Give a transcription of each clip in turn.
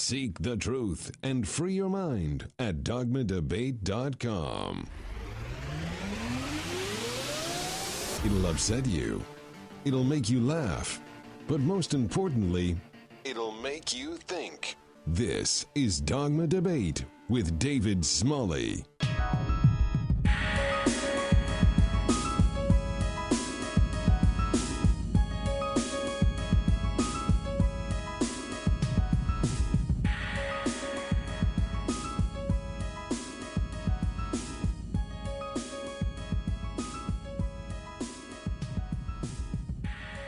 Seek the truth and free your mind at dogmadebate.com. It'll upset you. It'll make you laugh. But most importantly, it'll make you think. This is Dogma Debate with David Smalley.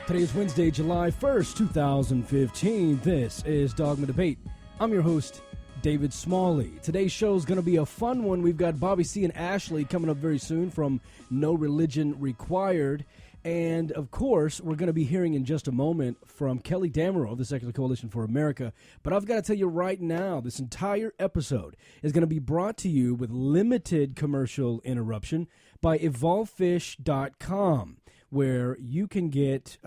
Today is Wednesday, July 1st, 2015. This is Dogma Debate. I'm your host, David Smalley. Today's show is going to be a fun one. We've got Bobby C. and Ashley coming up very soon from No Religion Required. And, of course, we're going to be hearing in just a moment from Kelly Damerow of the Secular Coalition for America. But I've got to tell you right now, this entire episode is going to be brought to you with limited commercial interruption by EvolveFish.com, where you can get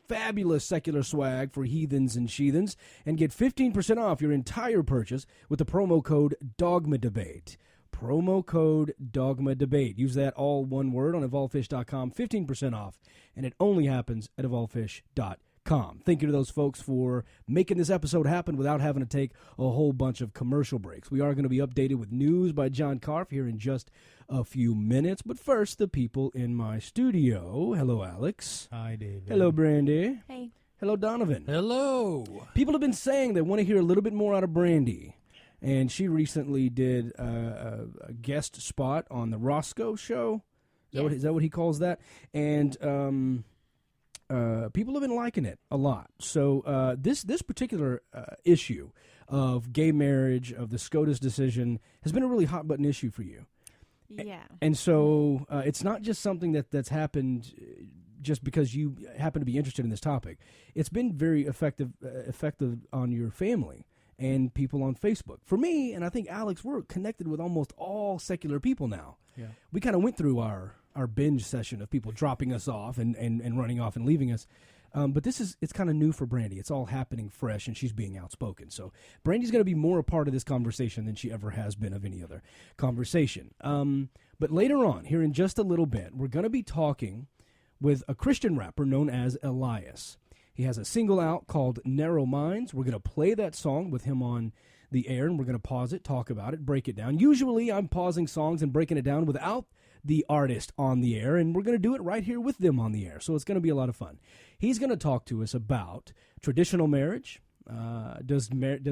fabulous secular swag for heathens and sheathens and get 15% off your entire purchase with the promo code DogmaDebate. Promo code Dogma Debate. Use that all one word on EvolveFish.com, 15% off, and it only happens at EvolveFish.com. Thank you to those folks for making this episode happen without having to take a whole bunch of commercial breaks. We are going to be updated with news by John Karff here in just a few minutes, but first, the people in my studio. Hello, Alix. Hi, David. Hello, Brandy. Hey. Hello, Donovan. Hello. People have been saying they want to hear a little bit more out of Brandy. And she recently did a guest spot on the Roscoe Show. Is that what he calls that? And people have been liking it a lot. So this particular issue of gay marriage, of the SCOTUS decision, has been a really hot-button issue for you. Yeah. And so it's not just something that's happened just because you happen to be interested in this topic. It's been very effective on your family and people on Facebook. For me, and I think Alix, we're connected with almost all secular people now. Yeah. We kind of went through our binge session of people dropping us off and running off and leaving us. But it's kind of new for Brandy. It's all happening fresh, and she's being outspoken. So Brandy's going to be more a part of this conversation than she ever has been of any other conversation. But later on, here in just a little bit, we're going to be talking with a Christian rapper known as Elias. He has a single out called Narrow Minds. We're going to play that song with him on the air, and we're going to pause it, talk about it, break it down. Usually I'm pausing songs and breaking it down without the artist on the air, and we're going to do it right here with them on the air, so it's going to be a lot of fun. He's going to talk to us about traditional marriage. Does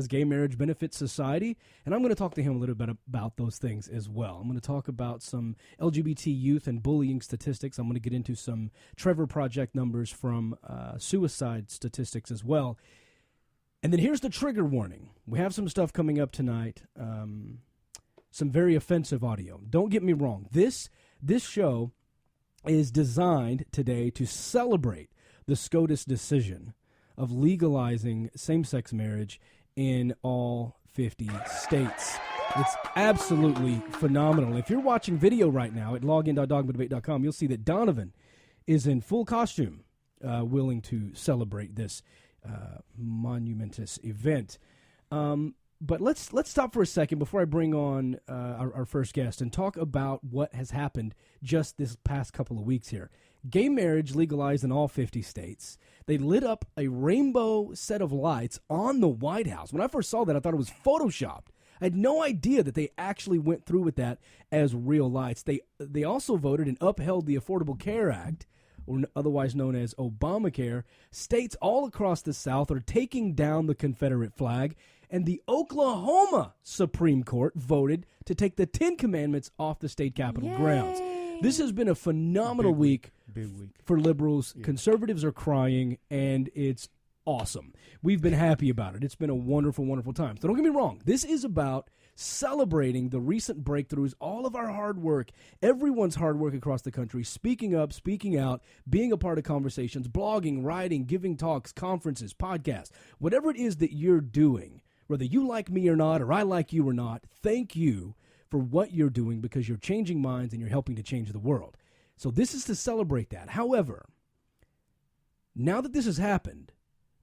gay marriage benefit society? And I'm going to talk to him a little bit about those things as well. I'm going to talk about some LGBT youth and bullying statistics. I'm going to get into some Trevor Project numbers from suicide statistics as well. And then here's the trigger warning. We have some stuff coming up tonight, some very offensive audio. Don't get me wrong. This show is designed today to celebrate the SCOTUS decision of legalizing same-sex marriage in all 50 states. It's absolutely phenomenal. If you're watching video right now at login.dogmadebate.com, you'll see that Donovan is in full costume, willing to celebrate this monumentous event. But let's stop for a second before I bring on our first guest and talk about what has happened just this past couple of weeks here. Gay marriage legalized in all 50 states. They lit up a rainbow set of lights on the White House. When I first saw that, I thought it was Photoshopped. I had no idea that they actually went through with that as real lights. They also voted and upheld the Affordable Care Act, or otherwise known as Obamacare. States all across the South are taking down the Confederate flag, and the Oklahoma Supreme Court voted to take the Ten Commandments off the state capitol grounds. This has been a phenomenal week for liberals. Yeah. Conservatives are crying, and it's awesome. We've been happy about it. It's been a wonderful, wonderful time. So don't get me wrong. This is about celebrating the recent breakthroughs, all of our hard work, everyone's hard work across the country, speaking up, speaking out, being a part of conversations, blogging, writing, giving talks, conferences, podcasts, whatever it is that you're doing, whether you like me or not, or I like you or not, thank you for what you're doing, because you're changing minds and you're helping to change the world. So this is to celebrate that. However, now that this has happened,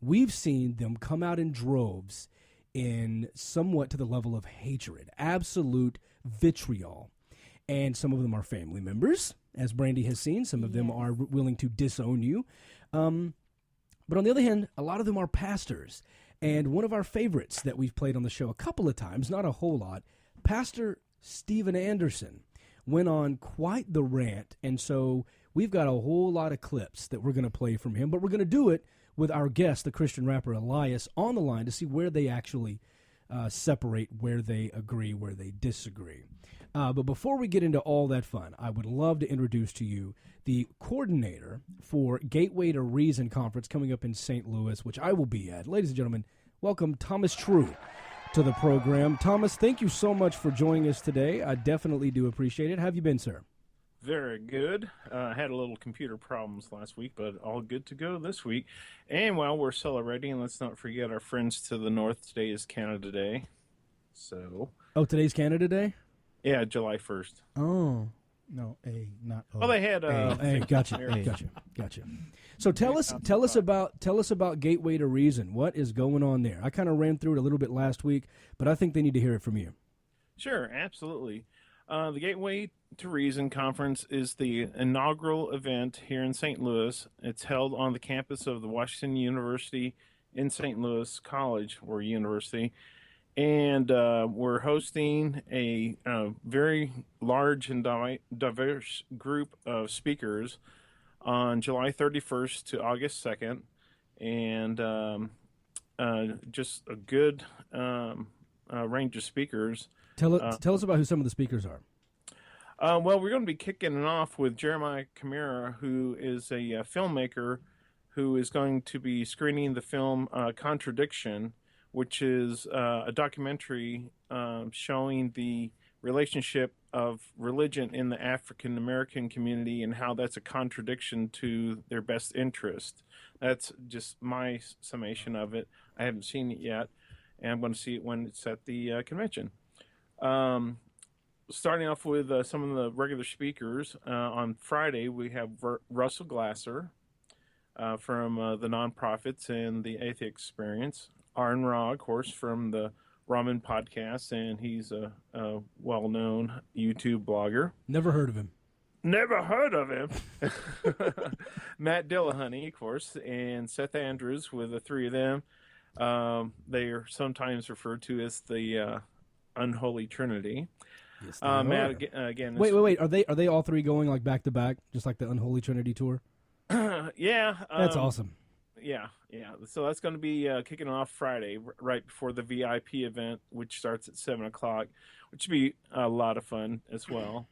we've seen them come out in droves in somewhat to the level of hatred, absolute vitriol. And some of them are family members, as Brandy has seen. Some of them are willing to disown you. But on the other hand, a lot of them are pastors. And one of our favorites that we've played on the show a couple of times, not a whole lot, Pastor Stephen Anderson went on quite the rant. And so we've got a whole lot of clips that we're going to play from him. But we're going to do it with our guest, the Christian rapper Elias, on the line to see where they actually separate, where they agree, where they disagree. But before we get into all that fun, I would love to introduce to you the coordinator for Gateway to Reason Conference coming up in St. Louis, which I will be at. Ladies and gentlemen, welcome Thomas True to the program. Thomas, thank you so much for joining us today. I definitely do appreciate it. How have you been, sir? Very good. I had a little computer problems last week, but all good to go this week. And while we're celebrating, let's not forget our friends to the north. Today is Canada Day. So. Oh, today's Canada Day? Yeah, July 1st. Oh. No, not O. Well, they had Gotcha. So tell us about Gateway to Reason. What is going on there? I kind of ran through it a little bit last week, but I think they need to hear it from you. Sure, absolutely. The Gateway to Reason Conference is the inaugural event here in St. Louis. It's held on the campus of the Washington University in St. Louis College or University. And we're hosting a very large and diverse group of speakers on July 31st to August 2nd. And just a good range of speakers. Tell us about who some of the speakers are. Well, we're going to be kicking it off with Jeremiah Camara, who is a filmmaker who is going to be screening the film Contradiction, which is a documentary showing the relationship of religion in the African American community and how that's a contradiction to their best interest. That's just my summation of it. I haven't seen it yet, and I'm going to see it when it's at the convention. Starting off with some of the regular speakers, on Friday we have Russell Glasser from the Nonprofits and the Atheist Experience. Arn Ra, of course, from the Ramen Podcast, and he's a well-known YouTube blogger. Never heard of him. Never heard of him. Matt Dillahunty, of course, and Seth Andrews, with the three of them. They are sometimes referred to as the Unholy Trinity. Yes, Matt, again. Wait. Are they all three going like back to back, just like the Unholy Trinity tour? Yeah. That's awesome. Yeah. So that's going to be kicking off Friday, right before the VIP event, which starts at 7 o'clock, which will be a lot of fun as well.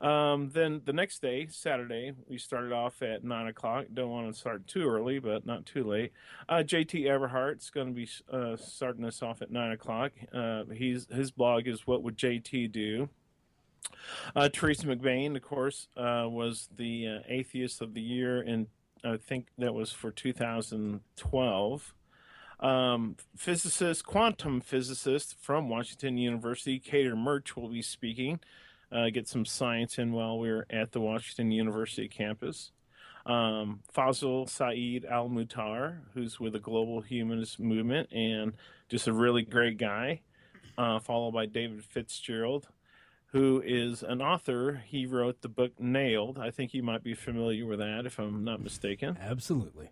Then the next day, Saturday, we started off at 9 o'clock. Don't want to start too early, but not too late. JT Everhart's going to be starting us off at 9 o'clock. His blog is What Would JT Do? Teresa McBain, of course, was the Atheist of the Year, and I think that was for 2012. Quantum physicist from Washington University, Cater Murch, will be speaking. Get some science in while we're at the Washington University campus. Fazil Saeed Al-Mutar, who's with the Global Humanist Movement and just a really great guy, followed by David Fitzgerald, who is an author. He wrote the book Nailed. I think you might be familiar with that, if I'm not mistaken. Absolutely.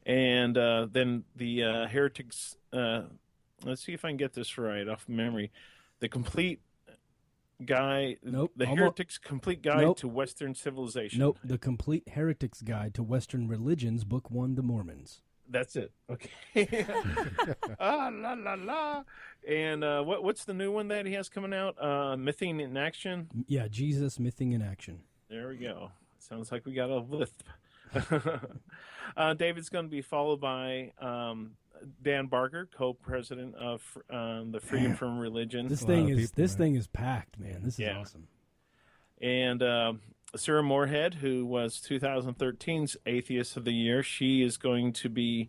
And then the Heretics, let's see if I can get this right off memory. The Complete Guide, Heretics Complete Guide to Western Civilization. Nope, The Complete Heretics Guide to Western Religions, Book 1, The Mormons. That's it. Okay. La la la. And what's the new one that he has coming out? Mything in Action. Yeah, Jesus Mything in Action. There we go. Sounds like we got a lisp. David's going to be followed by Dan Barker, co-president of the Freedom from Religion. This thing is packed, man. This is awesome. And Sarah Moorhead, who was 2013's Atheist of the Year, she is going to be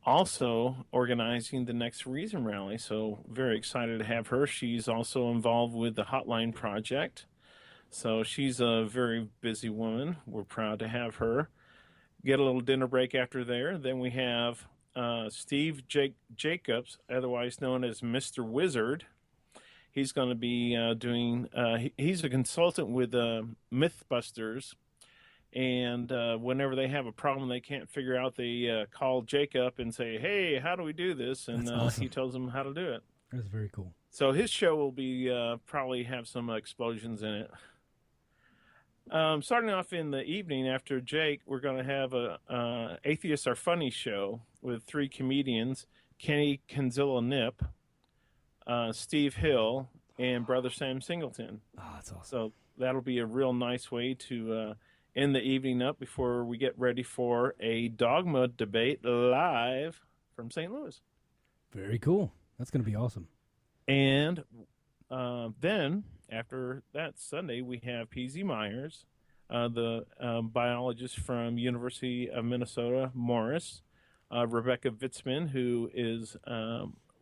also organizing the next Reason Rally. So very excited to have her. She's also involved with the Hotline Project. So she's a very busy woman. We're proud to have her. Get a little dinner break after there. Then we have Steve Jacobs, otherwise known as Mr. Wizard. He's going to be doing. He's a consultant with MythBusters, and whenever they have a problem they can't figure out, they call Jake up and say, "Hey, how do we do this?" And awesome. he tells them how to do it. That's very cool. So his show will be probably have some explosions in it. Starting off in the evening after Jake, we're going to have a Atheists Are Funny show with 3 comedians: Kenny Kenzilla Nip, Steve Hill, and Brother Sam Singleton. Oh, that's awesome. So that'll be a real nice way to end the evening up before we get ready for a dogma debate live from St. Louis. Very cool. That's going to be awesome. And then after that Sunday, we have P.Z. Myers, the biologist from University of Minnesota, Morris, Rebecca Vitzman, who is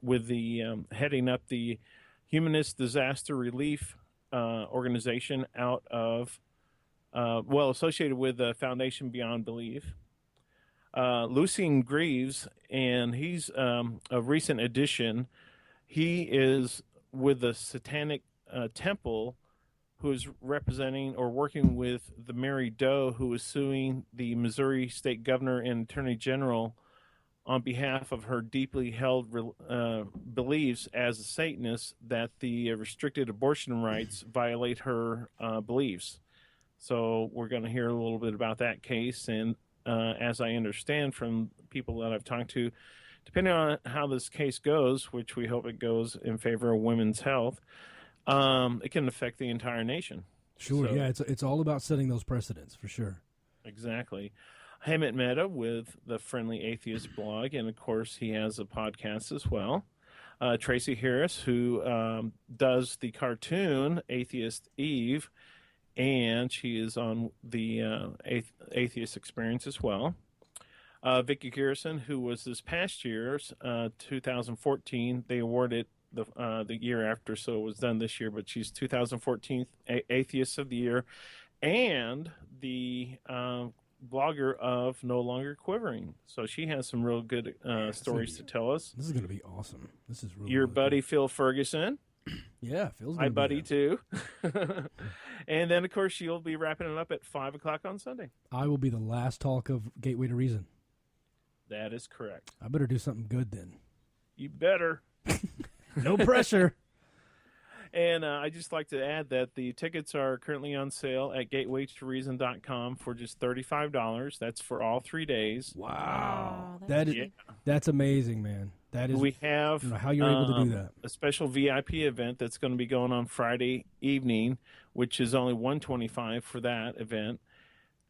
with the heading up the Humanist Disaster Relief organization out of, associated with the Foundation Beyond Belief. Lucien Greaves, and he's a recent addition. He is with the Satanic Temple, who is representing or working with the Mary Doe, who is suing the Missouri State Governor and Attorney General on behalf of her deeply held beliefs as a Satanist that the restricted abortion rights violate her beliefs. So we're going to hear a little bit about that case. And as I understand from people that I've talked to, depending on how this case goes, which we hope it goes in favor of women's health, it can affect the entire nation. Sure, so, yeah, it's all about setting those precedents, for sure. Exactly. Hemant Mehta with the Friendly Atheist blog, and of course he has a podcast as well. Tracy Harris, who does the cartoon Atheist Eve, and she is on the Atheist Experience as well. Vicki Garrison, who was this past year's 2014, they awarded the year after, so it was done this year, but she's 2014 Atheist of the Year, and the blogger of No Longer Quivering. So she has some real good stories to tell us. This is going to be awesome. This is really your really buddy cool. Phil Ferguson. Yeah, Phil's my buddy too. And then of course she'll be wrapping it up at 5:00 on Sunday. I will be the last talk of Gateway to Reason. That is correct. I better do something good then. You better. No pressure. And I'd just like to add that the tickets are currently on sale at gatewaytoreason.com for just $35. That's for all 3 days. Wow. That's amazing, man. That is. We have how you're able to do that. A special VIP event that's going to be going on Friday evening, which is only $125 for that event.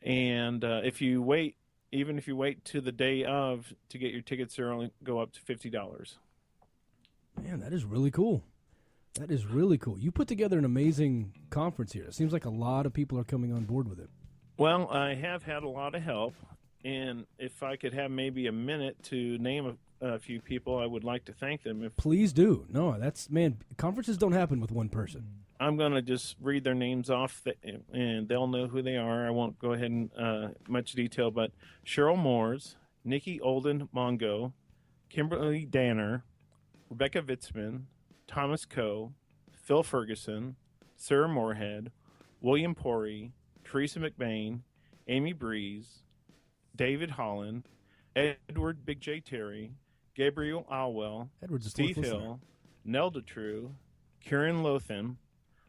And if you wait, even if you wait to the day of to get your tickets, they'll only go up to $50. Man, that is really cool. That is really cool. You put together an amazing conference here. It seems like a lot of people are coming on board with it. Well, I have had a lot of help, and if I could have maybe a minute to name a few people, I would like to thank them. Please do. No, conferences don't happen with one person. I'm going to just read their names off, and they'll know who they are. I won't go ahead and much detail, but Cheryl Moores, Nikki Olden Mongo, Kimberly Danner, Rebecca Vitzman, Thomas Coe, Phil Ferguson, Sarah Moorhead, William Pori, Teresa McBain, Amy Breeze, David Holland, Edward Big J. Terry, Gabriel Alwell, Steve Hill, Nelda True, Kieran Lothan,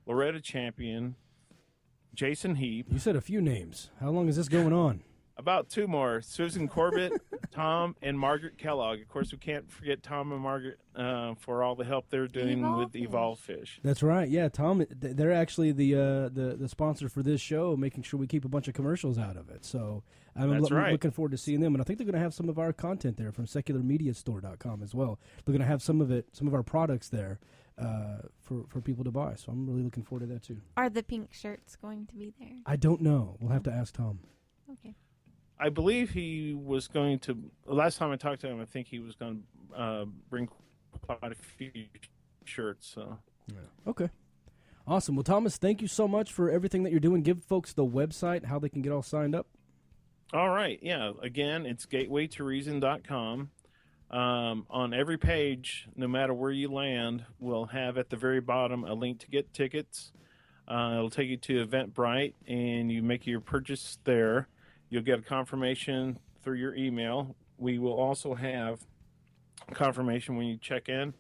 Loretta Champion, Jason Heap. You said a few names. How long is this going on? About 2 more. Susan Corbett, Tom, and Margaret Kellogg. Of course, we can't forget Tom and Margaret for all the help they're doing with Evolve Fish. That's right. Yeah, Tom, they're actually the sponsor for this show, making sure we keep a bunch of commercials out of it. So I'm looking forward to seeing them. And I think they're going to have some of our content there from secularmediastore.com as well. They're going to have some of our products there for people to buy. So I'm really looking forward to that, too. Are the pink shirts going to be there? I don't know. We'll have to ask Tom. Okay. I believe he was going to. Last time I talked to him, I think he was going to bring quite a few shirts. So. Yeah. Okay. Awesome. Well, Thomas, thank you so much for everything that you're doing. Give folks the website, how they can get all signed up. All right. Yeah. Again, it's gatewaytoreason.com. On every page, no matter where you land, we'll have at the very bottom a link to get tickets. It'll take you to Eventbrite, and you make your purchase there. You'll get a confirmation through your email. We will also have confirmation when you check in.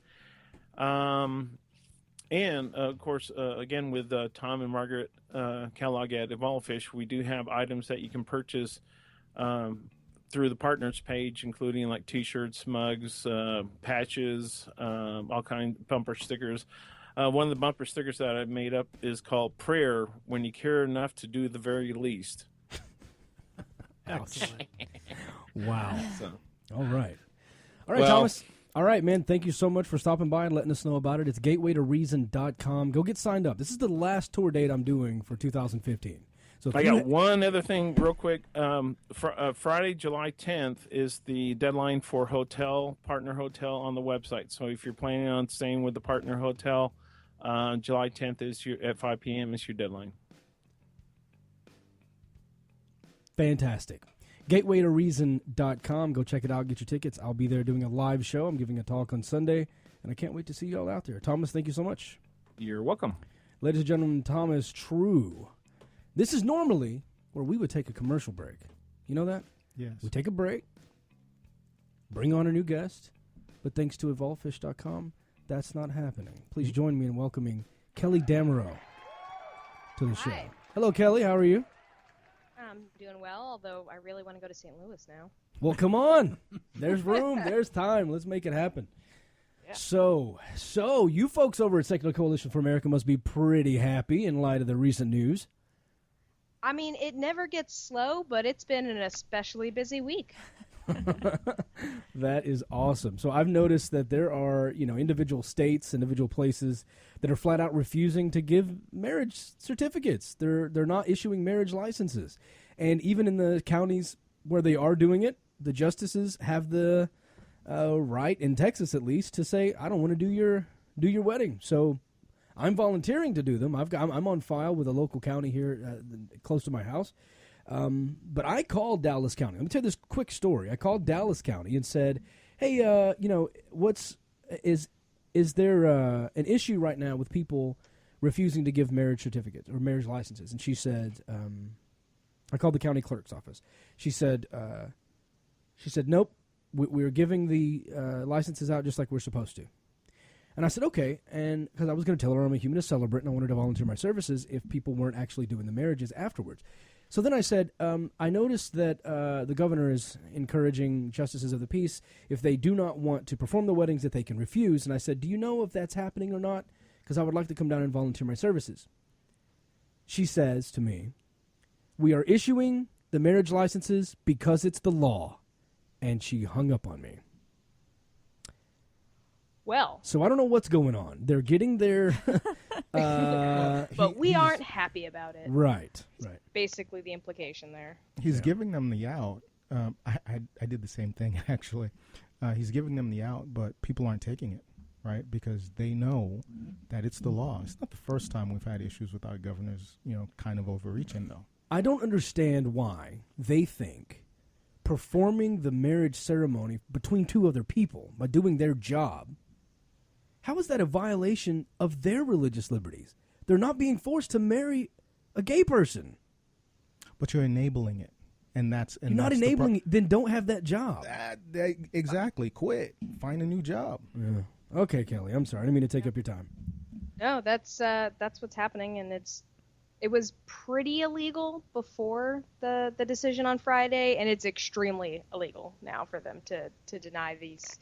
And, of course, again, with Tom and Margaret Kellogg at Evolvefish, we do have items that you can purchase through the partners page, including like T-shirts, mugs, patches, all kinds of bumper stickers. One of the bumper stickers that I've made up is called Prayer When You Care Enough to Do the Very Least. Excellent. Wow. So. All right. All right, Thomas. All right, man. Thank you so much for stopping by and letting us know about it. It's gatewaytoreason.com. Go get signed up. This is the last tour date I'm doing for 2015. So I got one other thing real quick. Friday, July 10th is the deadline for partner hotel on the website. So if you're planning on staying with the partner hotel, July 10th is at 5 p.m. is your deadline. Fantastic. Gatewaytoreason.com. Go check it out. Get your tickets. I'll be there doing a live show. I'm giving a talk on Sunday, and I can't wait to see you all out there. Thomas, thank you so much. You're welcome. Ladies and gentlemen, Thomas True. This is normally where we would take a commercial break. You know that? Yes. We take a break, bring on a new guest, but thanks to evolvefish.com, that's not happening. Please join me in welcoming Kelly Damerow to the show. Hi. Hello, Kelly. How are you? I'm doing well, although I really want to go to St. Louis now. Well, come on. There's room. There's time. Let's make it happen. Yeah. So you folks over at Secular Coalition for America must be pretty happy in light of the recent news. I mean, it never gets slow, but it's been an especially busy week. That is awesome. So I've noticed that there are, individual states, individual places that are flat out refusing to give marriage certificates. They're not issuing marriage licenses. And even in the counties where they are doing it, the justices have the right, in Texas at least, to say, I don't want to do your wedding. So I'm volunteering to do them. I'm on file with a local county here close to my house. But I called Dallas County. Let me tell you this quick story. I called Dallas County and said, hey, is there an issue right now with people refusing to give marriage certificates or marriage licenses? And she said, I called the county clerk's office. She said, nope, we're giving the licenses out just like we're supposed to. And I said, okay, and because I was going to tell her I'm a humanist celebrant and I wanted to volunteer my services if people weren't actually doing the marriages afterwards. So then I said, I noticed that the governor is encouraging justices of the peace, if they do not want to perform the weddings, that they can refuse. And I said, do you know if that's happening or not? Because I would like to come down and volunteer my services. She says to me, we are issuing the marriage licenses because it's the law. And she hung up on me. Well. So I don't know what's going on. They're getting their... but we aren't happy about it. Right. Basically the implication there. He's giving them the out. I did the same thing, actually. He's giving them the out, but people aren't taking it, right? Because they know that it's the law. It's not the first time we've had issues with our governors, kind of overreaching, though. I don't understand why they think performing the marriage ceremony between two other people by doing their job, how is that a violation of their religious liberties? They're not being forced to marry a gay person. But you're enabling it. And you're not enabling it, then don't have that job. Exactly. Quit. Find a new job. Yeah. Okay, Kelly, I'm sorry. I didn't mean to take up your time. No, that's what's happening, and it was pretty illegal before the decision on Friday, and it's extremely illegal now for them to deny these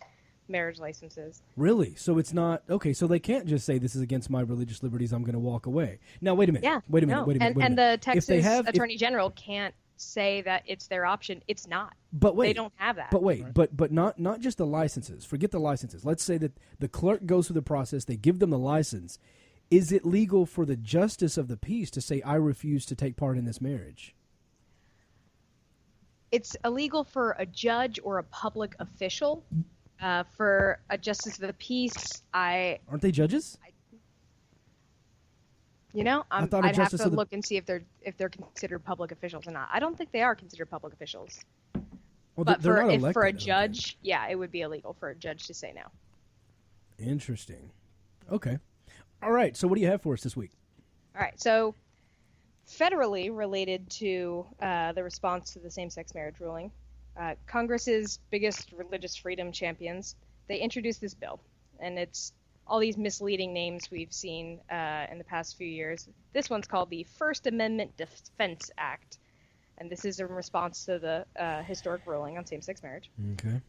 marriage licenses. Really? So it's not okay. So they can't just say this is against my religious liberties. I'm going to walk away. Now wait a minute. Yeah. Wait a minute. And the Texas Attorney General can't say that it's their option. It's not. But wait, they don't have that. But wait, right? but not just the licenses. Forget the licenses. Let's say that the clerk goes through the process. They give them the license. Is it legal for the justice of the peace to say I refuse to take part in this marriage? It's illegal for a judge or a public official. For a justice of the peace, aren't they judges? I'd have to look and see if they're considered public officials or not. I don't think they are considered public officials. Well, But they're not for a elected, judge, yeah, it would be illegal for a judge to say no. Interesting. Okay. All right. So what do you have for us this week? All right, so federally related to the response to the same-sex marriage ruling, Congress's biggest religious freedom champions, they introduced this bill, and it's all these misleading names we've seen in the past few years. This one's called the First Amendment Defense Act, and this is in response to the historic ruling on same-sex marriage. Okay.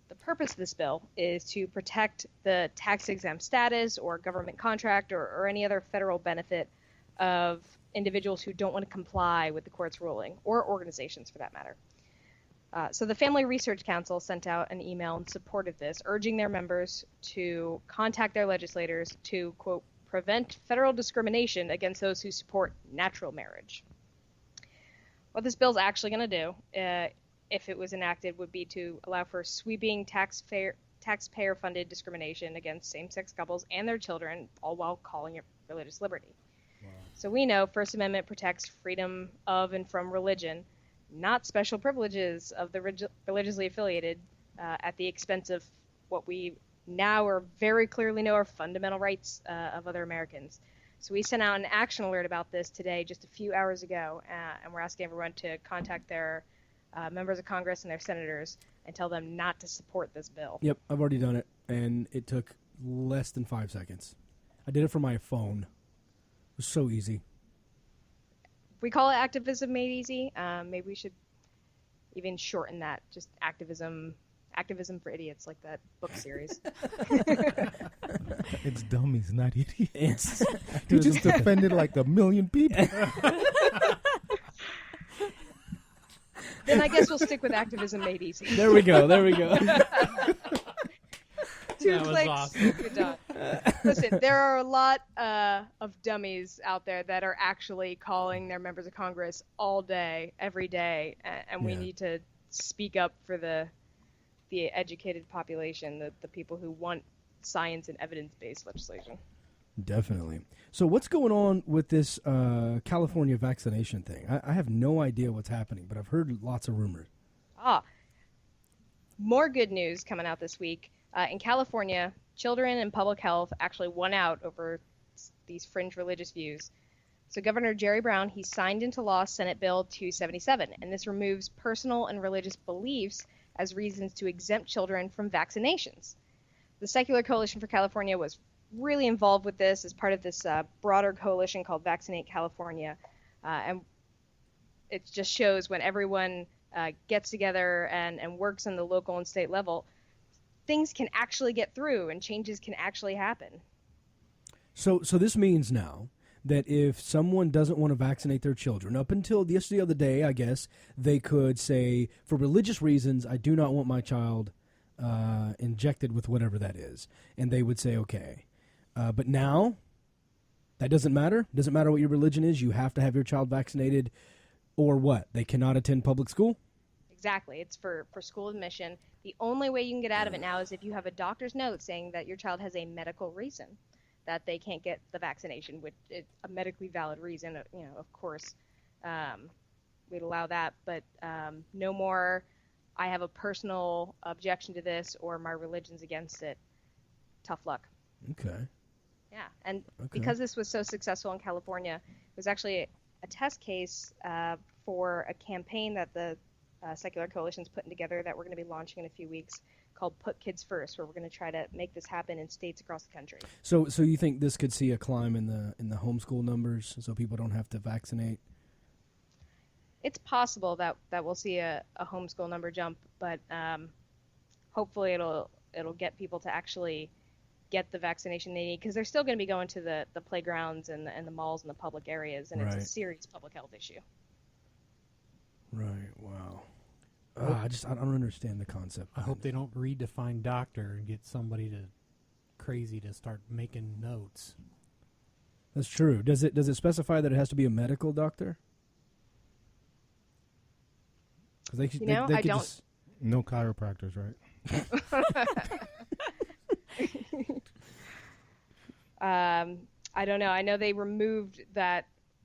The purpose of this bill is to protect the tax-exempt status or government contract or any other federal benefit of individuals who don't want to comply with the court's ruling, or organizations for that matter. So the Family Research Council sent out an email in support of this, urging their members to contact their legislators to, quote, prevent federal discrimination against those who support natural marriage. What this bill's actually going to do, if it was enacted, would be to allow for sweeping taxpayer-funded discrimination against same-sex couples and their children, all while calling it religious liberty. Wow. So we know First Amendment protects freedom of and from religion, not special privileges of the religiously affiliated at the expense of what we now or very clearly know are fundamental rights of other Americans. So we sent out an action alert about this today, just a few hours ago, and we're asking everyone to contact their members of Congress and their senators and tell them not to support this bill. Yep, I've already done it, and it took less than 5 seconds. I did it from my phone. It was so easy. We call it activism made easy. Maybe we should even shorten that. Just activism for idiots, like that book series. It's dummies, not idiots. You just offended like 1 million people. Then I guess we'll stick with activism made easy. There we go. Two That was clicks, awesome. you're done. Listen, there are a lot of dummies out there that are actually calling their members of Congress all day, every day, and we need to speak up for the educated population, the people who want science and evidence-based legislation. Definitely. So what's going on with this California vaccination thing? I have no idea what's happening, but I've heard lots of rumors. More good news coming out this week. In California, children and public health actually won out over these fringe religious views. So Governor Jerry Brown, he signed into law Senate Bill 277, and this removes personal and religious beliefs as reasons to exempt children from vaccinations. The Secular Coalition for California was really involved with this as part of this broader coalition called Vaccinate California. And it just shows when everyone gets together and works on the local and state level, things can actually get through and changes can actually happen. So this means now that if someone doesn't want to vaccinate their children, up until just the other day, I guess, they could say, for religious reasons, I do not want my child injected with whatever that is. And they would say, okay. But now, that doesn't matter. Doesn't matter what your religion is. You have to have your child vaccinated, or what? They cannot attend public school? Exactly. It's for school admission. The only way you can get out of it now is if you have a doctor's note saying that your child has a medical reason that they can't get the vaccination, which is a medically valid reason. Of course, we'd allow that, but no more, I have a personal objection to this or my religion's against it. Tough luck. Okay. Yeah, and because this was so successful in California, it was actually a test case for a campaign that the Secular Coalition's putting together that we're going to be launching in a few weeks called Put Kids First, where we're going to try to make this happen in states across the country. So you think this could see a climb in the homeschool numbers, so people don't have to vaccinate? It's possible that we'll see a homeschool number jump, but hopefully it'll get people to actually get the vaccination they need, because they're still going to be going to the playgrounds and the malls and the public areas, and Right. it's a serious public health issue. Right. Wow. I don't understand the concept. I hope they don't redefine doctor and get somebody crazy to start making notes. That's true. Does it specify that it has to be a medical doctor? Because they could I don't. just... No chiropractors, right? I don't know. I know they removed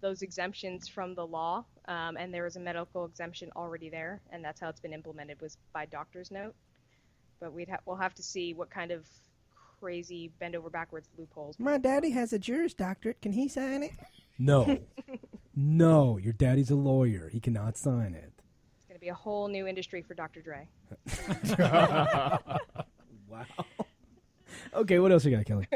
those exemptions from the law and there was a medical exemption already there, and that's how it's been implemented, was by doctor's note. But we'll have to see what kind of crazy bend over backwards loopholes. My daddy has a Juris Doctorate. Can he sign it? No. No, your daddy's a lawyer. He cannot sign it. It's going to be a whole new industry for Dr. Dre. Wow. Okay, what else you got, Kelly?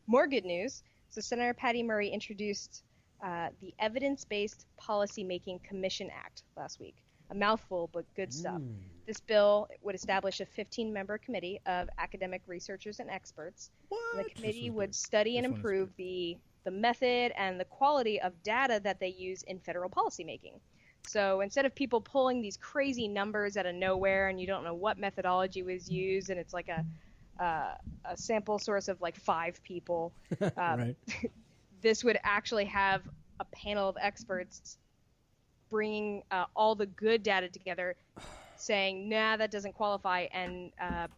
More good news. So Senator Patty Murray introduced the Evidence-Based Policymaking Commission Act last week. A mouthful, but good stuff. This bill would establish a 15-member committee of academic researchers and experts. And the committee would study and improve the method and the quality of data that they use in federal policymaking. So instead of people pulling these crazy numbers out of nowhere and you don't know what methodology was used, and it's like a sample source of like 5 people, Right. This would actually have a panel of experts bringing all the good data together, saying, nah, that doesn't qualify, and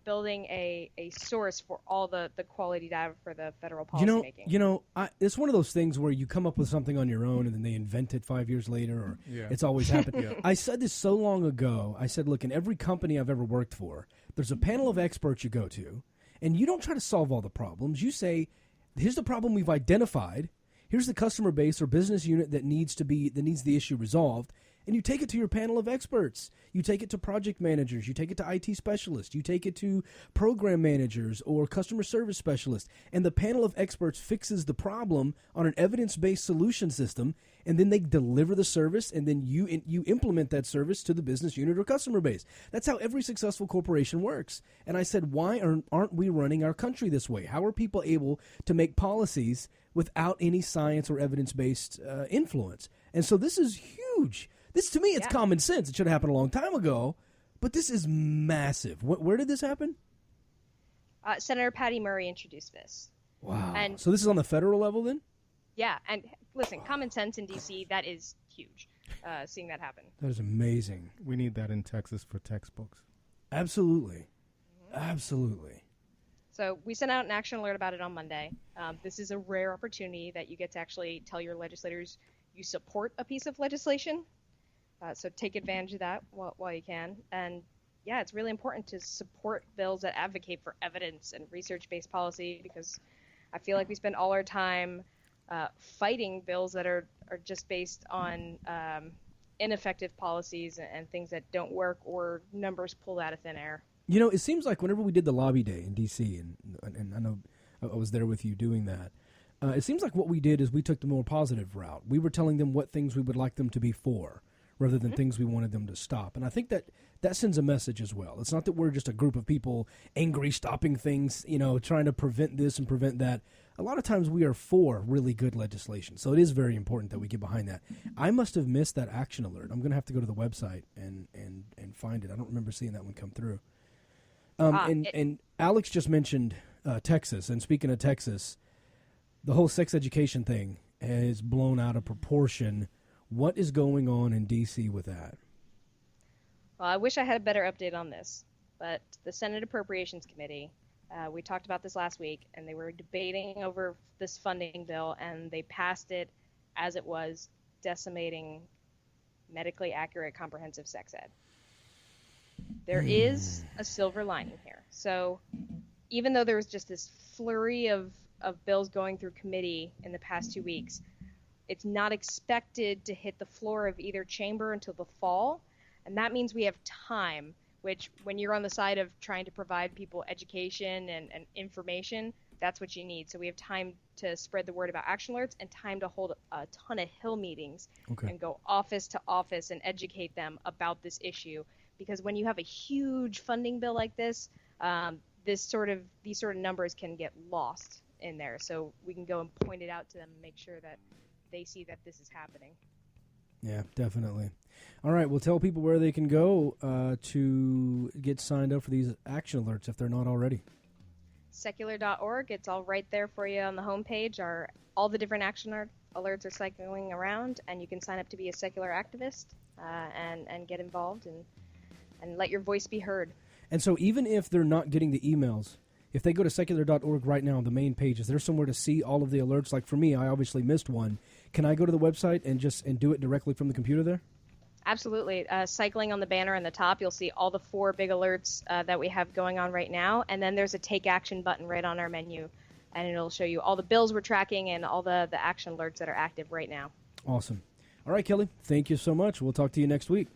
building a source for all the quality data for the federal policymaking. It's one of those things where you come up with something on your own and then they invent it 5 years later, or it's always happened. I said this so long ago. I said, look, in every company I've ever worked for, there's a panel of experts you go to, and you don't try to solve all the problems. You say, here's the problem we've identified. Here's the customer base or business unit that needs the issue resolved, and you take it to your panel of experts. You take it to project managers. You take it to IT specialists. You take it to program managers or customer service specialists, and the panel of experts fixes the problem on an evidence-based solution system, and then they deliver the service, and then you implement that service to the business unit or customer base. That's how every successful corporation works. And I said, why aren't we running our country this way? How are people able to make policies without any science or evidence-based influence? And so this is huge. This, to me, it's common sense. It should have happened a long time ago, but this is massive. Where did this happen? Senator Patty Murray introduced this. Wow. And so this is on the federal level then? Yeah, and listen, common sense in D.C., that is huge, seeing that happen. That is amazing. We need that in Texas for textbooks. Absolutely. Absolutely. So we sent out an action alert about it on Monday. This is a rare opportunity that you get to actually tell your legislators you support a piece of legislation. So take advantage of that while you can. And yeah, it's really important to support bills that advocate for evidence and research-based policy, because I feel like we spend all our time fighting bills that are just based on ineffective policies and things that don't work or numbers pulled out of thin air. You know, it seems like whenever we did the lobby day in D.C., and I know I was there with you doing that, it seems like what we did is we took the more positive route. We were telling them what things we would like them to be for, rather than things we wanted them to stop. And I think that sends a message as well. It's not that we're just a group of people angry, stopping things, trying to prevent this and prevent that. A lot of times we are for really good legislation. So it is very important that we get behind that. I must have missed that action alert. I'm going to have to go to the website and find it. I don't remember seeing that one come through. And Alix just mentioned Texas. And speaking of Texas, the whole sex education thing is blown out of proportion. What is going on in D.C. with that? Well, I wish I had a better update on this, but the Senate Appropriations Committee, we talked about this last week, and they were debating over this funding bill, and they passed it as it was, decimating medically accurate comprehensive sex ed. There is a silver lining here. So even though there was just this flurry of bills going through committee in the past 2 weeks, it's not expected to hit the floor of either chamber until the fall, and that means we have time, which when you're on the side of trying to provide people education and information, that's what you need. So we have time to spread the word about action alerts and time to hold a ton of Hill meetings and go office to office and educate them about this issue. Because when you have a huge funding bill like this, these sort of numbers can get lost in there. So we can go and point it out to them and make sure that they see that this is happening. Yeah, definitely. All right, well, tell people where they can go to get signed up for these action alerts if they're not already. Secular.org, it's all right there for you on the homepage. All the different action alerts are cycling around, and you can sign up to be a secular activist and get involved and let your voice be heard. And so even if they're not getting the emails, if they go to secular.org right now on the main page, is there somewhere to see all of the alerts? Like for me, I obviously missed one. Can I go to the website and do it directly from the computer there? Absolutely. Cycling on the banner in the top, you'll see all the 4 big alerts that we have going on right now. And then there's a take action button right on our menu. And it'll show you all the bills we're tracking and all the action alerts that are active right now. Awesome. All right, Kelly, thank you so much. We'll talk to you next week.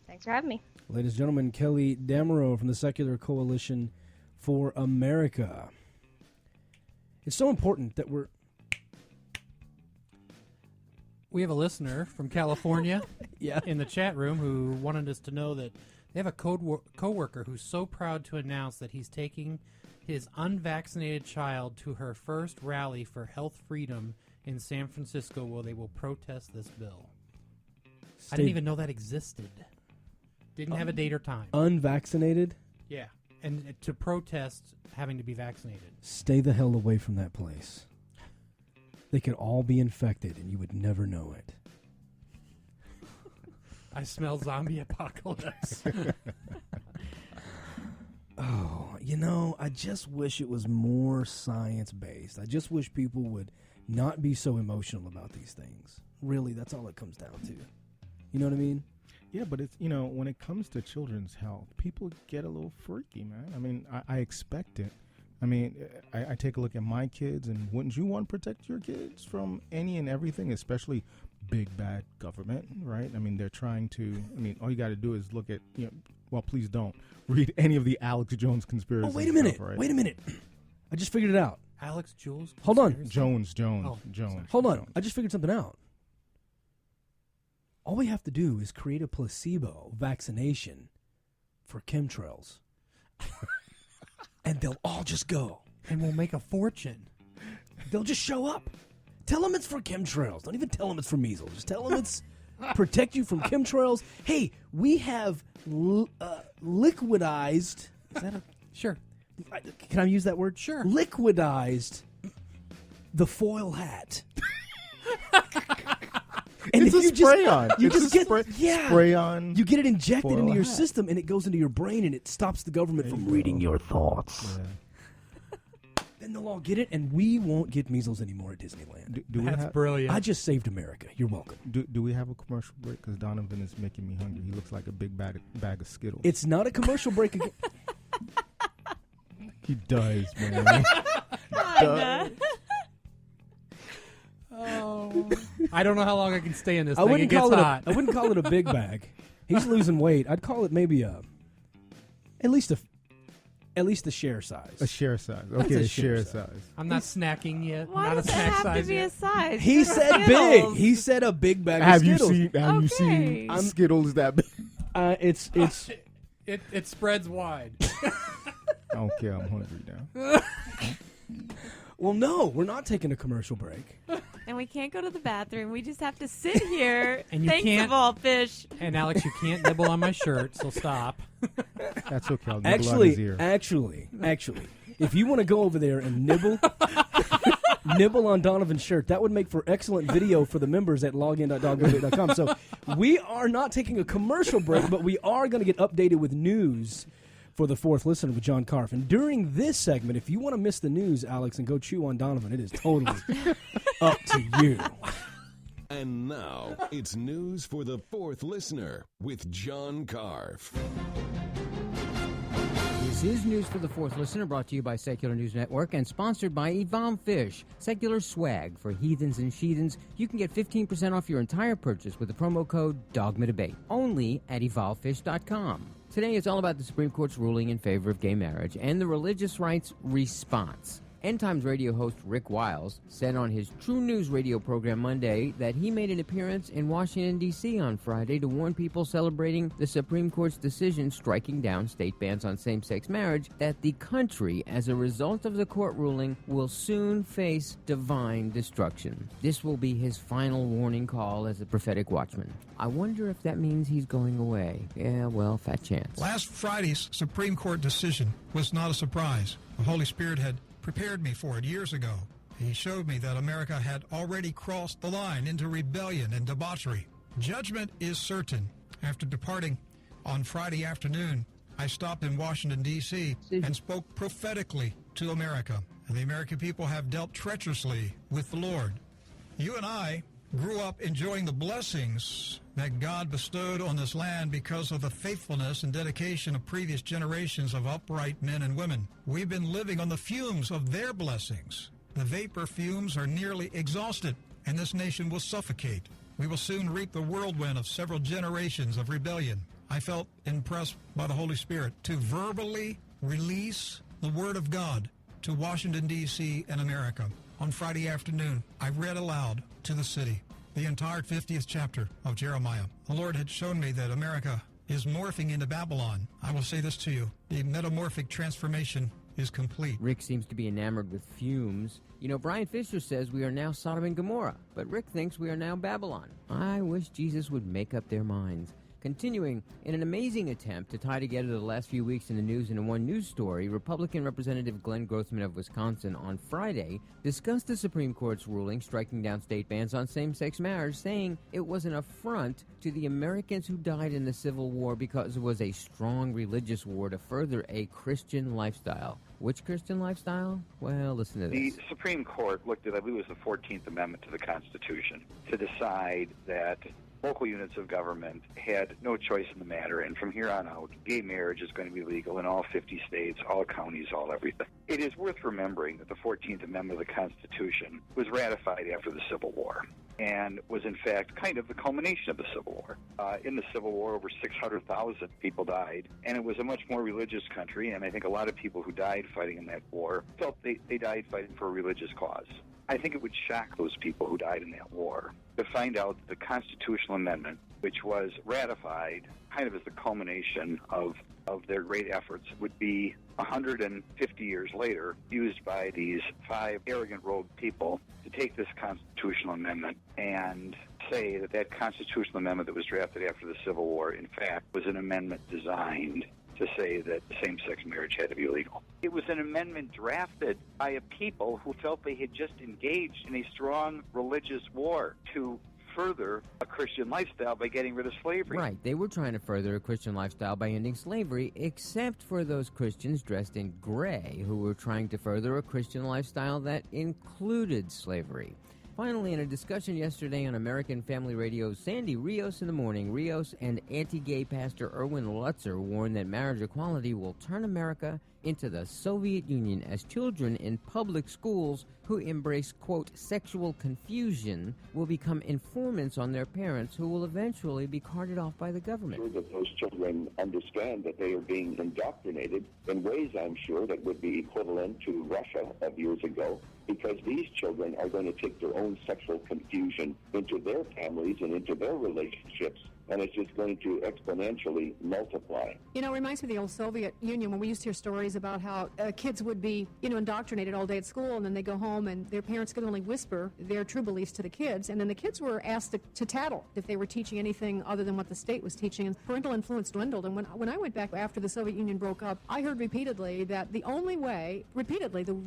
Thanks for having me. Ladies and gentlemen, Kelly Damerow from the Secular Coalition for America. It's so important that We have a listener from California Yeah. in the chat room who wanted us to know that they have a coworker who's so proud to announce that he's taking his unvaccinated child to her first rally for health freedom in San Francisco where they will protest this bill. I didn't even know that existed. Didn't have a date or time. Unvaccinated? Yeah. And to protest having to be vaccinated. Stay the hell away from that place. They could all be infected, and you would never know it. I smell zombie apocalypse. Oh, I just wish it was more science-based. I just wish people would not be so emotional about these things. Really, that's all it comes down to. You know what I mean? Yeah, but it's, when it comes to children's health, people get a little freaky, man. I mean, I expect it. I mean, I take a look at my kids, and wouldn't you want to protect your kids from any and everything, especially big bad government, right? I mean, they're trying to, all you got to do is look at, well, please don't read any of the Alex Jones conspiracy. Oh, wait a minute. Stuff, right? Wait a minute. I just figured it out. Alex Jules? Hold on. Jones. Oh, Jones. Hold on. Jones. I just figured something out. All we have to do is create a placebo vaccination for chemtrails. And they'll all just go. And we'll make a fortune. They'll just show up. Tell them it's for chemtrails. Don't even tell them it's for measles. Just tell them it's protect you from chemtrails. Hey, we have liquidized. Is that a... Sure. Can I use that word? Sure. Liquidized the foil hat. And It's if a you spray-on. You It's just a get spray-on You get it injected foil into your hat. system, and it goes into your brain, and it stops the government from reading your thoughts. Yeah. Then they'll all get it, and we won't get measles anymore at Disneyland. Do we That's have brilliant. I just saved America. You're welcome. do we have a commercial break? Because Donovan is making me hungry. He looks like a big bag of Skittles. It's not a commercial break again. He does, man. I don't know how long I can stay in this I thing. wouldn't It gets call it. hot. I wouldn't call it a big bag. He's losing weight. I'd call it maybe at least a share size. A share size. That's Okay, a a share share size. size. I'm not snacking yet. Why not does a it snack have size to be yet. a size? He They're said Skittles. big. He said a big bag Have of you Skittles. seen Okay. Skittles that big? It's It spreads wide. I don't care. I'm hungry now. well, no, we're not taking a commercial break. And we can't go to the bathroom. We just have to sit here. And you Thanks can't- of all fish. And Alex, you can't nibble on my shirt, so stop. That's okay. I'll nibble out his ear. Actually, if you want to go over there and nibble on Donovan's shirt, that would make for excellent video for the members at login.dogmedebate.com. So we are not taking a commercial break, but we are going to get updated with news for the fourth listener with John Carf. And during this segment, if you want to miss the news, Alex, and go chew on Donovan, it is totally up to you. And now it's news for the fourth listener with John Carf. This is News for the Fourth Listener, brought to you by Secular News Network and sponsored by Evolve Fish, secular swag for heathens and sheathens. You can get 15% off your entire purchase with the promo code DOGMADEBATE, only at evolvefish.com. Today is all about the Supreme Court's ruling in favor of gay marriage and the religious rights response. End Times radio host Rick Wiles said on his True News radio program Monday that he made an appearance in Washington, D.C. on Friday to warn people celebrating the Supreme Court's decision striking down state bans on same-sex marriage that the country, as a result of the court ruling, will soon face divine destruction. This will be his final warning call as a prophetic watchman. I wonder if that means he's going away. Yeah, well, fat chance. Last Friday's Supreme Court decision was not a surprise. The Holy Spirit had prepared me for it years ago. He showed me that America had already crossed the line into rebellion and debauchery. Judgment is certain. After departing on Friday afternoon, I stopped in Washington, D.C. and spoke prophetically to America. And the American people have dealt treacherously with the Lord. You and I grew up enjoying the blessings that God bestowed on this land because of the faithfulness and dedication of previous generations of upright men and women. We've been living on the fumes of their blessings. The vapor fumes are nearly exhausted, and this nation will suffocate. We will soon reap the whirlwind of several generations of rebellion. I felt impressed by the Holy Spirit to verbally release the Word of God to Washington, D.C. and America. On Friday afternoon, I read aloud to the city the entire 50th chapter of Jeremiah. The Lord had shown me that America is morphing into Babylon. I will say this to you. The metamorphic transformation is complete. Rick seems to be enamored with fumes. You know, Brian Fisher says we are now Sodom and Gomorrah, but Rick thinks we are now Babylon. I wish Jesus would make up their minds. Continuing, in an amazing attempt to tie together the last few weeks in the news into one news story, Republican Representative Glenn Grothman of Wisconsin on Friday discussed the Supreme Court's ruling striking down state bans on same-sex marriage, saying it was an affront to the Americans who died in the Civil War because it was a strong religious war to further a Christian lifestyle. Which Christian lifestyle? Well, listen to this. The Supreme Court looked at, I believe it was the 14th Amendment to the Constitution, to decide that local units of government had no choice in the matter, and from here on out, gay marriage is going to be legal in all 50 states, all counties, all everything. It is worth remembering that the 14th Amendment of the Constitution was ratified after the Civil War and was, in fact, kind of the culmination of the Civil War. In the Civil War, over 600,000 people died, and it was a much more religious country, and I think a lot of people who died fighting in that war felt they died fighting for a religious cause. I think it would shock those people who died in that war to find out that the constitutional amendment, which was ratified kind of as the culmination of their great efforts, would be 150 years later used by these 5 arrogant rogue people to take this constitutional amendment and say that that constitutional amendment that was drafted after the Civil War, in fact, was an amendment designed to say that same-sex marriage had to be illegal. It was an amendment drafted by a people who felt they had just engaged in a strong religious war to further a Christian lifestyle by getting rid of slavery. Right. They were trying to further a Christian lifestyle by ending slavery, except for those Christians dressed in gray who were trying to further a Christian lifestyle that included slavery. Finally, in a discussion yesterday on American Family Radio's Sandy Rios in the Morning, Rios and anti-gay pastor Erwin Lutzer warned that marriage equality will turn America into the Soviet Union as children in public schools who embrace, quote, sexual confusion will become informants on their parents who will eventually be carted off by the government. I'm sure that those children understand that they are being indoctrinated in ways, I'm sure, that would be equivalent to Russia of years ago, because these children are going to take their own sexual confusion into their families and into their relationships, and it's just going to exponentially multiply. You know, it reminds me of the old Soviet Union when we used to hear stories about how kids would be, indoctrinated all day at school, and then they go home and their parents could only whisper their true beliefs to the kids, and then the kids were asked to tattle if they were teaching anything other than what the state was teaching, and parental influence dwindled. And when I went back after the Soviet Union broke up, I heard repeatedly that the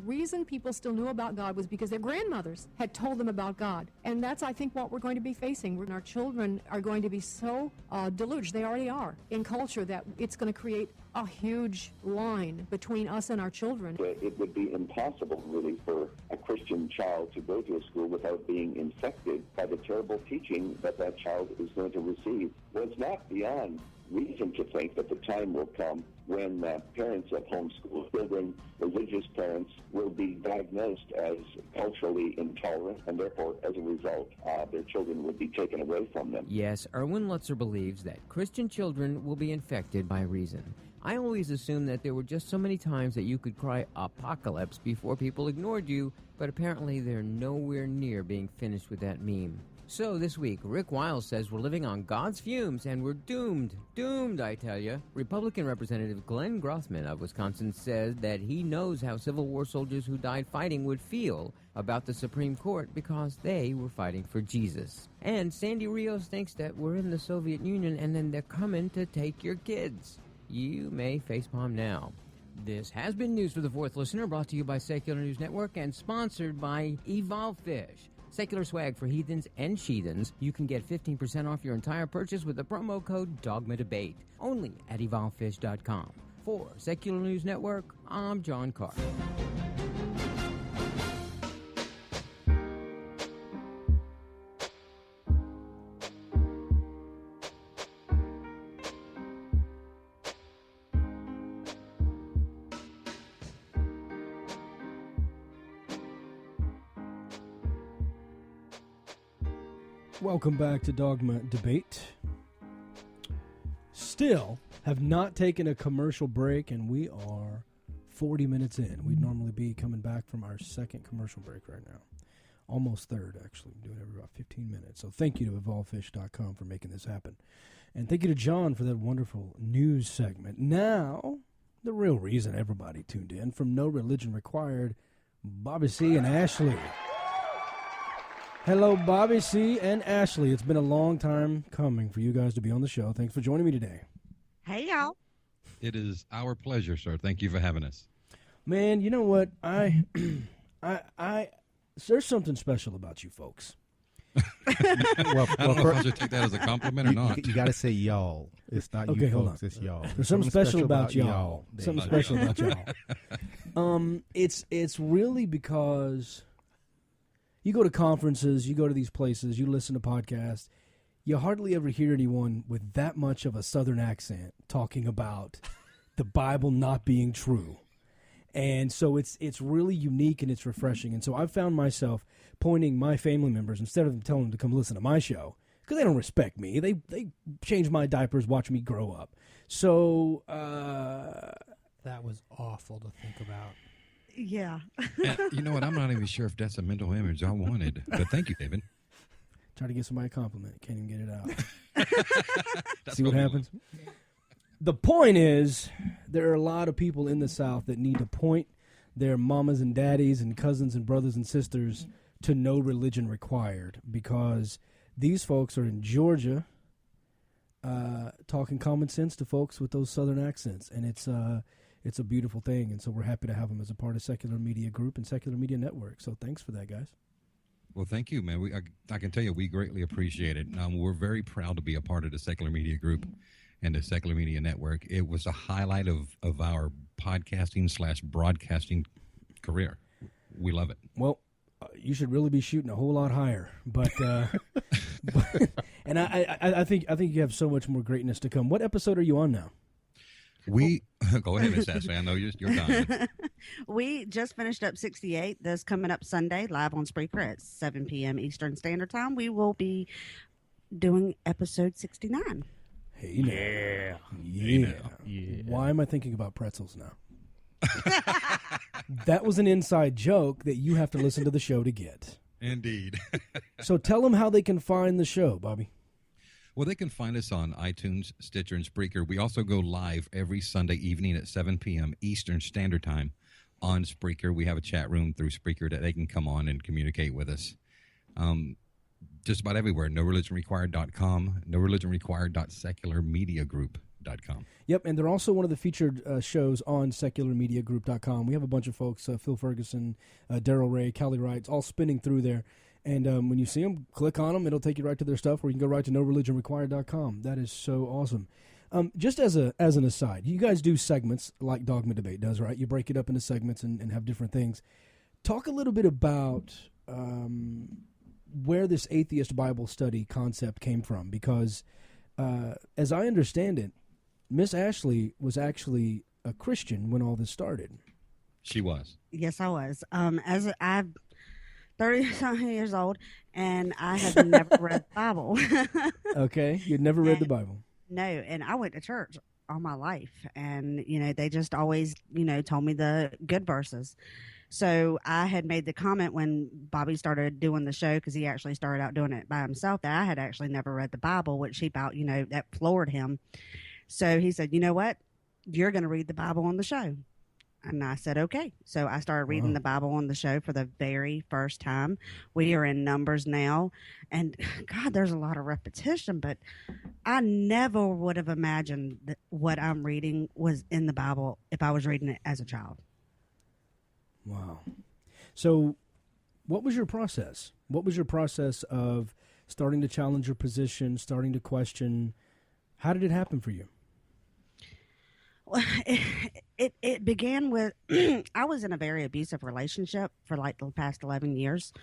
reason people still knew about God was because their grandmothers had told them about God. And that's, I think, what we're going to be facing. Our children are going to be so deluged, they already are, in culture, that it's going to create a huge line between us and our children. It would be impossible, really, for a Christian child to go to a school without being infected by the terrible teaching that that child is going to receive. Well, it's not beyond reason to think that the time will come when parents of homeschool children, religious parents, will be diagnosed as culturally intolerant, and therefore, as a result, their children will be taken away from them. Yes, Erwin Lutzer believes that Christian children will be infected by reason. I always assumed that there were just so many times that you could cry apocalypse before people ignored you, but apparently they're nowhere near being finished with that meme. So this week, Rick Wiles says we're living on God's fumes and we're doomed. Doomed, I tell you. Republican Representative Glenn Grothman of Wisconsin says that he knows how Civil War soldiers who died fighting would feel about the Supreme Court because they were fighting for Jesus. And Sandy Rios thinks that we're in the Soviet Union and then they're coming to take your kids. You may facepalm now. This has been News for the Fourth Listener, brought to you by Secular News Network and sponsored by Evolve Fish. Secular swag for heathens and sheathens. You can get 15% off your entire purchase with the promo code DogmaDebate. Only at evolvefish.com. For Secular News Network, I'm John Carr. Welcome back to Dogma Debate. Still have not taken a commercial break, and we are 40 minutes in. We'd normally be coming back from our second commercial break right now. Almost third, actually. We're doing it every about 15 minutes. So thank you to evolvefish.com for making this happen. And thank you to John for that wonderful news segment. Now, the real reason everybody tuned in, from No Religion Required, Bobby C. and Ashley. Hello, Bobby C. and Ashley. It's been a long time coming for you guys to be on the show. Thanks for joining me today. Hey, y'all. It is our pleasure, sir. Thank you for having us. Man, you know what? There's something special about you folks. I don't know if I should take that as a compliment or not. You got to say y'all. It's not Okay, you hold folks. on. It's y'all. There's something special about y'all. Something special about y'all. It's really because you go to conferences, you go to these places, you listen to podcasts. You hardly ever hear anyone with that much of a Southern accent talking about the Bible not being true. And so it's really unique and it's refreshing. And so I've found myself pointing my family members, instead of telling them to come listen to my show, because they don't respect me. They change my diapers, watch me grow up. So that was awful to think about. Yeah. And you know what? I'm not even sure if that's a mental image I wanted. But thank you, David. Try to give somebody a compliment. Can't even get it out. See what happens? The point is, there are a lot of people in the South that need to point their mamas and daddies and cousins and brothers and sisters to No Religion Required, because these folks are in Georgia talking common sense to folks with those Southern accents, and it's a beautiful thing. And so we're happy to have them as a part of Secular Media Group and Secular Media Network. So thanks for that, guys. Well, thank you, man. I can tell you we greatly appreciate it. We're very proud to be a part of the Secular Media Group and the Secular Media Network. It was a highlight of our podcasting/broadcasting career. We love it. Well, you should really be shooting a whole lot higher, but and I think you have so much more greatness to come. What episode are you on now? We go ahead, Miss Ashley. I know you're dying. We just finished up 68. This coming up Sunday, live on Spreaker at 7 p.m. Eastern Standard Time. We will be doing episode 69. Hey now. Yeah. Why am I thinking about pretzels now? That was an inside joke that you have to listen to the show to get. Indeed. So tell them how they can find the show, Bobby. Well, they can find us on iTunes, Stitcher, and Spreaker. We also go live every Sunday evening at 7 p.m. Eastern Standard Time on Spreaker. We have a chat room through Spreaker that they can come on and communicate with us. Just about everywhere. NoReligionRequired.com, NoReligionRequired.secularmediagroup.com. Yep, and they're also one of the featured shows on secularmediagroup.com. We have a bunch of folks, Phil Ferguson, Daryl Ray, Callie Wright, all spinning through there. And when you see them, click on them. It'll take you right to their stuff, or you can go right to NoReligionRequired.com. That is so awesome. Just as an aside, you guys do segments like Dogma Debate does, right? You break it up into segments and have different things. Talk a little bit about where this atheist Bible study concept came from, because as I understand it, Miss Ashley was actually a Christian when all this started. She was. Yes, I was. As I'm 30-something years old, and I have never read the Bible. Okay, you'd never read the Bible. No, and I went to church all my life, and they just always told me the good verses. So I had made the comment when Bobby started doing the show, because he actually started out doing it by himself, that I had actually never read the Bible, which he felt that floored him. So he said, you know what, you're going to read the Bible on the show. And I said, okay. So I started reading the Bible on the show for the very first time. We are in Numbers now. And, God, there's a lot of repetition, but I never would have imagined that what I'm reading was in the Bible if I was reading it as a child. Wow. So what was your process? What was your process of starting to challenge your position, starting to question? How did it happen for you? Well, it began with I was in a very abusive relationship for like the past 11 years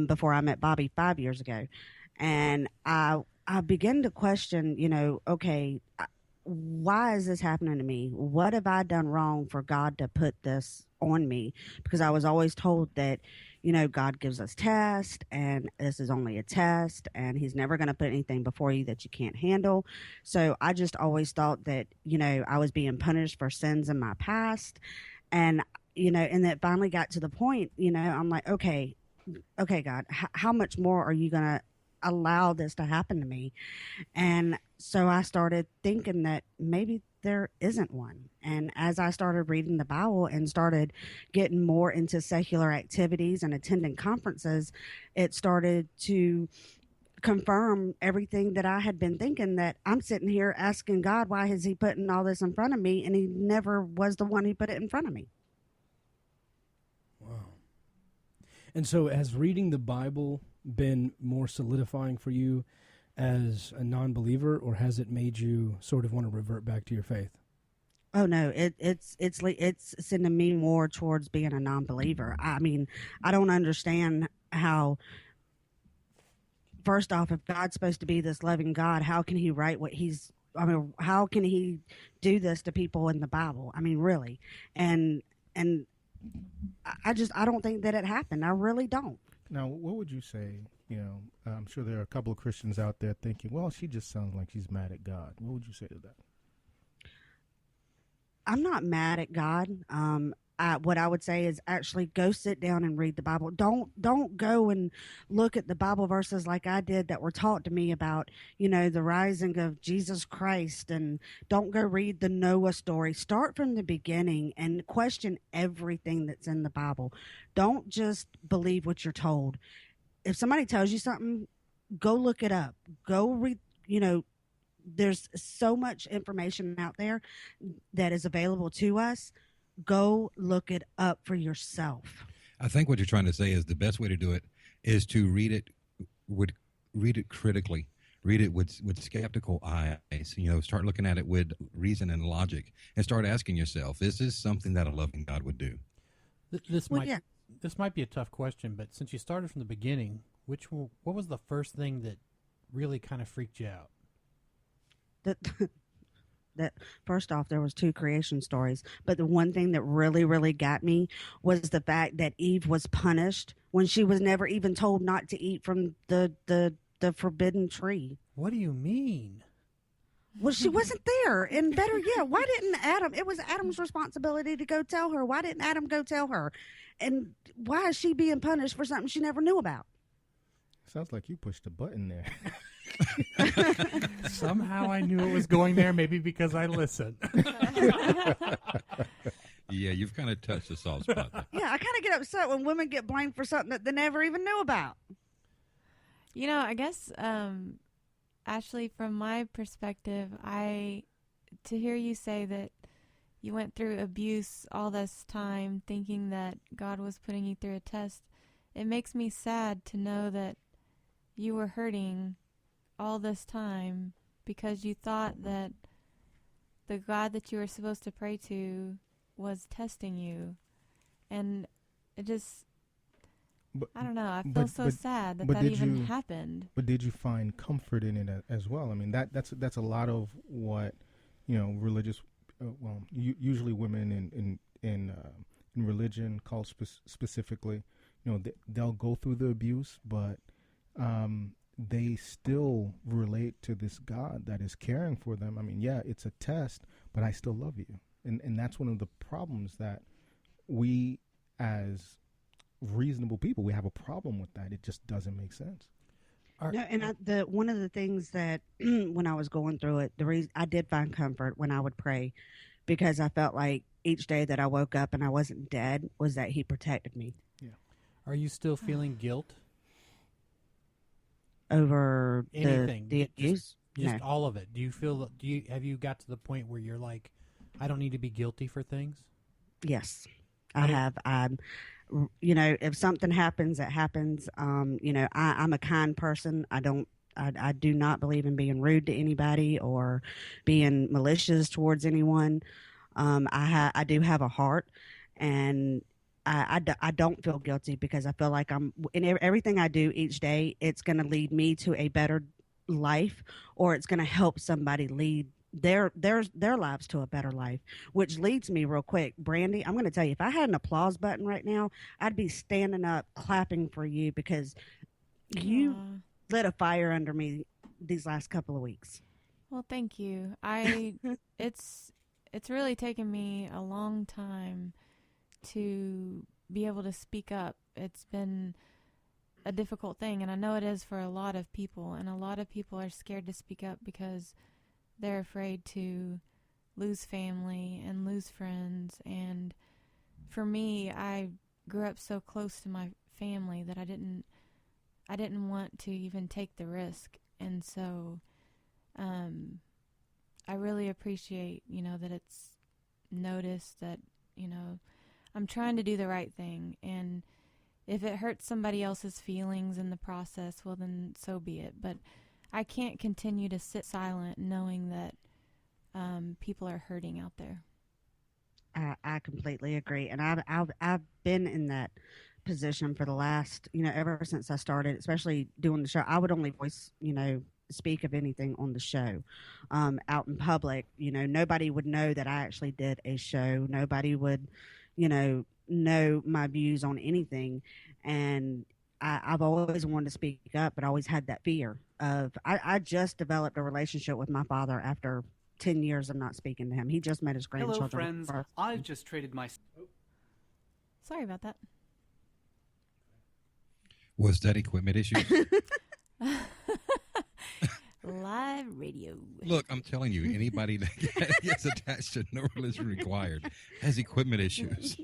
before I met Bobby 5 years ago. And I began to question, okay, why is this happening to me? What have I done wrong for God to put this on me? Because I was always told that God gives us tests, and this is only a test, and he's never going to put anything before you that you can't handle. So I just always thought that, I was being punished for sins in my past. And, and it finally got to the point, I'm like, okay, God, how much more are you going to allow this to happen to me? And so I started thinking that maybe there isn't one. And as I started reading the Bible and started getting more into secular activities and attending conferences, it started to confirm everything that I had been thinking, that I'm sitting here asking God, why is he putting all this in front of me? And he never was the one who put it in front of me. Wow. And so has reading the Bible been more solidifying for you as a non-believer, or has it made you sort of want to revert back to your faith? Oh no, it's sending me more towards being a non-believer. I mean, I don't understand how. First off, if God's supposed to be this loving God, how can he write what he's? I mean, how can he do this to people in the Bible? I mean, really, and I don't think that it happened. I really don't. Now, what would you say? I'm sure there are a couple of Christians out there thinking, well, she just sounds like she's mad at God. What would you say to that? I'm not mad at God. What I would say is actually go sit down and read the Bible. Don't go and look at the Bible verses like I did that were taught to me about, the rising of Jesus Christ, and don't go read the Noah story. Start from the beginning and question everything that's in the Bible. Don't just believe what you're told. If somebody tells you something, go look it up. Go read, there's so much information out there that is available to us. Go look it up for yourself. I think what you're trying to say is the best way to do it is to read it critically. Read it with skeptical eyes. Start looking at it with reason and logic, and start asking yourself, is this something that a loving God would do? This might be a tough question, but since you started from the beginning, what was the first thing that really kind of freaked you out? That first off, there was 2 creation stories, but the one thing that really, really got me was the fact that Eve was punished when she was never even told not to eat from the forbidden tree. What do you mean? Well, she wasn't there. And better yet, why didn't Adam? It was Adam's responsibility to go tell her. Why didn't Adam go tell her? And why is she being punished for something she never knew about? Sounds like you pushed a button there. Somehow I knew it was going there, maybe because I listened. Yeah, you've kind of touched a soft spot there. Yeah, I kind of get upset when women get blamed for something that they never even knew about. I guess, Ashley, from my perspective, to hear you say that you went through abuse all this time thinking that God was putting you through a test, it makes me sad to know that you were hurting all this time because you thought that the God that you were supposed to pray to was testing you. And it just, I don't know, I feel so sad that even happened. But did you find comfort in it as well? I mean, that's a lot of what, religious, usually women in religion, cults specifically, they'll go through the abuse, but they still relate to this God that is caring for them. I mean, yeah, it's a test, but I still love you. And that's one of the problems that we, as reasonable people, we have a problem with that. It just doesn't make sense. One of the things that when I was going through it, the reason I did find comfort when I would pray, because I felt like each day that I woke up and I wasn't dead was that he protected me. Yeah. Are you still feeling guilt over anything? The abuse? Just No. all of it. Have you got to the point where you're like, I don't need to be guilty for things? Yes, I have. If something happens, it happens. I'm a kind person. I do not believe in being rude to anybody or being malicious towards anyone. I do have a heart, and I don't feel guilty because I feel like I'm in everything I do each day. It's going to lead me to a better life, or it's going to help somebody lead their lives to a better life, which leads me real quick, Brandy. I'm going to tell you, if I had an applause button right now, I'd be standing up clapping for you because you lit a fire under me these last couple of weeks. Well, thank you. It's really taken me a long time to be able to speak up. It's been a difficult thing, and I know it is for a lot of people, and a lot of people are scared to speak up because they're afraid to lose family and lose friends. And for me, I grew up so close to my family that I didn't want to even take the risk. And so I really appreciate, that it's noticed that, I'm trying to do the right thing. And if it hurts somebody else's feelings in the process, well, then so be it. But I can't continue to sit silent knowing that people are hurting out there. I completely agree. And I've been in that position for the last, ever since I started, especially doing the show. I would only voice, speak of anything on the show out in public. Nobody would know that I actually did a show. Nobody would, know my views on anything. And I've always wanted to speak up, but I always had that fear of, I just developed a relationship with my father after 10 years of not speaking to him. He just met his grandchildren. Hello, friends. I've just traded my... Sorry about that. Was that equipment issues? Live radio. Look, I'm telling you, anybody that gets attached to No Religion Required has equipment issues.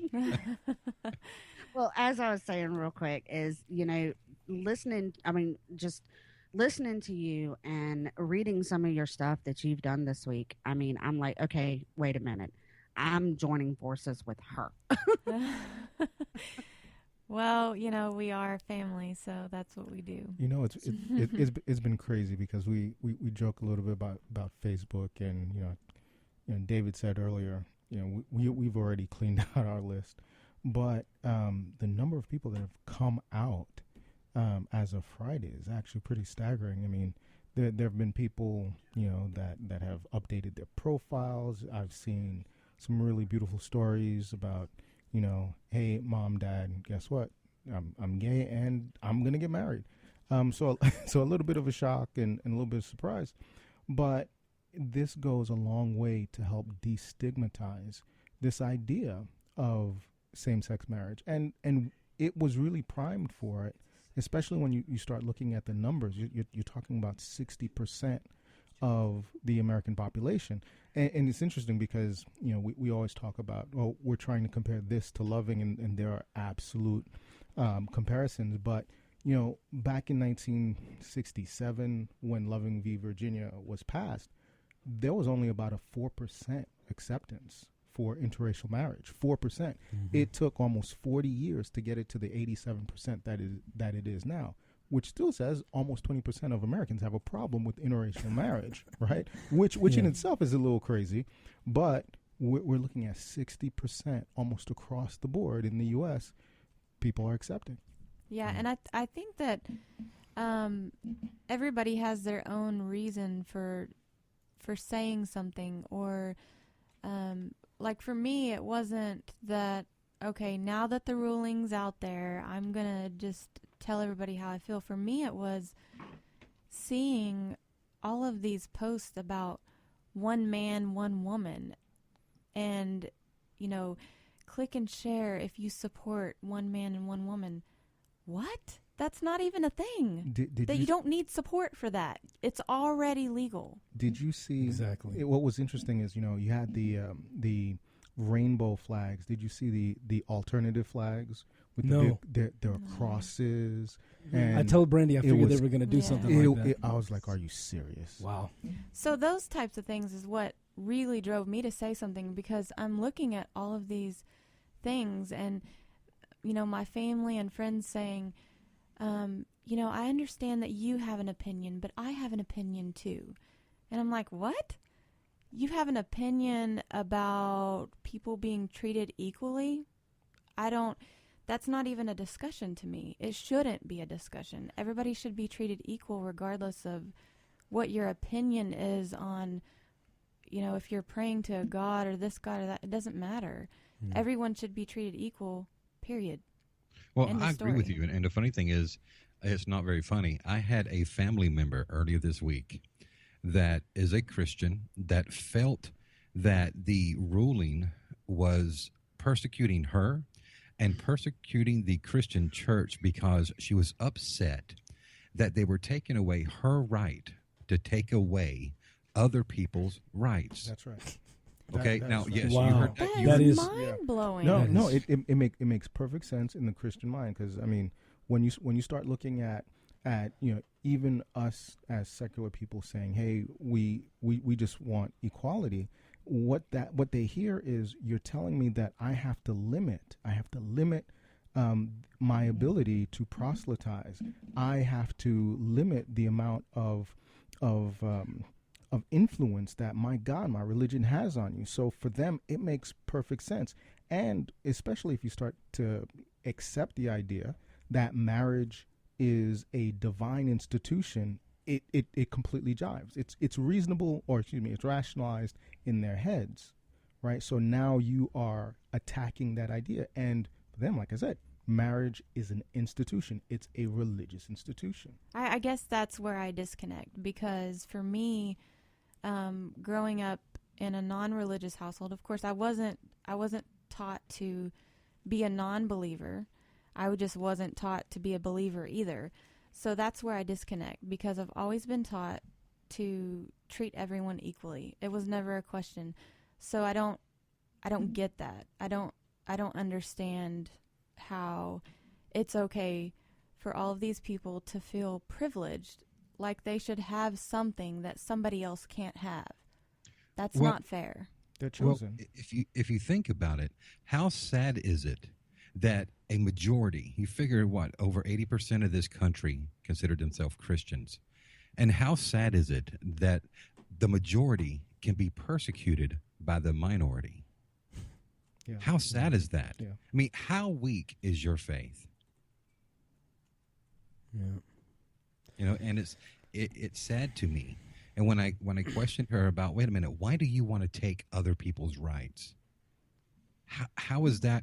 Well, as I was saying real quick is, just listening to you and reading some of your stuff that you've done this week. I mean, I'm like, okay, wait a minute. I'm joining forces with her. Well, we are a family, so that's what we do. It's been crazy because we joke a little bit about Facebook, and David said earlier, we've already cleaned out our list, but the number of people that have come out as of Friday is actually pretty staggering. I mean, there have been people that have updated their profiles. I've seen some really beautiful stories about, hey, mom, dad, guess what? I'm gay and I'm going to get married. So a little bit of a shock and a little bit of surprise. But this goes a long way to help destigmatize this idea of same-sex marriage. And it was really primed for it, especially when you start looking at the numbers. You're talking about 60% of the American population. And it's interesting because, we always talk about, well, we're trying to compare this to Loving, and there are absolute comparisons. But, back in 1967, when Loving v. Virginia was passed, there was only about a 4% acceptance for interracial marriage. 4%. Mm-hmm. It took almost 40 years to get it to the 87% that it is now, which still says almost 20% of Americans have a problem with interracial marriage, right? Which in itself is a little crazy, but we're looking at 60% almost across the board in the U.S. people are accepting. Yeah, and I think that everybody has their own reason for saying something, or like for me, it wasn't that, okay, now that the ruling's out there, I'm going to just tell everybody how I feel. For me, it was seeing all of these posts about one man, one woman, and, click and share if you support one man and one woman. What? That's not even a thing. You don't need support for that. It's already legal. Did you see exactly? What was interesting is, you had the rainbow flags. Did you see the alternative flags with their crosses? And I told Brandy I figured they were going to do something like that. I was like, "Are you serious?" Wow. So those types of things is what really drove me to say something, because I'm looking at all of these things, and my family and friends saying, I understand that you have an opinion, but I have an opinion too. And I'm like, what? You have an opinion about people being treated equally? That's not even a discussion to me. It shouldn't be a discussion. Everybody should be treated equal regardless of what your opinion is on, if you're praying to a God or this God or that, it doesn't matter. Everyone should be treated equal, period. Well, End of I agree with story. you. And the funny thing is, it's not very funny. I had a family member earlier this week that is a Christian that felt that the ruling was persecuting her and persecuting the Christian church because she was upset that they were taking away her right to take away other people's rights. That's right. Okay, That's now, right. yes, Wow. you heard that. That is mind-blowing. No, it makes perfect sense in the Christian mind, because I mean, when you start looking at even us as secular people saying, hey, we just want equality, what they hear is, you're telling me that I have to limit my ability to proselytize. I have to limit the amount of influence that my religion has on you. So for them, it makes perfect sense. And especially if you start to accept the idea that marriage is a divine institution, it completely jives. It's reasonable, or it's rationalized in their heads, right? So now you are attacking that idea. And for them, like I said, marriage is an institution. It's a religious institution. I guess that's where I disconnect, because for me, growing up in a non-religious household, of course, I wasn't taught to be a non-believer. I just wasn't taught to be a believer either. So that's where I disconnect, because I've always been taught to treat everyone equally. It was never a question. So I don't get that. I don't understand how it's okay for all of these people to feel privileged, like they should have something that somebody else can't have. That's not fair. They're chosen. Well, if you think about it, how sad is it that a majority, you figure over 80% of this country consider themselves Christians, and how sad is it that the majority can be persecuted by the minority? Yeah. How sad is that? Yeah. I mean, how weak is your faith? Yeah. And it's sad to me. And when I questioned her about, wait a minute, why do you want to take other people's rights? How is that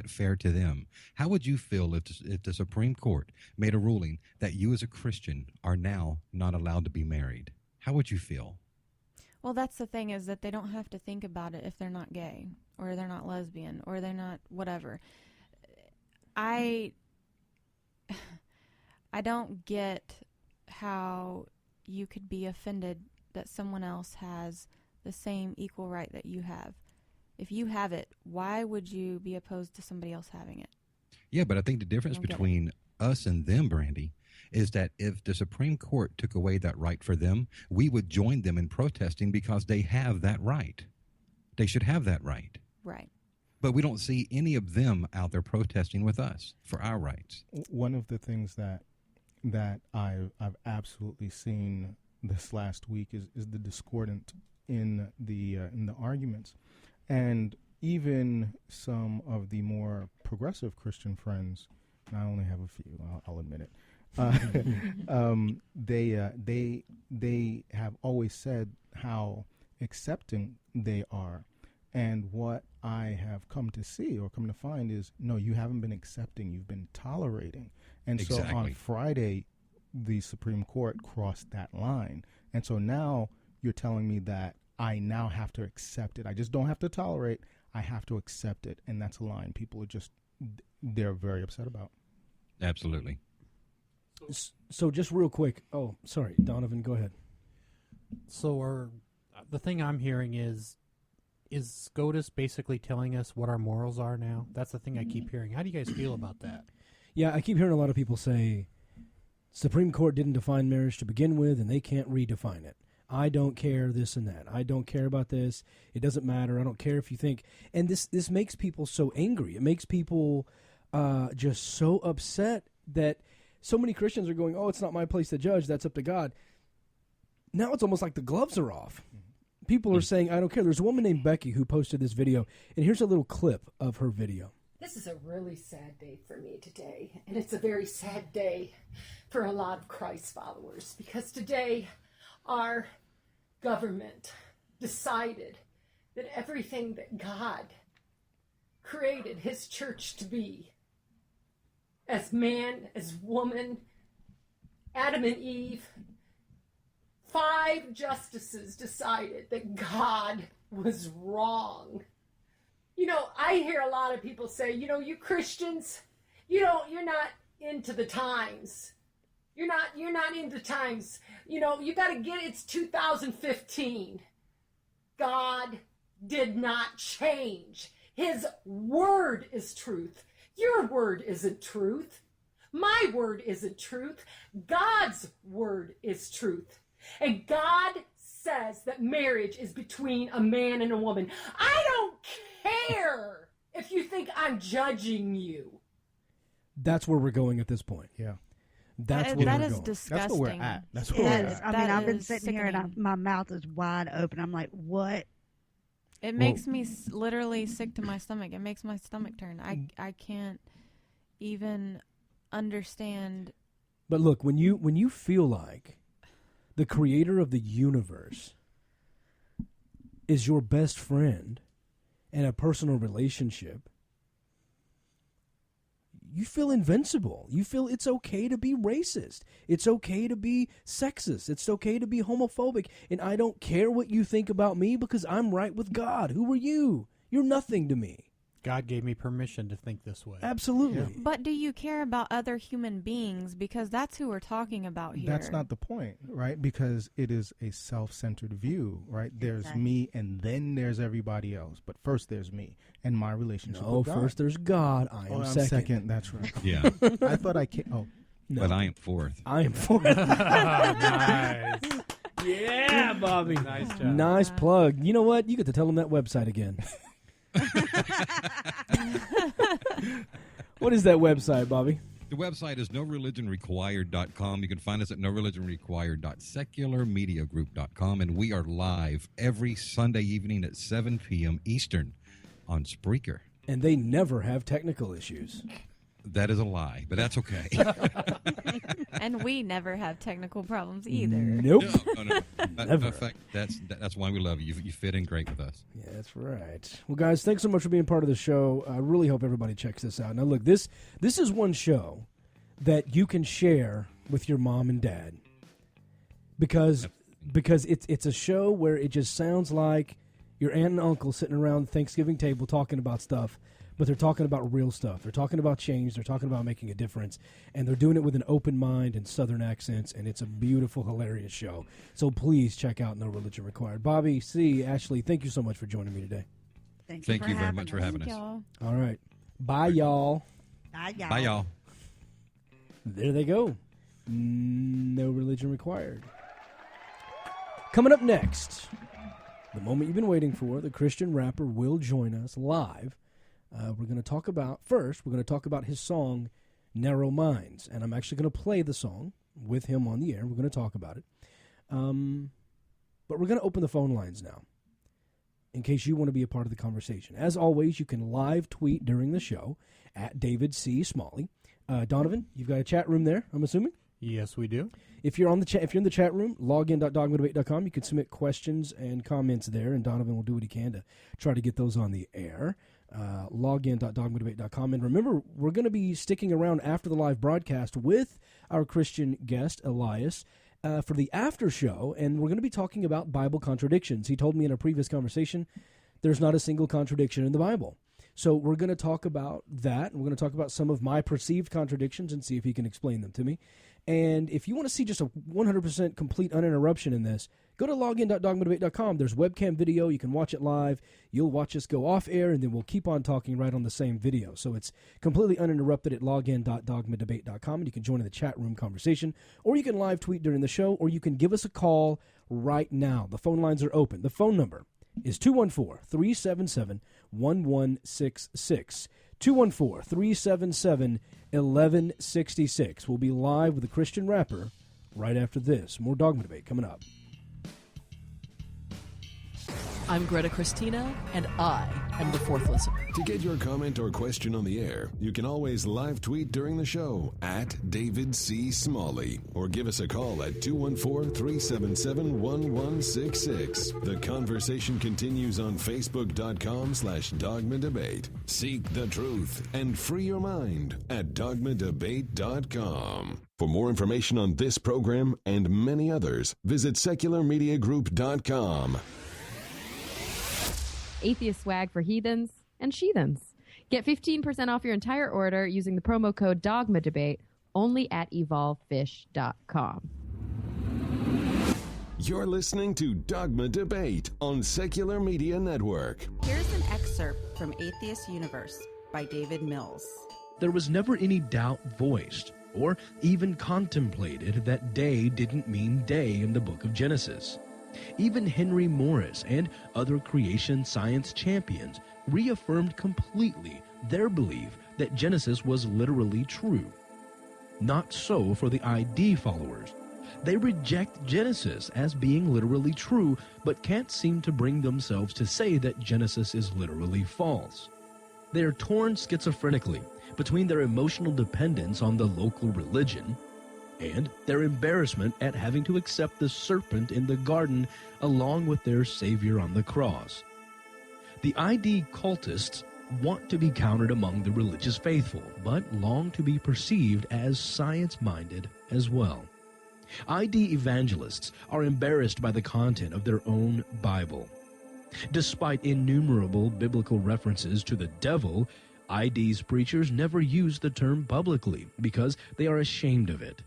fair to them? How would you feel if the Supreme Court made a ruling that you as a Christian are now not allowed to be married? How would you feel? Well, that's the thing, is that they don't have to think about it if they're not gay, or they're not lesbian, or they're not whatever. I don't get how you could be offended that someone else has the same equal right that you have. If you have it, why would you be opposed to somebody else having it? Yeah, but I think the difference between us and them, Brandy, is that if the Supreme Court took away that right for them, we would join them in protesting because they have that right. They should have that right. Right. But we don't see any of them out there protesting with us for our rights. One of the things that I've absolutely seen this last week is the discordant in the arguments. And even some of the more progressive Christian friends, and I only have a few, I'll admit it, they have always said how accepting they are. And what I have come to see or come to find is, no, you haven't been accepting, you've been tolerating. And Exactly. So on Friday, the Supreme Court crossed that line. And so now you're telling me that I now have to accept it. I just don't have to tolerate. I have to accept it. And that's a line people are they're very upset about. Absolutely. So just real quick. Oh, sorry, Donovan, go ahead. So the thing I'm hearing is SCOTUS basically telling us what our morals are now? That's the thing I keep hearing. How do you guys feel about that? Yeah, I keep hearing a lot of people say Supreme Court didn't define marriage to begin with, and they can't redefine it. I don't care this and that. I don't care about this. It doesn't matter. I don't care if you think. And this makes people so angry. It makes people just so upset that so many Christians are going, oh, it's not my place to judge. That's up to God. Now it's almost like the gloves are off. People are saying, I don't care. There's a woman named Becky who posted this video, and here's a little clip of her video. This is a really sad day for me today, and it's a very sad day for a lot of Christ followers, because today our government decided that everything that God created his church to be, as man, as woman, Adam and Eve, 5 justices decided that God was wrong. You know, I hear a lot of people say, you know, you Christians, you're not into the times. You're not into times. You know, you got to get it's 2015. God did not change. His word is truth. Your word isn't truth. My word isn't truth. God's word is truth. And God says that marriage is between a man and a woman. I don't care if you think I'm judging you. That's where we're going at this point. Yeah. That's where that we're is going. disgusting. That's where we're at. That's where we're at. I mean, I've been sitting here and my mouth is wide open. I'm like, what? It makes me literally sick to my stomach. It makes my stomach turn. I can't even understand. But look, when you feel like the creator of the universe is your best friend in a personal relationship, you feel invincible. You feel it's okay to be racist. It's okay to be sexist. It's okay to be homophobic. And I don't care what you think about me because I'm right with God. Who are you? You're nothing to me. God gave me permission to think this way. Absolutely. Yeah. But do you care about other human beings? Because that's who we're talking about here. That's not the point, right? Because it is a self-centered view, right? There's me and then there's everybody else. But first there's me and my relationship with God. First there's God. I'm second. That's right. Yeah. I thought I can't. Oh. No. But I am fourth. I am fourth. Nice. Yeah, Bobby. Nice job. Nice plug. You know what? You get to tell them that website again. What is that website, Bobby? The website is noreligionrequired.com. You can find us at noreligionrequired.secularmediagroup.com. And we are live every Sunday evening at 7 p.m. Eastern on Spreaker. And they never have technical issues. That is a lie, but that's okay. And we never have technical problems either. Nope. No. In fact, that's why we love you. You fit in great with us. Yeah, that's right. Well, guys, thanks so much for being part of the show. I really hope everybody checks this out. Now, look, this is one show that you can share with your mom and dad because it's a show where it just sounds like your aunt and uncle sitting around the Thanksgiving table talking about stuff. But they're talking about real stuff. They're talking about change. They're talking about making a difference. And they're doing it with an open mind and Southern accents. And it's a beautiful, hilarious show. So please check out No Religion Required. Bobby, C, Ashley, thank you so much for joining me today. Thank you very much for having us. Y'all. All right. Bye, y'all. Bye, y'all. Bye, y'all. There they go. No Religion Required. Coming up next, the moment you've been waiting for, the Christian rapper will join us live. We're going to talk about his song, Narrow Minds. And I'm actually going to play the song with him on the air. We're going to talk about it. But we're going to open the phone lines now in case you want to be a part of the conversation. As always, you can live tweet during the show at David C. Smalley. Donovan, you've got a chat room there, I'm assuming? Yes, we do. If you're in the chat room, log in.dogmadebate.com. You can submit questions and comments there, and Donovan will do what he can to try to get those on the air. Log in.dogmadebate.com. And remember, we're going to be sticking around after the live broadcast with our Christian guest, Elias, for the after show, and we're going to be talking about Bible contradictions. He told me in a previous conversation there's not a single contradiction in the Bible. So we're going to talk about that, and we're going to talk about some of my perceived contradictions and see if he can explain them to me. And if you want to see just a 100% complete uninterruption in this, go to login.dogmadebate.com. There's webcam video. You can watch it live. You'll watch us go off air, and then we'll keep on talking right on the same video. So it's completely uninterrupted at login.dogmadebate.com, and you can join in the chat room conversation, or you can live tweet during the show, or you can give us a call right now. The phone lines are open. The phone number is 214-377-1166. 214-377-1166. We'll be live with a Christian rapper right after this. More Dogma Debate coming up. I'm Greta Christina, and I am the fourth listener. To get your comment or question on the air, you can always live tweet during the show at David C. Smalley or give us a call at 214-377-1166. The conversation continues on Facebook.com/Dogma Debate. Seek the truth and free your mind at dogmadebate.com. For more information on this program and many others, visit secularmediagroup.com. Atheist swag for heathens and sheathens. Get 15% off your entire order using the promo code Dogma Debate only at evolvefish.com. You're listening to Dogma Debate on Secular Media Network. Here's an excerpt from Atheist Universe by David Mills. There was never any doubt voiced or even contemplated that day didn't mean day in the book of Genesis. Even Henry Morris and other creation science champions reaffirmed completely their belief that Genesis was literally true. Not so for the ID followers. They reject Genesis as being literally true, but can't seem to bring themselves to say that Genesis is literally false. They are torn schizophrenically between their emotional dependence on the local religion and their embarrassment at having to accept the serpent in the garden along with their Savior on the cross. The ID cultists want to be counted among the religious faithful, but long to be perceived as science-minded as well. ID evangelists are embarrassed by the content of their own Bible. Despite innumerable biblical references to the devil, ID's preachers never use the term publicly because they are ashamed of it.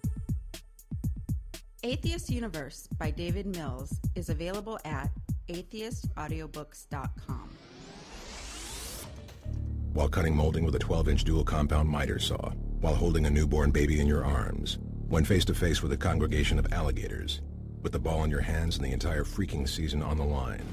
Atheist Universe by David Mills is available at atheistaudiobooks.com. While cutting molding with a 12-inch dual compound miter saw, while holding a newborn baby in your arms, when face-to-face with a congregation of alligators, with the ball in your hands and the entire freaking season on the line.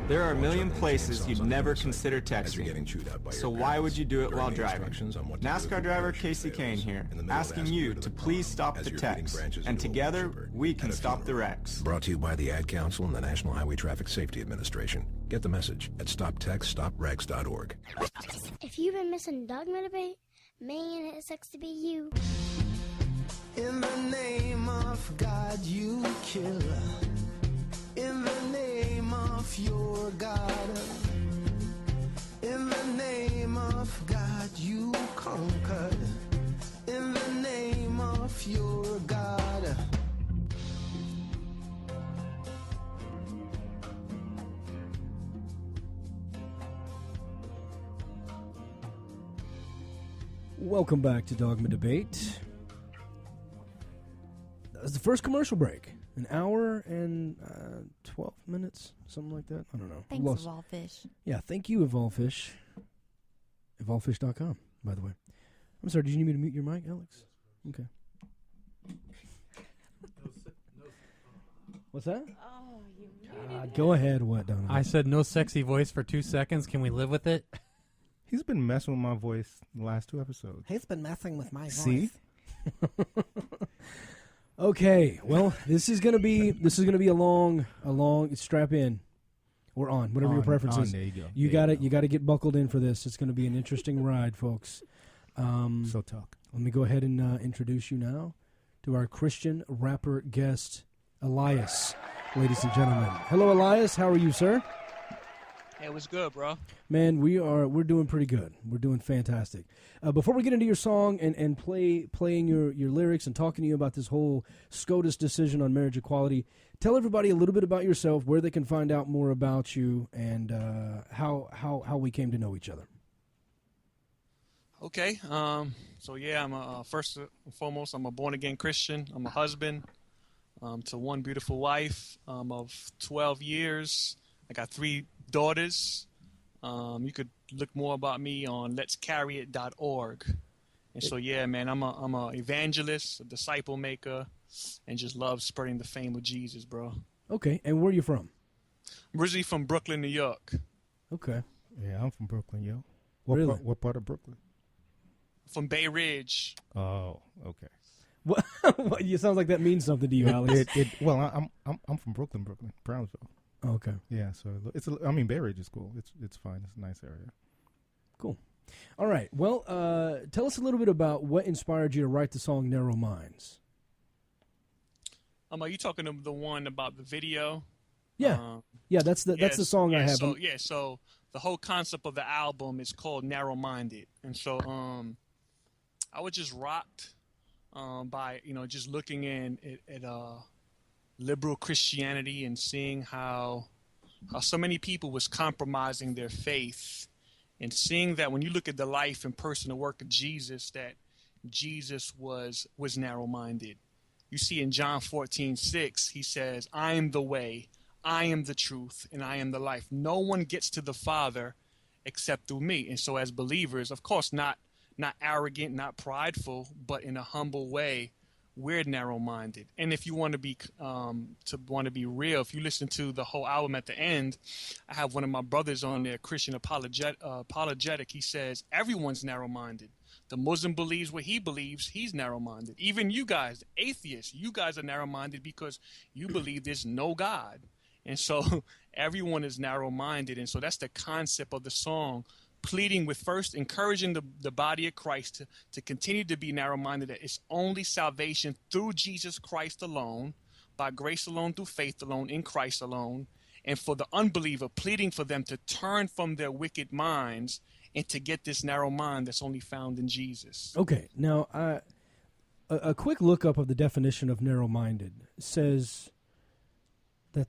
There are a million places you'd never consider texting, so why would you do it while driving? NASCAR driver Casey Kane here, asking you to please stop the text, and together we can stop the wrecks. Brought to you by the Ad Council and the National Highway Traffic Safety Administration. Get the message at stoptextstoprex.org. If you've been missing Dogma Debate, man, it sucks to be you. In the name of God, you killer. In the name of your God, in the name of God, you conquered. In the name of your God. Welcome back to Dogma Debate. That was the first commercial break. An hour and 12 minutes, something like that. I don't know. Thanks, Evolvefish. Yeah, thank you, Evolvefish. Evolvefish.com, by the way. I'm sorry, did you need me to mute your mic, Alix? Okay. What's that? Oh, you muted Go ahead, what, Donovan? I said no sexy voice for 2 seconds. Can we live with it? He's been messing with my voice the last 2 episodes. He's been messing with my voice. See? Okay, well, this is gonna be a long strap in or on, whatever your preference is. There you go. You got to get buckled in for this. It's gonna be an interesting ride, folks. So talk. Let me go ahead and introduce you now to our Christian rapper guest, Elias, ladies and gentlemen. Hello, Elias. How are you, sir? Hey, what's good, bro? Man, we're doing pretty good. We're doing fantastic. Before we get into your song and playing your lyrics and talking to you about this whole SCOTUS decision on marriage equality, tell everybody a little bit about yourself, where they can find out more about you, and how we came to know each other. Okay. So yeah, I'm first and foremost, I'm a born again Christian. I'm a husband to one beautiful wife of 12 years. I got 3 daughters. You could look more about me on letscarryit.org. And so yeah, man, I'm a evangelist, a disciple maker, and just love spreading the fame of Jesus, bro. Okay, and where are you from? I'm originally from Brooklyn, New York. Okay. Yeah, I'm from Brooklyn, yo. Really? What part of Brooklyn? From Bay Ridge. Oh, okay. What? You sounds like that means something to you, Alex. Well, I'm from Brooklyn, Brownsville. Okay. Yeah, so I mean, Bay Ridge is cool. It's fine. It's a nice area. Cool. All right. Well, tell us a little bit about what inspired you to write the song "Narrow Minds." Are you talking to the one about the video? Yeah. That's the song I have. So the whole concept of the album is called Narrow Minded. And so I was just rocked by, just looking at liberal Christianity and seeing how so many people was compromising their faith, and seeing that when you look at the life and personal work of Jesus, that Jesus was narrow-minded. You see in John 14:6, he says, I am the way, I am the truth, and I am the life. No one gets to the Father except through me. And so as believers, of course, not arrogant, not prideful, but in a humble way, we're narrow-minded. And if you want to be real, if you listen to the whole album at the end, I have one of my brothers on there, Christian Apologetic. He says, everyone's narrow-minded. The Muslim believes what he believes, he's narrow-minded. Even you guys, atheists, you guys are narrow-minded because you believe there's no God. And so everyone is narrow-minded. And so that's the concept of the song, pleading with first encouraging the body of Christ to continue to be narrow-minded, that it's only salvation through Jesus Christ alone, by grace alone, through faith alone, in Christ alone. And for the unbeliever, pleading for them to turn from their wicked minds and to get this narrow mind that's only found in Jesus. Okay, now a quick lookup of the definition of narrow-minded says that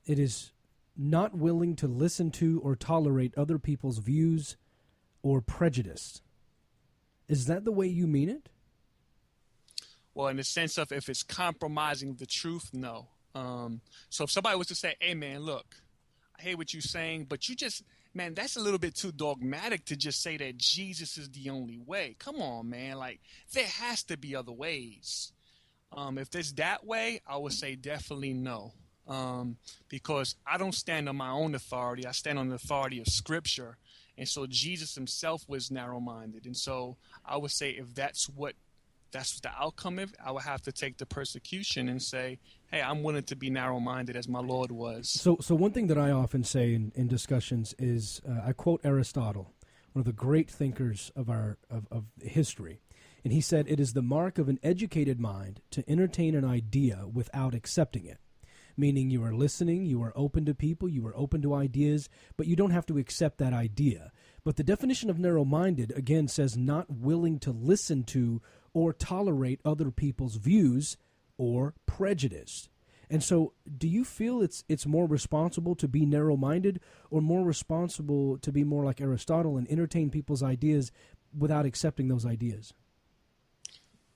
it is not willing to listen to or tolerate other people's views or prejudice. Is that the way you mean it? Well, in the sense of if it's compromising the truth, no. So if somebody was to say, hey, man, look, I hear what you're saying, but you just, man, that's a little bit too dogmatic to just say that Jesus is the only way. Come on, man. Like, there has to be other ways. If there's that way, I would say definitely no. Because I don't stand on my own authority. I stand on the authority of Scripture. And so Jesus himself was narrow-minded. And so I would say if that's what the outcome of, I would have to take the persecution and say, hey, I'm willing to be narrow-minded as my Lord was. So one thing that I often say in discussions is I quote Aristotle, one of the great thinkers of history. And he said, it is the mark of an educated mind to entertain an idea without accepting it. Meaning you are listening, you are open to people, you are open to ideas, but you don't have to accept that idea. But the definition of narrow-minded, again, says not willing to listen to or tolerate other people's views or prejudice. And so do you feel it's more responsible to be narrow-minded or more responsible to be more like Aristotle and entertain people's ideas without accepting those ideas?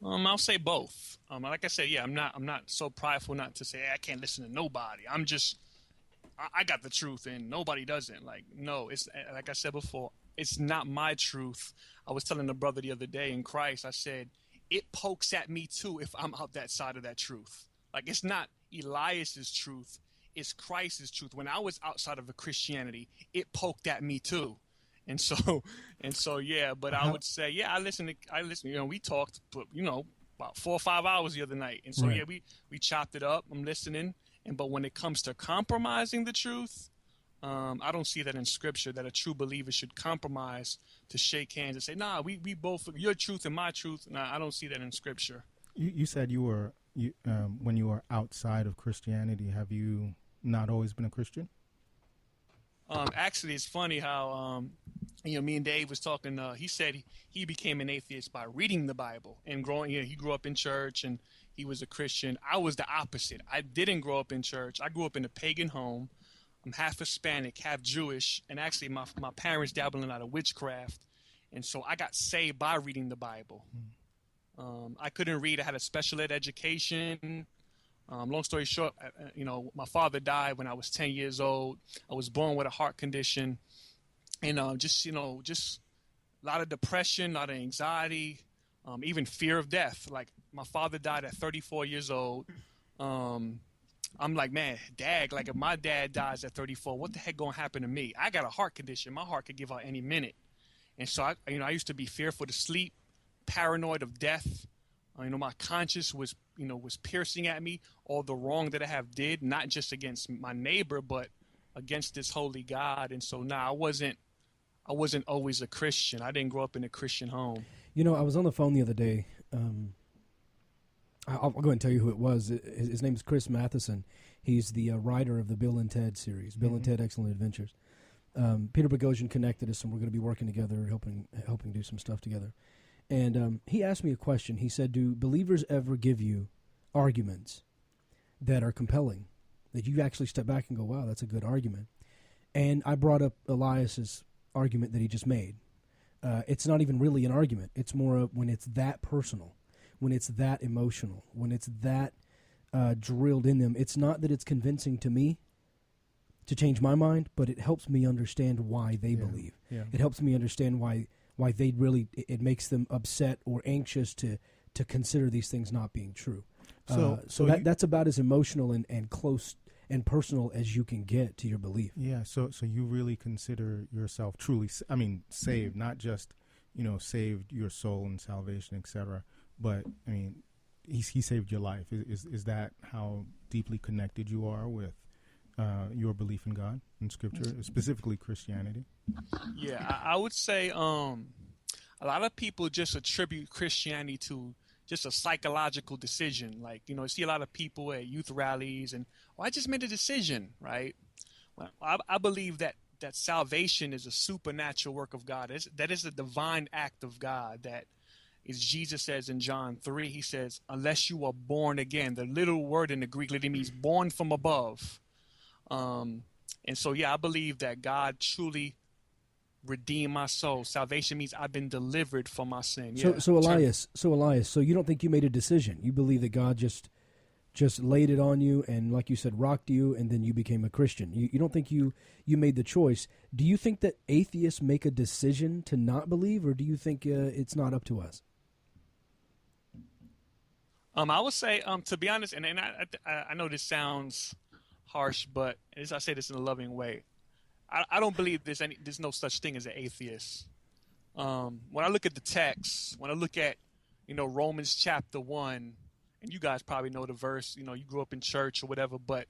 I'll say both. Like I said, yeah, I'm not so prideful not to say, hey, I can't listen to nobody. I got the truth and nobody doesn't. Like, no, it's like I said before, it's not my truth. I was telling a brother the other day in Christ, I said, it pokes at me too if I'm out that side of that truth. Like, it's not Elias's truth, it's Christ's truth. When I was outside of the Christianity, it poked at me too. And so, yeah, but I would say, yeah, I listen, we talked, about 4 or 5 hours the other night. And so, right. Yeah, we chopped it up. I'm listening. But when it comes to compromising the truth, I don't see that in Scripture, that a true believer should compromise to shake hands and say, nah, we both, your truth and my truth. Nah, I don't see that in Scripture. You said when you were outside of Christianity, have you not always been a Christian? Actually, it's funny how, me and Dave was talking. He said he became an atheist by reading the Bible and growing. He grew up in church and he was a Christian. I was the opposite. I didn't grow up in church. I grew up in a pagan home. I'm half Hispanic, half Jewish, and actually my parents dabbled in a lot of witchcraft, and so I got saved by reading the Bible. I couldn't read. I had a special ed education. Long story short, my father died when I was 10 years old. I was born with a heart condition, and just a lot of depression, a lot of anxiety, even fear of death. Like, my father died at 34 years old. I'm like, man, dag, like if my dad dies at 34, what the heck gonna happen to me? I got a heart condition. My heart could give out any minute. And so I used to be fearful to sleep, paranoid of death. My conscience was piercing at me, all the wrong that I have did, not just against my neighbor, but against this holy God. And so now I wasn't always a Christian. I didn't grow up in a Christian home. I was on the phone the other day. I'll go ahead and tell you who it was. His name is Chris Matheson. He's the writer of the Bill and Ted series, Bill and Ted Excellent Adventures. Peter Boghossian connected us, and we're going to be working together, helping do some stuff together. And he asked me a question. He said, do believers ever give you arguments that are compelling, that you actually step back and go, wow, that's a good argument? And I brought up Elias's argument that he just made. It's not even really an argument. It's more of when it's that personal, when it's that emotional, when it's that drilled in them. It's not that it's convincing to me to change my mind, but it helps me understand why they believe. Yeah. It helps me understand why they really, it makes them upset or anxious to consider these things not being true. So that's about as emotional and close and personal as you can get to your belief. Yeah. So you really consider yourself truly, saved, not just, saved your soul and salvation, etc. But he saved your life. Is that how deeply connected you are with your belief in God and Scripture, specifically Christianity? Yeah, I would say a lot of people just attribute Christianity to just a psychological decision. Like, you see a lot of people at youth rallies and, I just made a decision, right? Well, I believe that salvation is a supernatural work of God. That is a divine act of God that, as Jesus says in John 3, he says, unless you are born again. The little word in the Greek literally means born from above. And so, I believe that God truly redeemed my soul. Salvation means I've been delivered from my sin. So Elias, so you don't think you made a decision? You believe that God just laid it on you and, like you said, rocked you, and then you became a Christian. You don't think you made the choice. Do you think that atheists make a decision to not believe, or do you think it's not up to us? I would say, to be honest, and I know this sounds harsh, but as I say this in a loving way, I don't believe there's no such thing as an atheist. When I look at the text, when I look at, Romans chapter 1, and you guys probably know the verse, you grew up in church or whatever, but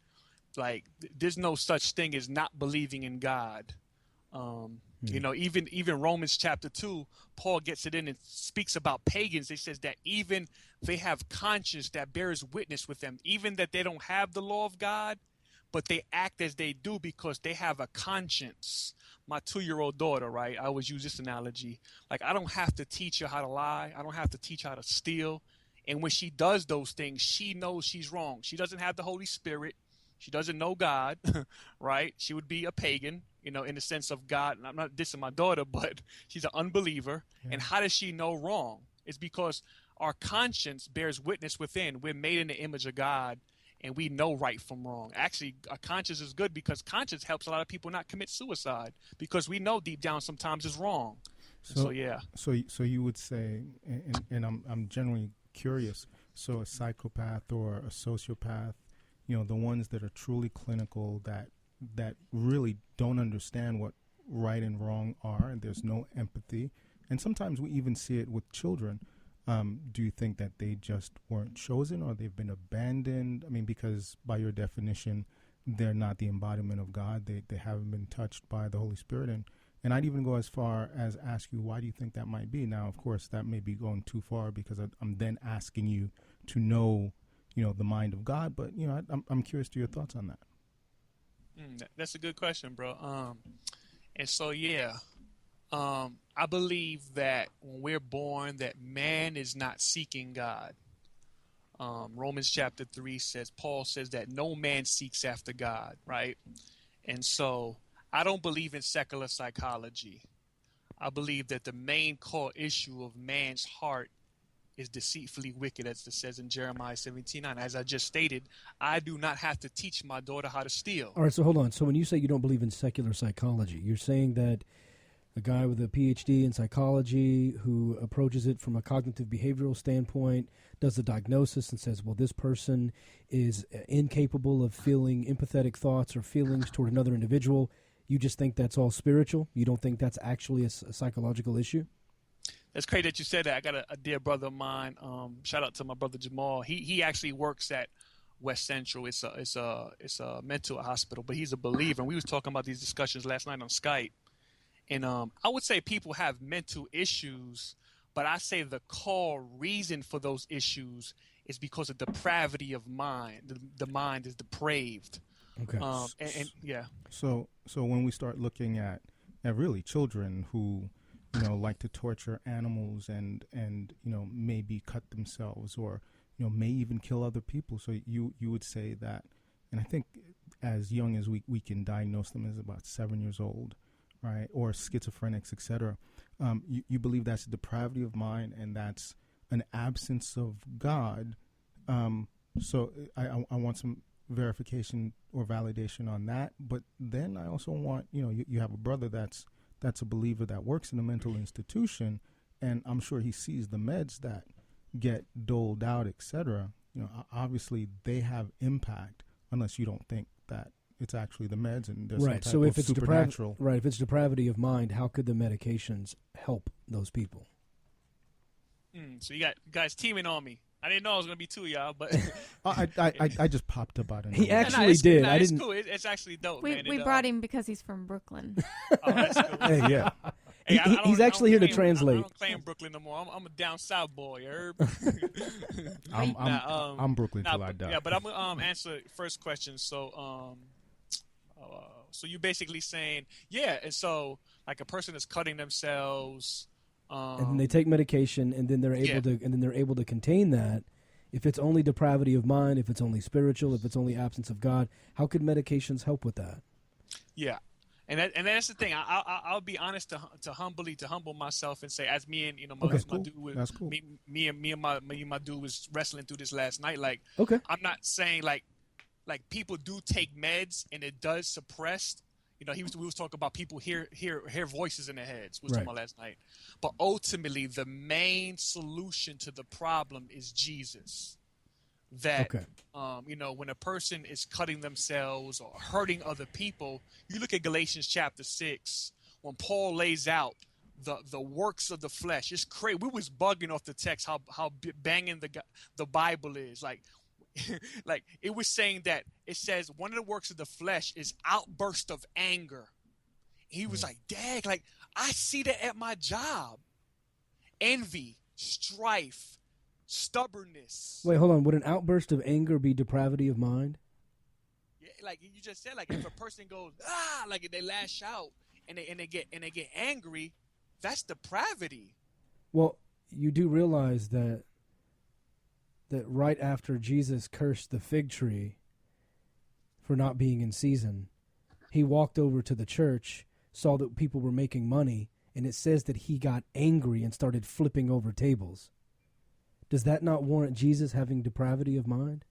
like there's no such thing as not believing in God. Even Romans chapter 2, Paul gets it in and speaks about pagans. He says that even they have conscience that bears witness with them, even that they don't have the law of God, but they act as they do because they have a conscience. My 2-year-old daughter, right? I always use this analogy. Like, I don't have to teach her how to lie. I don't have to teach her how to steal. And when she does those things, she knows she's wrong. She doesn't have the Holy Spirit. She doesn't know God, right? She would be a pagan, in the sense of God. And I'm not dissing my daughter, but she's an unbeliever. Yeah. And how does she know wrong? It's because our conscience bears witness within. We're made in the image of God, and we know right from wrong. Actually, a conscience is good because conscience helps a lot of people not commit suicide, because we know deep down sometimes it's wrong. So yeah. So you would say, and I'm generally curious. So a psychopath or a sociopath, the ones that are truly clinical, that really don't understand what right and wrong are, and there's no empathy. And sometimes we even see it with children. Do you think that they just weren't chosen, or they've been abandoned? Because by your definition, they're not the embodiment of God. They haven't been touched by the Holy Spirit. And I'd even go as far as ask you, why do you think that might be? Now, of course, that may be going too far, because I'm then asking you to know, the mind of God. But, I'm curious to your thoughts on that. That's a good question, bro. And so, I believe that when we're born, that man is not seeking God. Romans chapter 3 says, Paul says that no man seeks after God, right? And so I don't believe in secular psychology. I believe that the main core issue of man's heart is deceitfully wicked, as it says in Jeremiah 17:9. As I just stated, I do not have to teach my daughter how to steal. All right, so hold on. So when you say you don't believe in secular psychology, you're saying that a guy with a PhD in psychology who approaches it from a cognitive behavioral standpoint, does the diagnosis and says, well, this person is incapable of feeling empathetic thoughts or feelings toward another individual. You just think that's all spiritual? You don't think that's actually a psychological issue? It's crazy that you said that. I got a dear brother of mine. Shout out to my brother Jamal. He actually works at West Central. It's a mental hospital, but he's a believer. And we was talking about these discussions last night on Skype. And I would say people have mental issues, but I say the core reason for those issues is because of depravity of mind. The mind is depraved. Okay. And yeah. So when we start looking at really children who, like to torture animals and maybe cut themselves or, may even kill other people. So you would say that, and I think as young as we can diagnose them as about 7 years old, right? Or schizophrenics, etc. You believe that's a depravity of mind and that's an absence of God. So I want some verification or validation on that. But then I also want, you have a brother that's a believer that works in a mental institution, and I'm sure he sees the meds that get doled out, etc. Obviously they have impact, unless you don't think that it's actually the meds and there's right. some type So if of it's supernatural. right, if it's depravity of mind, how could the medications help those people? So you got guys teaming on me. I didn't know it was gonna be two of y'all, but I just popped up out of He nowhere. actually did. I It's didn't. cool. It's actually dope, man. We brought him because he's from Brooklyn. Oh, that's cool. Hey, yeah. Hey, He's actually here to translate. I don't claim Brooklyn no more. I'm a down south boy. You heard? I'm Brooklyn till I die. Yeah, but I'm gonna answer first question. So so you're basically saying, yeah, and so like a person is cutting themselves. And then they take medication, and then they're able to contain that. If it's only depravity of mind, if it's only spiritual, if it's only absence of God, how could medications help with that? Yeah, and that's the thing. I'll be honest to humble myself and say, as me and my dude was, that's cool. Me and my dude was wrestling through this last night. Like, okay, I'm not saying like people do take meds and it does suppress. We was talking about people hear voices in their heads. We was talking about last night. But ultimately, the main solution to the problem is Jesus. That, when a person is cutting themselves or hurting other people, you look at Galatians chapter 6, when Paul lays out the works of the flesh. It's crazy. We was bugging off the text how banging the Bible is. Like it was saying that it says one of the works of the flesh is outburst of anger. He was like, dang, like I see that at my job. Envy, strife, stubbornness. Wait, hold on. Would an outburst of anger be depravity of mind? Yeah, like you just said, like if a person goes, like they lash out and they get angry, that's depravity. Well, you do realize that right after Jesus cursed the fig tree for not being in season, he walked over to the church, saw that people were making money, and it says that he got angry and started flipping over tables. Does that not warrant Jesus having depravity of mind?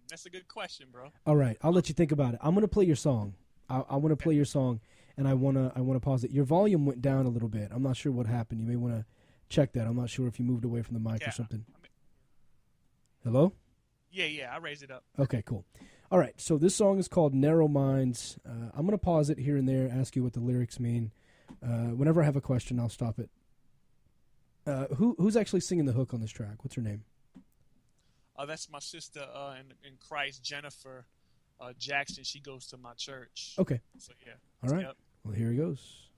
That's a good question, bro. All right, I'll let you think about it. I'm going to play your song. I want to play your song, and I want to pause it. Your volume went down a little bit. I'm not sure what happened. You may want to check that. I'm not sure if you moved away from the mic or something. Hello? Yeah, I raised it up. Okay, cool. All right, so this song is called Narrow Minds. I'm going to pause it here and there, ask you what the lyrics mean. Whenever I have a question, I'll stop it. Who's actually singing the hook on this track? What's her name? That's my sister in Christ, Jennifer Jackson. She goes to my church. Okay. So, yeah. All right. Yep. Well, here he goes.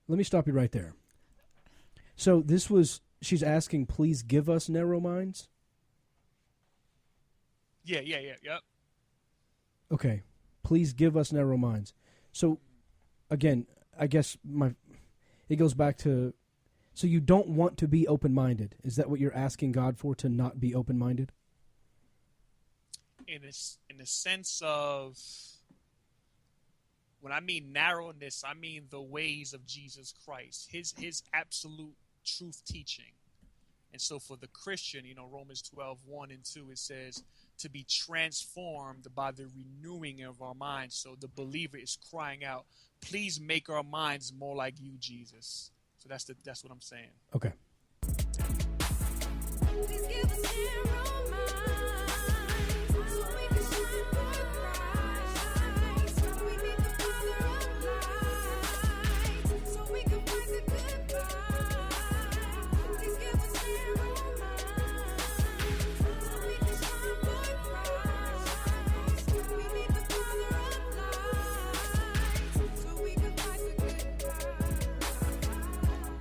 Let me stop you right there. So she's asking, please give us narrow minds? Yeah, yep. Okay. Please give us narrow minds. So, again, I guess it goes back to, so you don't want to be open-minded. Is that what you're asking God for, to not be open-minded? In the sense of, when I mean narrowness, I mean the ways of Jesus Christ, his absolute truth teaching. And so for the Christian, Romans 12:1 and 2, it says to be transformed by the renewing of our minds. So the believer is crying out, please make our minds more like you, Jesus. So that's what I'm saying. Okay. Please give us narrow minds so we can shine for Christ. So we meet the Father of light, so we can fight the good fight. Please give us narrow minds so we can shine for Christ. We meet the Father of light, so we can fight the good fight.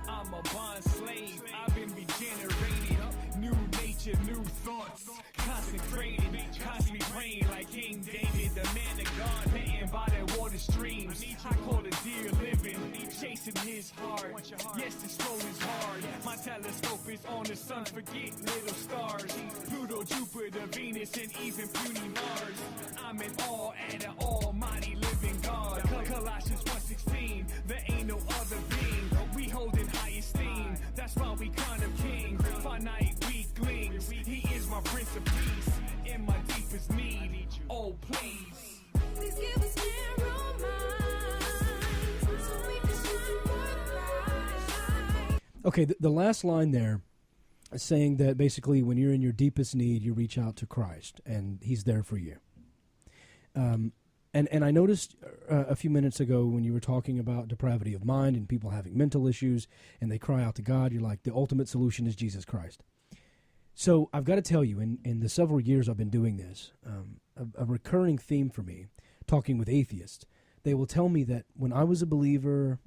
I'm a bond slave. I've been regenerated. New nature, new thoughts. Consecrated, constantly praying like King David, the man of God, laying by the water streams. I call it dear living, chasing his heart. Yes, the scroll is hard. My telescope is on the sun, forget little stars. Pluto, Jupiter, Venus, and even puny Mars. I'm in awe at an almighty living God. Colossians 1:16, there ain't no other being we hold in high esteem. That's why we crown him king. Finite weaklings, he is my Prince of Peace. In my deepest need, oh please. Please give us narrow minds so we can shine for Christ. Okay, the last line there is saying that basically when you're in your deepest need, you reach out to Christ, and he's there for you. And I noticed a few minutes ago when you were talking about depravity of mind and people having mental issues, and they cry out to God, you're like, the ultimate solution is Jesus Christ. So I've got to tell you, in the several years I've been doing this, a recurring theme for me, talking with atheists, they will tell me that when I was a believer,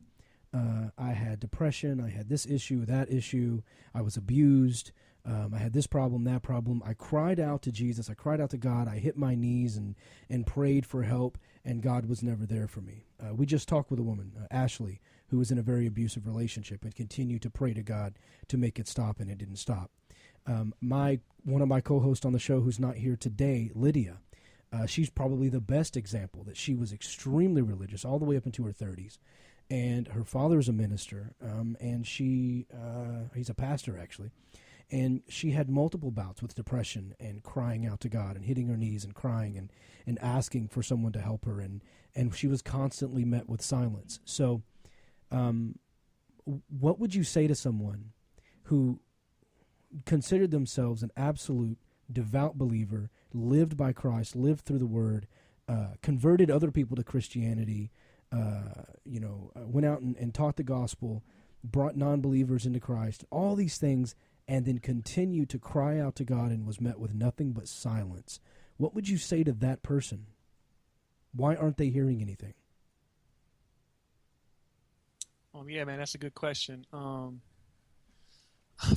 I had depression, I had this issue, that issue, I was abused, I had this problem, that problem. I cried out to Jesus, I cried out to God, I hit my knees and prayed for help, and God was never there for me. We just talked with a woman, Ashley, who was in a very abusive relationship and continued to pray to God to make it stop, and it didn't stop. One of my co-hosts on the show who's not here today, Lydia, she's probably the best example that she was extremely religious all the way up into her 30s. And her father is a minister, and he's a pastor actually. And she had multiple bouts with depression and crying out to God and hitting her knees and crying and asking for someone to help her. And she was constantly met with silence. So what would you say to someone who considered themselves an absolute devout believer, lived by Christ, lived through the Word, converted other people to Christianity, went out and taught the gospel, brought non-believers into Christ, all these things, and then continued to cry out to God and was met with nothing but silence? What would you say to that person? Why aren't they hearing anything? Yeah, man, that's a good question.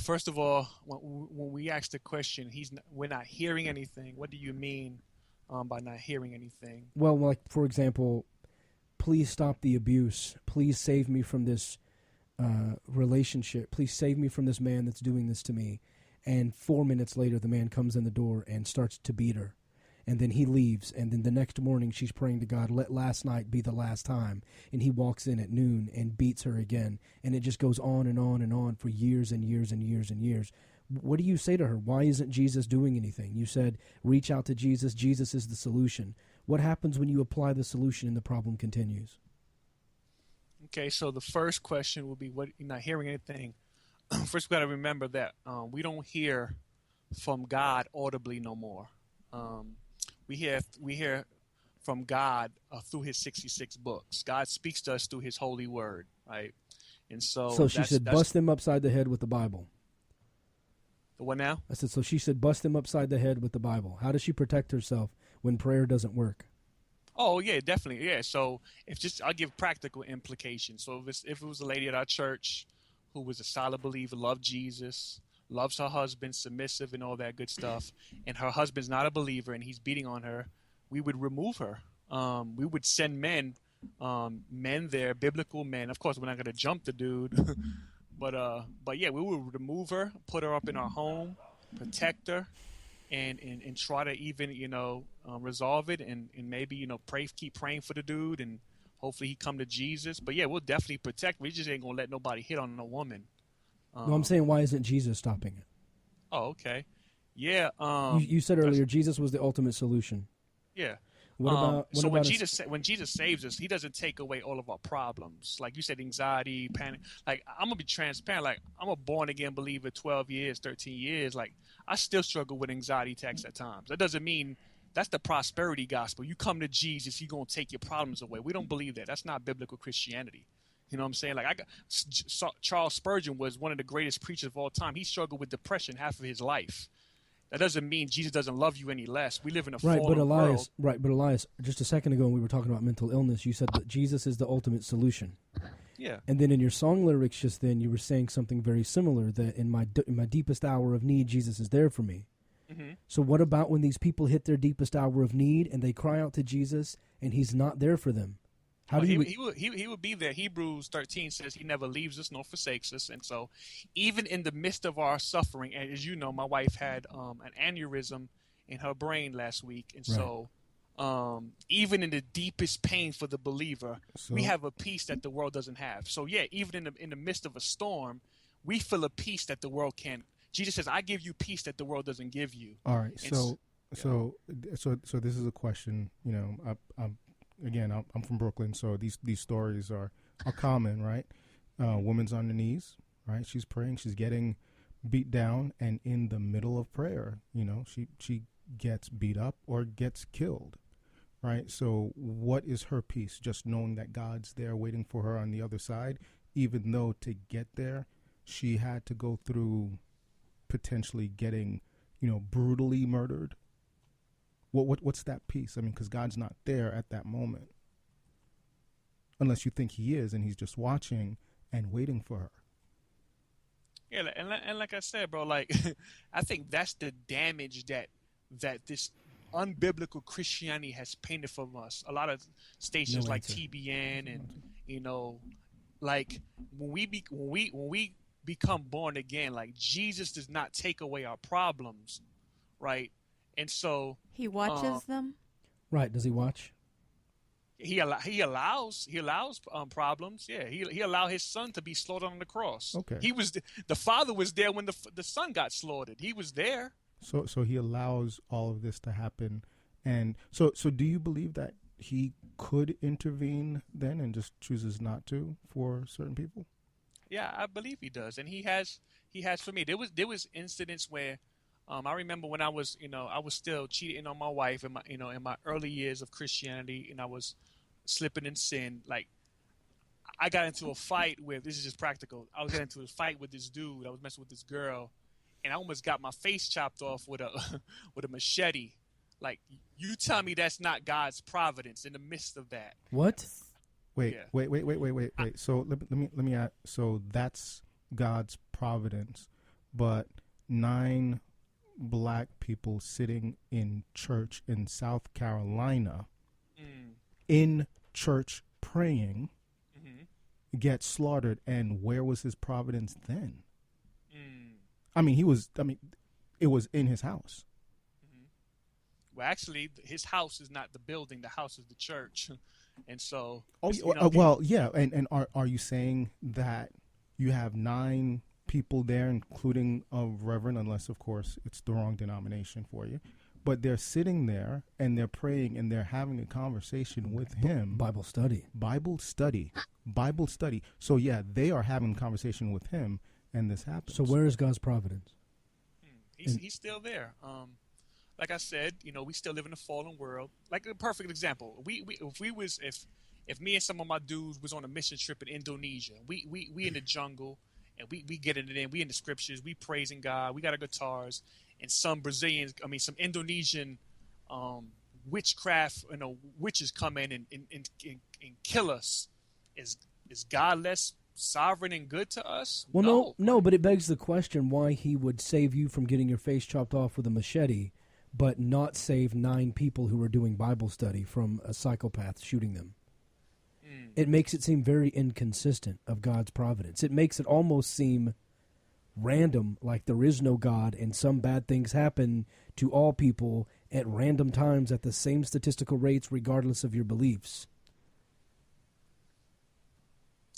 First of all, when we ask the question, we're not hearing anything. What do you mean by not hearing anything? Well, like, for example, please stop the abuse. Please save me from this relationship. Please save me from this man that's doing this to me. And 4 minutes later, the man comes in the door and starts to beat her. And then he leaves. And then the next morning, she's praying to God, let last night be the last time. And he walks in at noon and beats her again. And it just goes on and on and on for years and years and years and years. What do you say to her? Why isn't Jesus doing anything? You said, reach out to Jesus. Jesus is the solution. What happens when you apply the solution and the problem continues? Okay, so the first question will be, what, you're not hearing anything. First, we got to remember that we don't hear from God audibly no more. We hear from God through his 66 books. God speaks to us through his holy word, right? And so she said, bust them upside the head with the Bible. The what now? I said, so she said, bust them upside the head with the Bible. How does she protect herself when prayer doesn't work? Oh, yeah, definitely. Yeah. So I'll give practical implications. So if it was a lady at our church who was a solid believer, loved Jesus, loves her husband, submissive and all that good stuff, and her husband's not a believer and he's beating on her, we would remove her. We would send men there, biblical men. Of course, we're not going to jump the dude, but yeah, we would remove her, put her up in our home, protect her, and try to even resolve it, and maybe keep praying for the dude, and hopefully he come to Jesus. But yeah, we'll definitely protect. We just ain't gonna let nobody hit on a woman. No, I'm saying, why isn't Jesus stopping it? Oh, okay. Yeah. You said earlier Jesus was the ultimate solution. Yeah. What about when Jesus saves us, he doesn't take away all of our problems. Like you said, anxiety, panic. Like, I'm gonna be transparent. Like, I'm a born again believer, 12 years, 13 years. Like, I still struggle with anxiety attacks at times. That doesn't mean that's the prosperity gospel. You come to Jesus, he's gonna take your problems away. We don't believe that. That's not biblical Christianity. You know what I'm saying? Like, Charles Spurgeon was one of the greatest preachers of all time. He struggled with depression half of his life. That doesn't mean Jesus doesn't love you any less. We live in a fallen world. Right, but Elias, just a second ago when we were talking about mental illness, you said that Jesus is the ultimate solution. Yeah. And then in your song lyrics just then, you were saying something very similar, that in my deepest hour of need, Jesus is there for me. Mm-hmm. So what about when these people hit their deepest hour of need and they cry out to Jesus and he's not there for them? How do you? He would be there. Hebrews 13 says he never leaves us nor forsakes us, and so even in the midst of our suffering, and as you know, my wife had an aneurysm in her brain last week, and so even in the deepest pain for the believer, we have a peace that the world doesn't have. So yeah, even in the midst of a storm, we feel a peace that the world can't. Jesus says, "I give you peace that the world doesn't give you." All right, so this is a question. You know, I'm from Brooklyn, so these stories are common, right? Woman's on her knees, right? She's praying, she's getting beat down, and in the middle of prayer, you know, she gets beat up or gets killed, right? So what is her peace? Just knowing that God's there waiting for her on the other side, even though to get there, she had to go through potentially getting, you know, brutally murdered. What's that peace? I mean, because God's not there at that moment, unless you think he is and he's just watching and waiting for her. Yeah, and like I said, bro, like I think that's the damage that this unbiblical Christianity has painted from us. A lot of stations like TBN and, you know, like when we become born again, like Jesus does not take away our problems, right? And so he watches them. Right? Does he watch? He allows problems. Yeah, he allowed his son to be slaughtered on the cross. Okay. He was the father was there when the son got slaughtered. He was there. So he allows all of this to happen, and so do you believe that he could intervene then and just chooses not to for certain people? Yeah, I believe he does, and he has for me. There was incidents where. I remember when I was still cheating on my wife in my early years of Christianity, and I was slipping in sin. Like, I got into a fight with, this is just practical. I was getting into a fight with this dude. I was messing with this girl, and I almost got my face chopped off with a machete. Like, you tell me that's not God's providence in the midst of that. What? Wait. So let me add. So that's God's providence, but 9 black people sitting in church in South Carolina, in church praying, get slaughtered. And where was his providence then? I mean, it was in his house. Well, actually, his house is not the building. The house is the church. And so... And are you saying that you have 9 people there, including a reverend, unless of course it's the wrong denomination for you, but they're sitting there and they're praying and they're having a conversation with him. Bible study. So yeah, they are having a conversation with him, and this happens. So where is God's providence? He's still there. Like I said, you know, we still live in a fallen world. Like a perfect example, if me and some of my dudes was on a mission trip in Indonesia, we in the jungle. And we get it in. We in the scriptures. We praising God. We got our guitars. And some Indonesian witchcraft, witches come in and kill us. Is God less sovereign and good to us? Well, no. But it begs the question why he would save you from getting your face chopped off with a machete, but not save 9 people who were doing Bible study from a psychopath shooting them. It makes it seem very inconsistent of God's providence. It makes it almost seem random, like there is no God and some bad things happen to all people at random times at the same statistical rates regardless of your beliefs.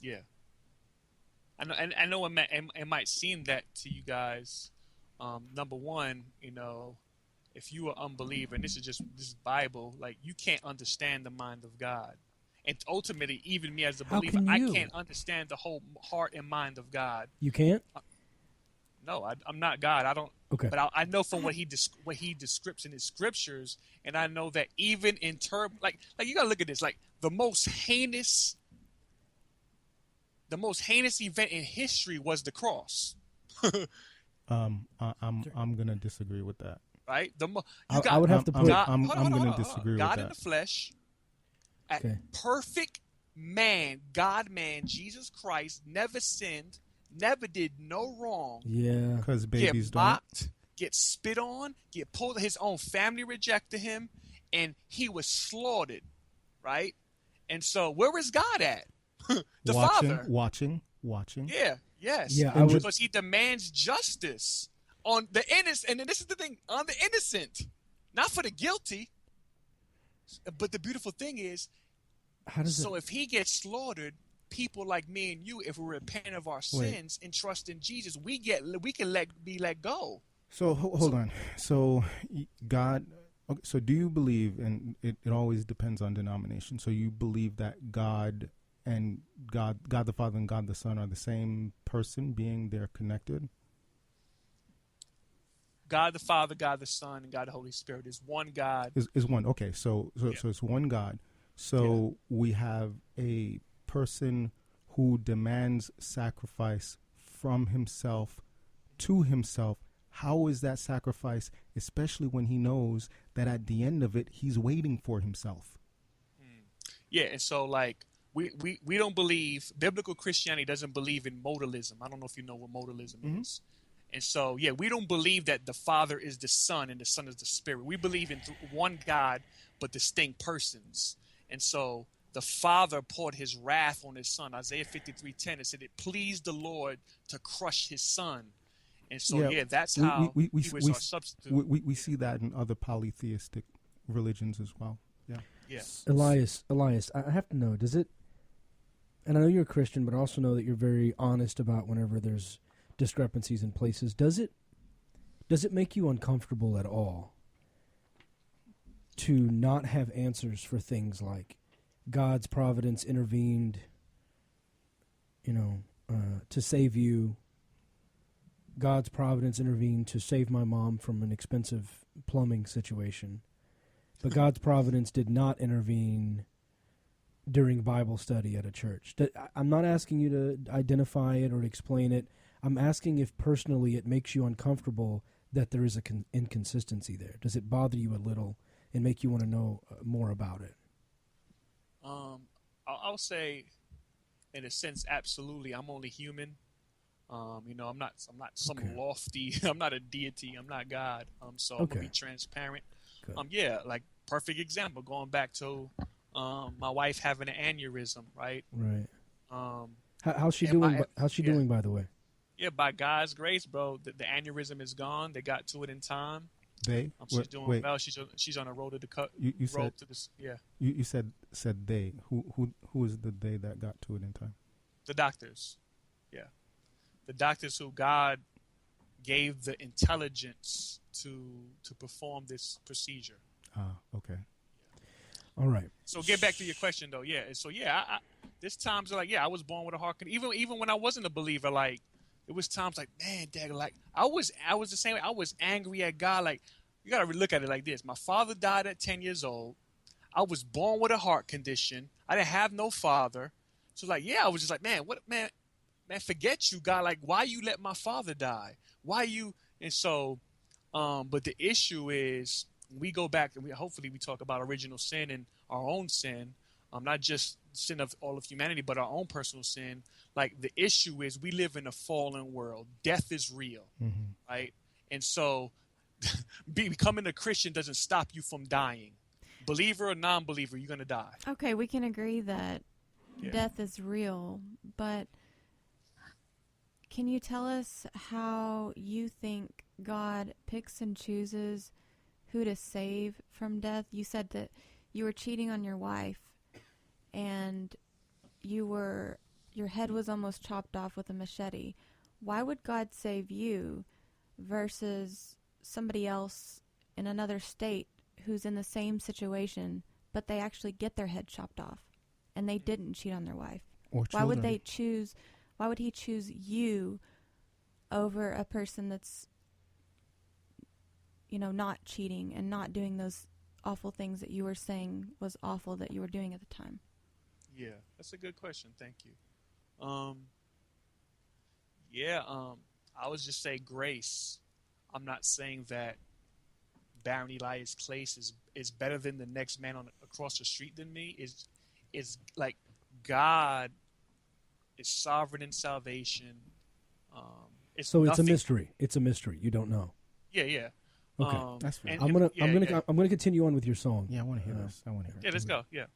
Yeah. I know it might seem that to you guys, Number one, if you are unbeliever, and this is Bible, like you can't understand the mind of God. And ultimately, even me as a believer, I can't understand the whole heart and mind of God. You can't? No, I'm not God. I don't. Okay. But I know from what he describes in his scriptures, and I know that even in terms, like you gotta look at this, like the most heinous event in history was the cross. I'm gonna disagree with that. Right? I would have to put. I'm gonna disagree with that. God in the flesh, perfect man, God-man, Jesus Christ, never sinned, never did no wrong. Yeah, because babies get mocked, get spit on, get pulled. His own family rejected him, and he was slaughtered. Right? And so, where is God at? The Father. Watching. Yeah. Yes. Yeah. Because he demands justice on the innocent, and this is the thing, on the innocent, not for the guilty. But the beautiful thing is, if he gets slaughtered, people like me and you, if we repent of our sins and trust in Jesus, we can be let go. So hold on. So God. Okay, so do you believe, and it always depends on denomination. So you believe that God and God the Father and God the Son are the same person, being they're connected? God the Father, God the Son, and God the Holy Spirit is one God. Is one. Okay, so it's one God. So we have a person who demands sacrifice from himself to himself. How is that sacrifice, especially when he knows that at the end of it, he's waiting for himself? Yeah, and so like we don't believe, biblical Christianity doesn't believe in modalism. I don't know if you know what modalism is. And so, we don't believe that the Father is the Son and the Son is the Spirit. We believe in one God, but distinct persons. And so the Father poured his wrath on his Son. Isaiah 53:10, it said it pleased the Lord to crush his Son. And so, that's how he was our substitute. We see that in other polytheistic religions as well. Yeah. Yes. Elias, I have to know, does it, and I know you're a Christian, but I also know that you're very honest about whenever there's discrepancies in places. Does it make you uncomfortable at all to not have answers for things like God's providence intervened, to save you? God's providence intervened to save my mom from an expensive plumbing situation. But God's providence did not intervene during Bible study at a church. I'm not asking you to identify it or explain it. I'm asking if personally it makes you uncomfortable that there is an inconsistency there. Does it bother you a little and make you want to know more about it? I'll say, in a sense, absolutely. I'm only human. I'm not some lofty. I'm not a deity. I'm not God. So I'm gonna be transparent. Like perfect example. Going back to my wife having an aneurysm, right? Right. How's she doing? How's she doing, by the way? Yeah, by God's grace, bro. The aneurysm is gone. They got to it in time. She's doing well. She's on a road to the cut. You said they. Who is the they that got to it in time? The doctors. Yeah. The doctors who God gave the intelligence to perform this procedure. Okay. All right. So get back to your question, though. Yeah. So I there's times like I was born with a heart condition. Even when I wasn't a believer, like it was times like, man, Dad, like I was the same way. I was angry at God. Like you gotta look at it like this. My father died at 10 years old. I was born with a heart condition. I didn't have no father. So like I was just like, man, forget you, God. Like, why you let my father die? Why you? And so, but the issue is, we go back and hopefully we talk about original sin and our own sin, not just sin of all of humanity, but our own personal sin. Like the issue is, we live in a fallen world. Death is real, right? And so, becoming a Christian doesn't stop you from dying. Believer or non-believer, you're gonna die. Okay, we can agree that death is real, but can you tell us how you think God picks and chooses who to save from death? You said that you were cheating on your wife and your head was almost chopped off with a machete. Why would God save you versus somebody else in another state who's in the same situation, but they actually get their head chopped off and they didn't cheat on their wife? Or why would children. why would he choose you over a person that's, not cheating and not doing those awful things that you were saying was awful that you were doing at the time? Yeah, that's a good question. Thank you. I would just say grace. I'm not saying that Baron Elias Clace is better than the next man across the street than me. Is like God is sovereign in salvation. It's a mystery. It's a mystery. You don't know. Yeah. Okay, that's fair. I'm gonna continue on with your song. Yeah, I want to hear this. I want to hear it. Yeah, let's go. Yeah.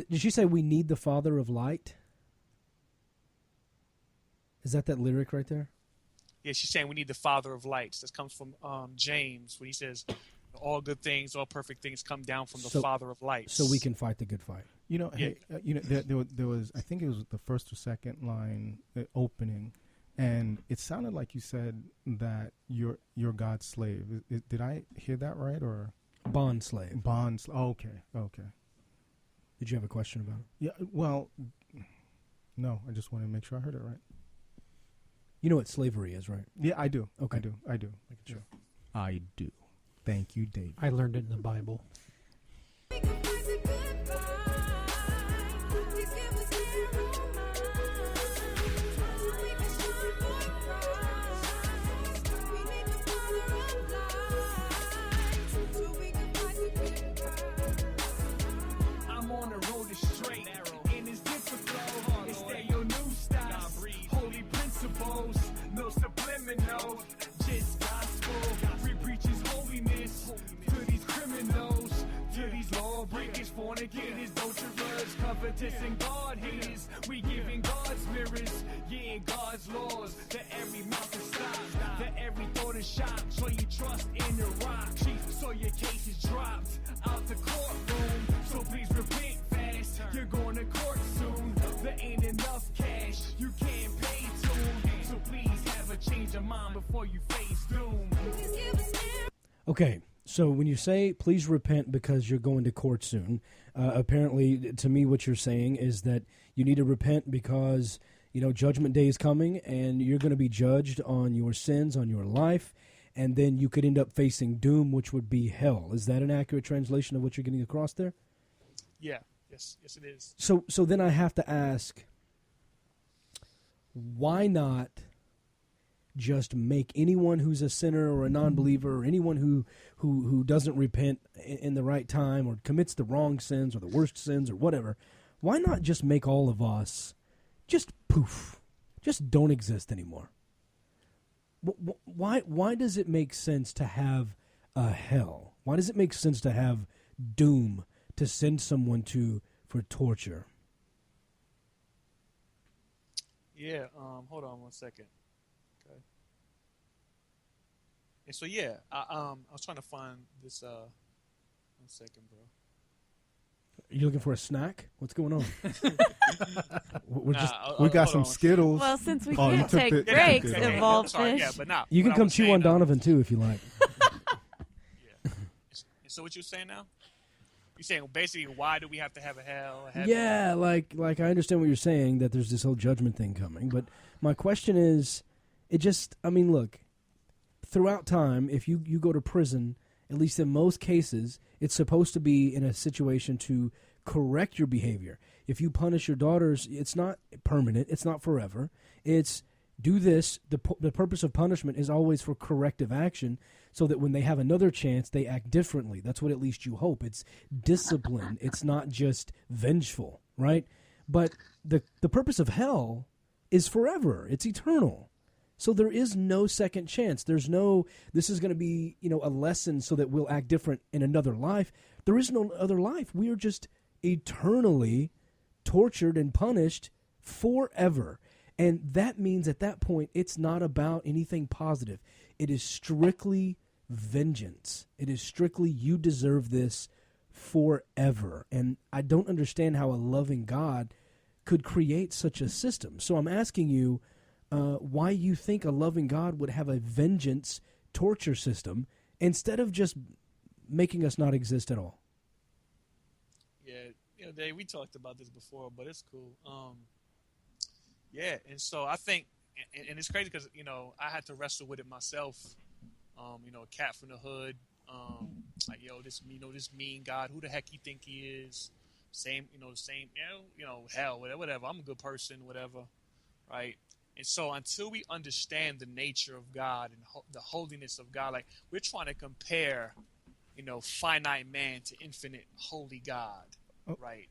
Did she say we need the Father of Light? Is that lyric right there? Yeah, she's saying we need the Father of Lights. This comes from James when he says, "All good things, all perfect things come down from the Father of Lights." So we can fight the good fight. There was, I think it was the first or second line opening, and it sounded like you said that you're God's slave. Did I hear that right, or bond slave? Oh, okay. Did you have a question about it? Yeah. Well, no. I just wanted to make sure I heard it right. You know what slavery is, right? Yeah, I do. Okay. I do. Sure. I do. Thank you, Dave. I learned it in the Bible. I'm on the road to straight, and it's difficult. It's stay your new style, holy principles, no subliminals, just gospel. We preach His holiness to these criminals, to these lawbreakers, fornicators, adulterers, covetous and God haters. We giving God's mirrors, yeah, God's laws. That every mouth is stopped, that every thought is shocked. So you trust in the rock, so your case is dropped out the courtroom. So please repent fast, you're going to court soon. There ain't enough cash, you can't pay to. So please have a change of mind before you face doom. Okay, so when you say please repent because you're going to court soon, apparently to me what you're saying is that you need to repent because Judgment Day is coming and you're going to be judged on your sins, on your life, and then you could end up facing doom, which would be hell. Is that an accurate translation of what you're getting across there? Yeah. Yes, it is. So then I have to ask, why not just make anyone who's a sinner or a non-believer or anyone who doesn't repent in the right time or commits the wrong sins or the worst sins or whatever, why not just make all of us just poof, just don't exist anymore? Why does it make sense to have a hell? Why does it make sense to have doom to send someone to for torture? Yeah, hold on one second. Okay. And so I was trying to find this 1 second, bro. Are you looking for a snack? What's going on? We got some Skittles. Well, since we can't take breaks, Evolve Fish. Yeah, but now you can come chew on Donovan too if you like. Yeah. So what you're saying now? You're saying basically why do we have to have a hell? Yeah, like I understand what you're saying, that there's this whole judgment thing coming. But my question is, look, throughout time, if you go to prison, at least in most cases, it's supposed to be in a situation to correct your behavior. If you punish your daughters, it's not permanent. It's not forever. It's do this. The purpose of punishment is always for corrective action so that when they have another chance, they act differently. That's what at least you hope. It's discipline. It's not just vengeful, right? But the purpose of hell is forever. It's eternal. So there is no second chance. There's no, this is going to be, a lesson so that we'll act different in another life. There is no other life. We are just eternally tortured and punished forever. And that means at that point, it's not about anything positive. It is strictly vengeance. It is strictly, you deserve this forever. And I don't understand how a loving God could create such a system. So I'm asking you why you think a loving God would have a vengeance torture system instead of just making us not exist at all. Yeah, Dave, we talked about this before, but it's cool. Yeah, and so I think, and it's crazy because, I had to wrestle with it myself. A cat from the hood, like, this mean God, who the heck he think he is? Hell, whatever. I'm a good person, whatever, right? And so until we understand the nature of God and the holiness of God, like we're trying to compare, finite man to infinite holy God, right?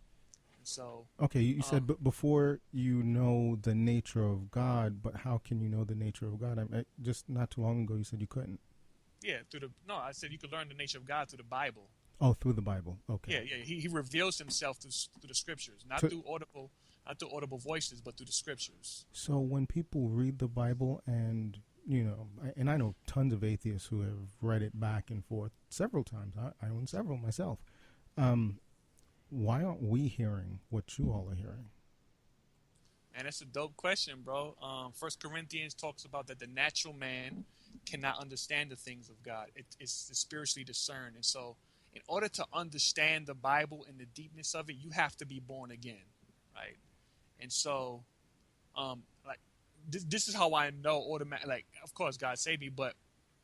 And so okay, you said before you know the nature of God, but how can you know the nature of God? Just not too long ago, you said you couldn't. Yeah, I said you could learn the nature of God through the Bible. Oh, through the Bible. Okay. Yeah. He reveals himself through the scriptures, not through audible voices, but through the scriptures. So when people read the Bible, and and I know tons of atheists who have read it back and forth several times. I own several myself. Why aren't we hearing what you all are hearing? And that's a dope question, bro. 1 Corinthians talks about that the natural man cannot understand the things of God. It's spiritually discerned. And so in order to understand the Bible and the deepness of it, you have to be born again, right? And so, this is how I know automatically. Like, of course, God saved me, but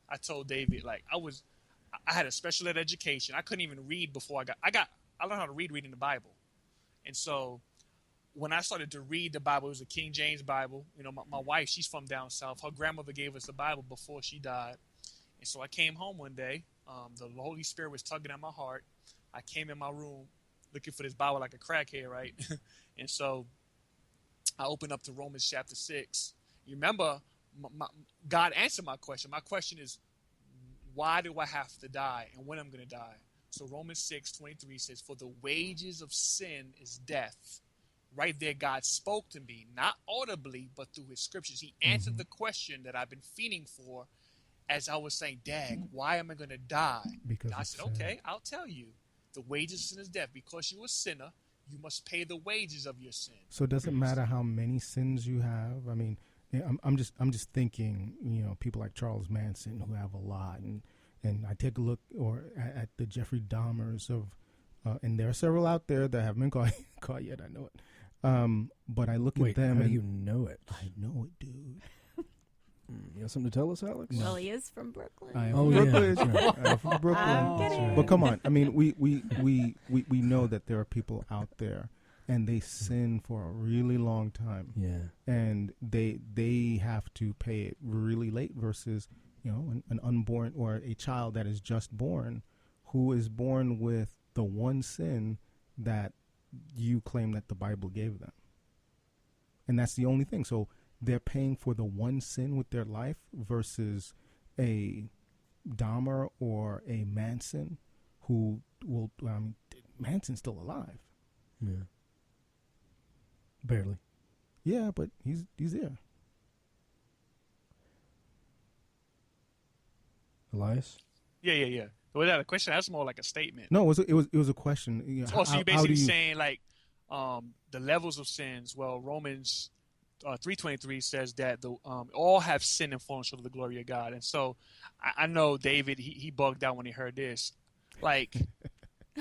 I told David, like, I had a special ed education. I couldn't even read before I learned how to read reading the Bible. And so when I started to read the Bible, it was a King James Bible. My wife, she's from down south. Her grandmother gave us the Bible before she died. And so I came home one day. The Holy Spirit was tugging at my heart. I came in my room looking for this Bible like a crackhead, right? And so I opened up to Romans chapter 6. You remember, God answered my question. My question is, why do I have to die and when I'm going to die? So Romans 6:23 says, for the wages of sin is death. Right there, God spoke to me, not audibly, but through his scriptures. He answered the question that I've been feeding for as I was saying, Dad, why am I going to die? Because I said, okay, I'll tell you. The wages of sin is death. Because you're a sinner, you must pay the wages of your sin. So it doesn't matter how many sins you have. I mean, I'm just thinking, people like Charles Manson who have a lot, and I take a look at the Jeffrey Dahmers of, and there are several out there that haven't been caught yet. I know it. But I look at them. How do you know it? I know it, dude. You have something to tell us, Alex? Well, he is from Brooklyn. I am from Brooklyn. Yeah. I'm from Brooklyn. I'm kidding. But come on. I mean, we know that there are people out there, and they sin for a really long time. Yeah. And they have to pay it really late versus, an unborn or a child that is just born, who is born with the one sin that you claim that the Bible gave them. And that's the only thing. So they're paying for the one sin with their life versus a Dahmer or a Manson who will, Manson's still alive. Yeah. Barely. Yeah, but he's there. Elias? Yeah. Was that a question? That's more like a statement. No, it was a question. So you're basically saying like the levels of sins. Well, Romans 3:23 says that all have sinned and fallen short of the glory of God. And so I know David, he bugged out when he heard this. Like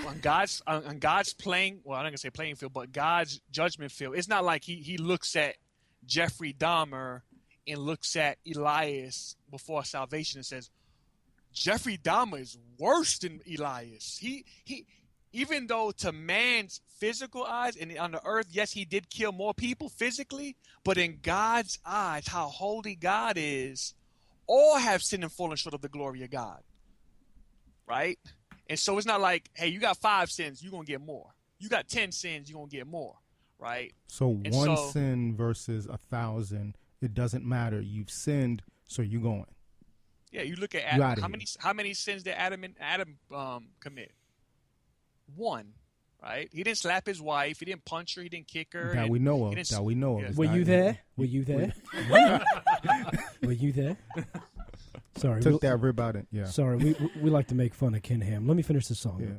on God's playing, well, I'm not gonna say playing field, but God's judgment field. It's not like he looks at Jeffrey Dahmer and looks at Elias before salvation and says, Jeffrey Dahmer is worse than Elias. He even though to man's physical eyes and on the earth, yes, he did kill more people physically, but in God's eyes, how holy God is, all have sinned and fallen short of the glory of God. Right? And so it's not like, hey, you got 5 sins, you're going to get more. You got 10 sins, you're going to get more. Right? So sin versus 1,000, it doesn't matter. You've sinned, so you're going. Yeah, you look at Adam. How many sins did Adam commit? 1, right? He didn't slap his wife. He didn't punch her. He didn't kick her. That we know of. Were you there? Were you there? Were you there? Sorry. Took that rib out. Yeah. Sorry, we like to make fun of Ken Ham. Let me finish the song. Yeah.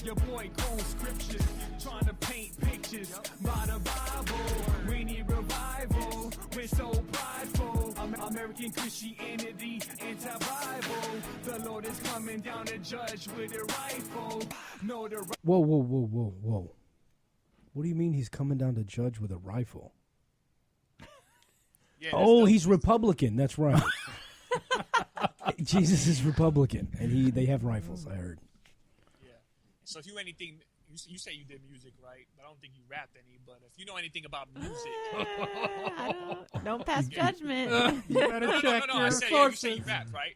Your boy cold scriptures, trying to paint pictures by the Bible. We need revival, we're so prideful. American Christianity, anti-Bible. The Lord is coming down to judge with a rifle. No, the Whoa, whoa, whoa, whoa, whoa. What do you mean he's coming down to judge with a rifle? Yeah, oh, he's Republican. That's right. Jesus is Republican, and they have rifles, I heard. Yeah. So if you anything, you say you did music, right? But I don't think you rapped any. But if you know anything about music, don't pass judgment. You better check no, your I said, sources. you say you rap, right?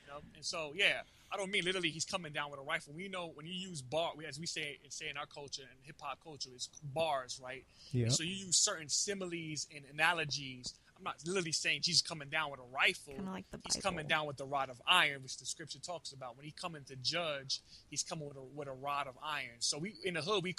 You know? And so, yeah, I don't mean literally he's coming down with a rifle. We know when you use bar, as we say in our culture and hip hop culture, it's bars, right? Yeah. So you use certain similes and analogies. I'm not literally saying Jesus coming down with a rifle. Like he's coming down with the rod of iron, which the scripture talks about. When he coming to judge, he's coming with a rod of iron. So we in the hood we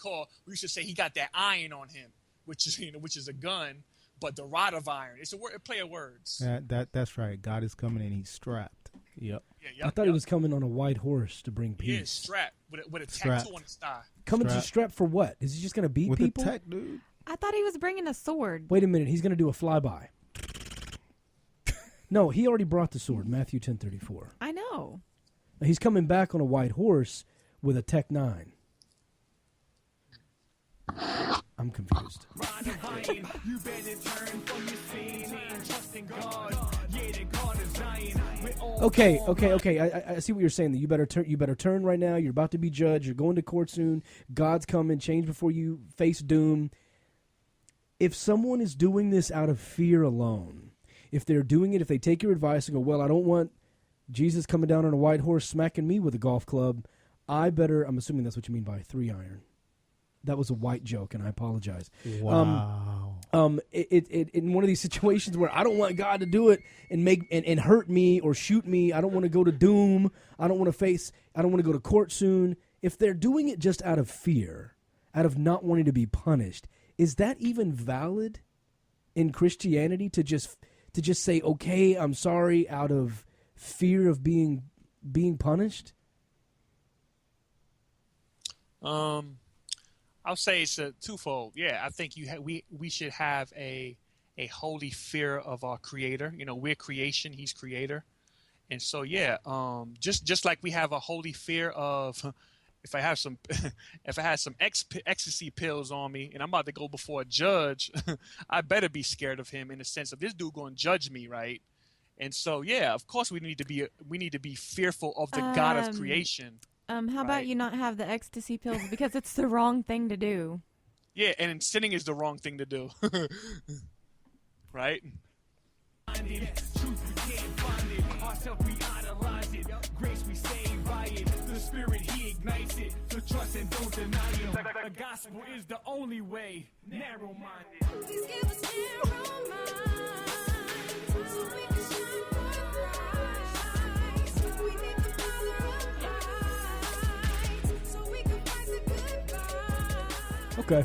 used to say he got that iron on him, which is a gun, but the rod of iron. It's a play of words. That's right. God is coming and he's strapped. Yep. I thought he was coming on a white horse to bring peace. He is strapped with a tattoo on his thigh. Coming to strap for what? Is he just going to beat with people? a tech, dude. I thought he was bringing a sword. Wait a minute. He's going to do a flyby. No, he already brought the sword, Matthew 10:34. I know. He's coming back on a white horse with a Tech 9. I'm confused. Okay. I see what you're saying. That you better turn right now. You're about to be judged. You're going to court soon. God's coming. Change before you face doom. If someone is doing this out of fear alone, if they're doing it, if they take your advice and go, well, I don't want Jesus coming down on a white horse smacking me with a golf club, I'm assuming that's what you mean by 3-iron. That was a white joke, and I apologize. Wow. In one of these situations where I don't want God to do it and hurt me or shoot me, I don't want to go to doom. I don't want to go to court soon. If they're doing it just out of fear, out of not wanting to be punished, is that even valid in Christianity to just say, okay, I'm sorry, out of fear of being punished? I'll say it's a twofold. Yeah, I think we should have a holy fear of our Creator. You know, we're creation; He's Creator, and so yeah, just like we have a holy fear of if I had some ecstasy pills on me and I'm about to go before a judge, I better be scared of him in the sense of this dude going to judge me, right? And so yeah, of course we need to be fearful of the God of creation. How about you not have the ecstasy pills because it's the wrong thing to do? Yeah, and sinning is the wrong thing to do. Right? Truth we can't find it. Ourself we idolize it. Grace we save by it. The Spirit He ignites it. So trust and don't deny Him. The gospel is the only way. Narrow-minded. Please give us narrow minds so we can shine bright. So we can the Father of light. So we can fight the good fight. Okay.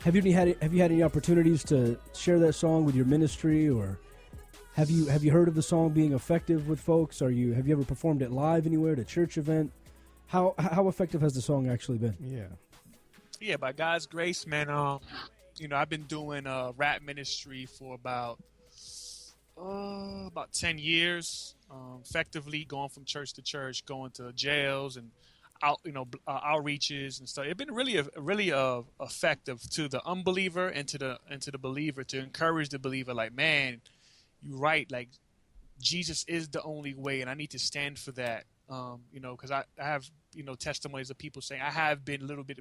Have you had any opportunities to share that song with your ministry, or have you heard of the song being effective with folks? Have you ever performed it live anywhere at a church event? How effective has the song actually been? Yeah, by God's grace, man. I've been doing rap ministry for about 10 years. Effectively going from church to church, going to jails and outreaches and stuff. It's been really effective to the unbeliever and to the believer, to encourage the believer. Like, man, you're right. Like, Jesus is the only way, and I need to stand for that. Because I have testimonies of people saying I have been a little bit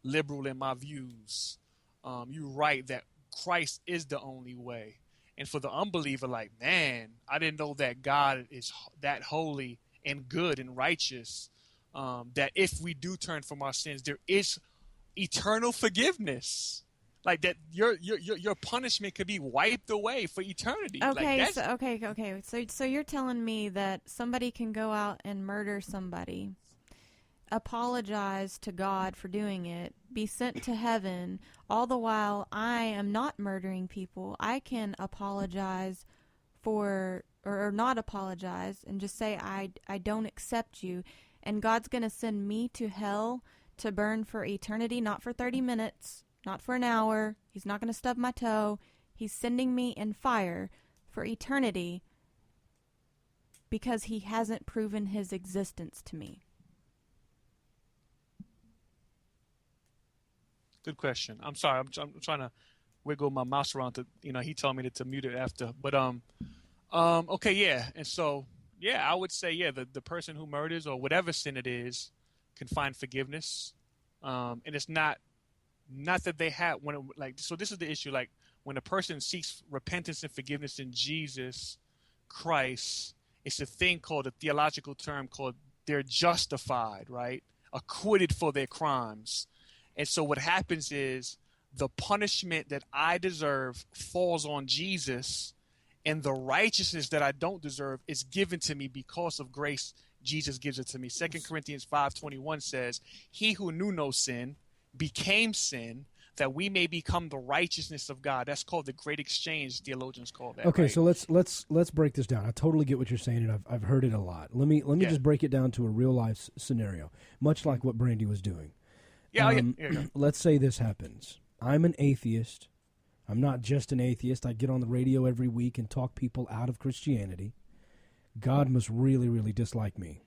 liberal in my views. You're right that Christ is the only way, and for the unbeliever, like, man, I didn't know that God is that holy and good and righteous. That if we do turn from our sins, there is eternal forgiveness. Like that, your punishment could be wiped away for eternity. Okay, like so you're telling me that somebody can go out and murder somebody, apologize to God for doing it, be sent to heaven, all the while I am not murdering people. I can apologize for or not apologize and just say I don't accept you. and God's going to send me to hell to burn for eternity, not for 30 minutes, not for an hour. He's not going to stub my toe. He's sending me in fire for eternity because he hasn't proven his existence to me. Good question. I'm sorry. I'm trying to wiggle my mouse around to, he told me to mute it after. But, okay, yeah. And so, yeah, I would say, yeah, the person who murders or whatever sin it is can find forgiveness. And it's not that they have, so this is the issue. Like, when a person seeks repentance and forgiveness in Jesus Christ, it's a thing called, a theological term called, they're justified, right? Acquitted for their crimes. And so what happens is the punishment that I deserve falls on Jesus, and the righteousness that I don't deserve is given to me because of grace. Jesus gives it to me. 2 Corinthians 5:21 says, he who knew no sin became sin that we may become the righteousness of God. That's called the great exchange. Theologians call that. Okay, right? so let's break this down. I totally get what you're saying, and I've heard it a lot. Let me just break it down to a real life scenario, much like what Brandy was doing. Yeah. Let's say this happens. I'm an atheist. I'm not just an atheist. I get on the radio every week and talk people out of Christianity. God must really, really dislike me.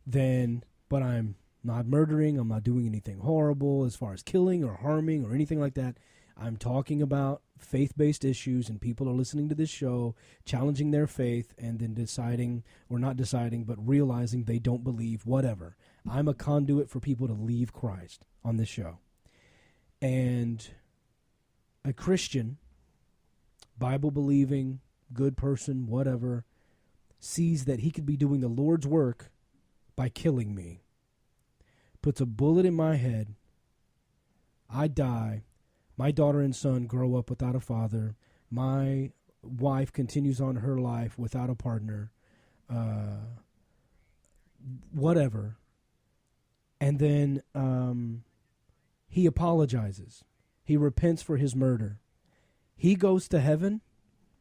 But I'm not murdering. I'm not doing anything horrible as far as killing or harming or anything like that. I'm talking about faith-based issues, and people are listening to this show, challenging their faith, and then deciding, or not deciding, but realizing they don't believe, whatever. I'm a conduit for people to leave Christ on this show. And a Christian, Bible-believing, good person, whatever, sees that he could be doing the Lord's work by killing me, puts a bullet in my head, I die, my daughter and son grow up without a father, my wife continues on her life without a partner, whatever, and then he apologizes. He repents for his murder. He goes to heaven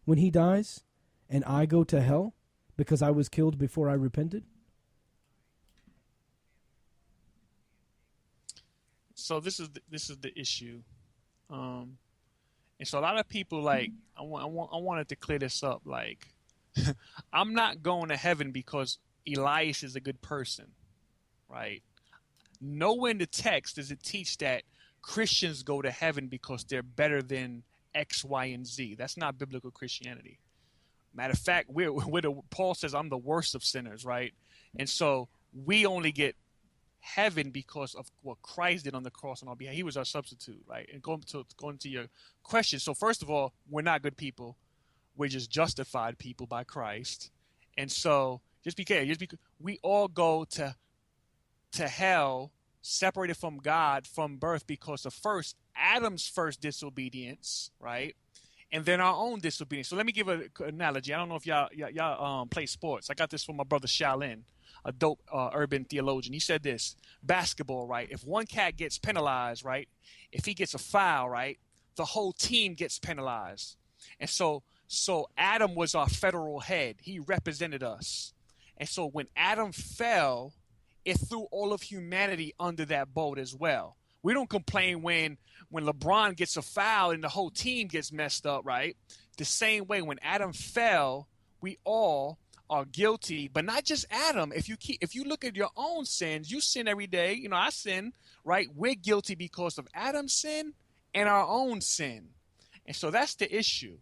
when he dies, and I go to hell because I was killed before I repented? So this is the issue, and so a lot of people I wanted to clear this up. Like, I'm not going to heaven because Elias is a good person, right? Nowhere in the text does it teach that Christians go to heaven because they're better than X, Y, and Z. That's not biblical Christianity. Matter of fact, Paul says I'm the worst of sinners, right? And so we only get heaven because of what Christ did on the cross on our behalf. He was our substitute, right? And going to your question. So first of all, we're not good people. We're just justified people by Christ. And so just be clear, we all go to hell separated from God from birth because of Adam's first disobedience, right? And then our own disobedience. So let me give an analogy. I don't know if y'all play sports. I got this from my brother Shaolin, a dope urban theologian. He said this: basketball, right? If one cat gets penalized, right? If he gets a foul, right? The whole team gets penalized. And so Adam was our federal head. He represented us. And so when Adam fell, it threw all of humanity under that boat as well. We don't complain when LeBron gets a foul and the whole team gets messed up, right? The same way, when Adam fell, we all are guilty, but not just Adam. If you look at your own sins, you sin every day. I sin, right? We're guilty because of Adam's sin and our own sin. And so that's the issue.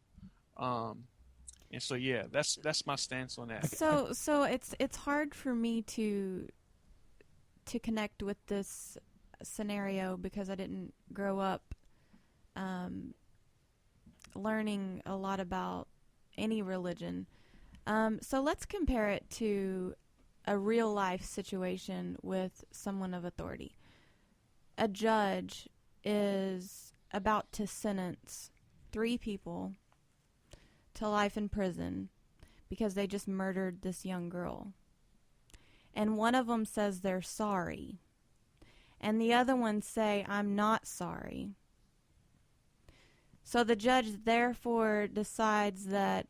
And so, yeah, that's my stance on that. So it's hard for me to connect with this scenario because I didn't grow up learning a lot about any religion. So let's compare it to a real life situation with someone of authority. A judge is about to sentence 3 people to life in prison because they just murdered this young girl. And one of them says they're sorry. And the other ones say, I'm not sorry. So the judge therefore decides that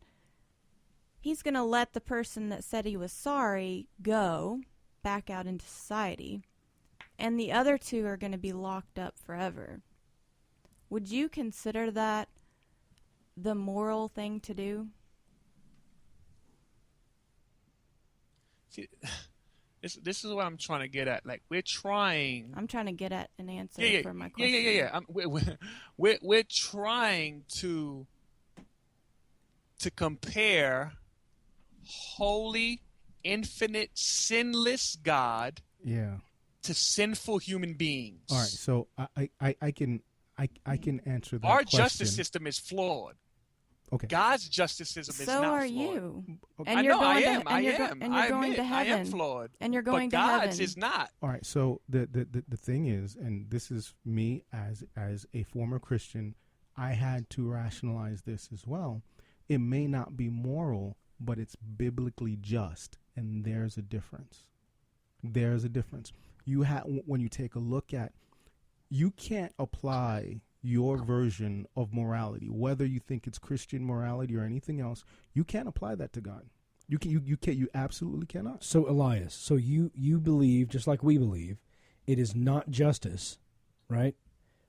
he's going to let the person that said he was sorry go back out into society, and the other two are going to be locked up forever. Would you consider that the moral thing to do? See, this is what I'm trying to get at. Like, we're trying. I'm trying to get at an answer for my question. Yeah. We're trying to compare holy, infinite, sinless God to sinful human beings. All right, so I can answer that. Our question. justice system is flawed. Okay. God's justice system is not So flawed. are you. Okay. And I you're know, going I to, am. and I you're am. and you're I going admit, to heaven. I am flawed. And you're going but to God's heaven. is not. All right, so the thing is, and this is me as a former Christian, I had to rationalize this as well. It may not be moral, but it's biblically just, and there's a difference. There's a difference. You have, when you take a look at, you can't apply your version of morality, whether you think it's Christian morality or anything else. You can't apply that to God. You absolutely cannot. So Elias, so you believe, just like we believe, it is not justice, right,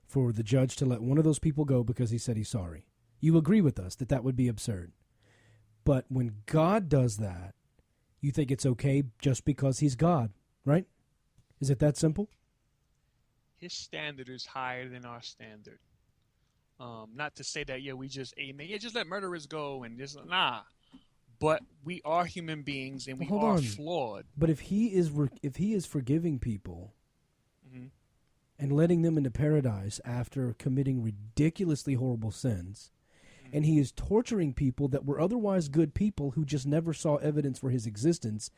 for the judge to let one of those people go because he said he's sorry. You agree with us that that would be absurd. But when God does that, you think it's okay just because he's God, right? Is it that simple? His standard is higher than our standard. Not to say that, we just, amen. Yeah, just let murderers go and just, nah. But we are human beings and we are flawed. But if he is forgiving people and letting them into paradise after committing ridiculously horrible sins, and he is torturing people that were otherwise good people who just never saw evidence for his existence,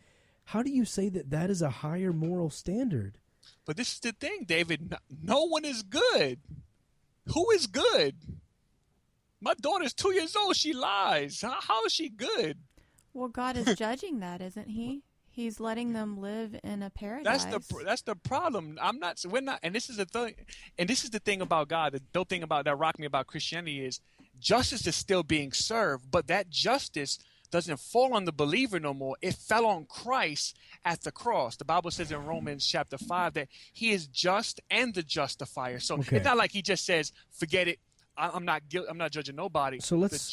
how do you say that that is a higher moral standard? But this is the thing, David. No one is good. Who is good? My daughter's 2 years old. She lies. How is she good? Well, God is judging that, isn't he? He's letting them live in a paradise. That's the problem. We're not. And this is the thing. And this is the thing about God. The thing about that rocked me about Christianity is justice is still being served, but that justice doesn't fall on the believer no more. It fell on Christ at the cross. The Bible says in Romans chapter 5 that he is just and the justifier. So it's not like he just says, forget it. I'm not judging nobody. So let's...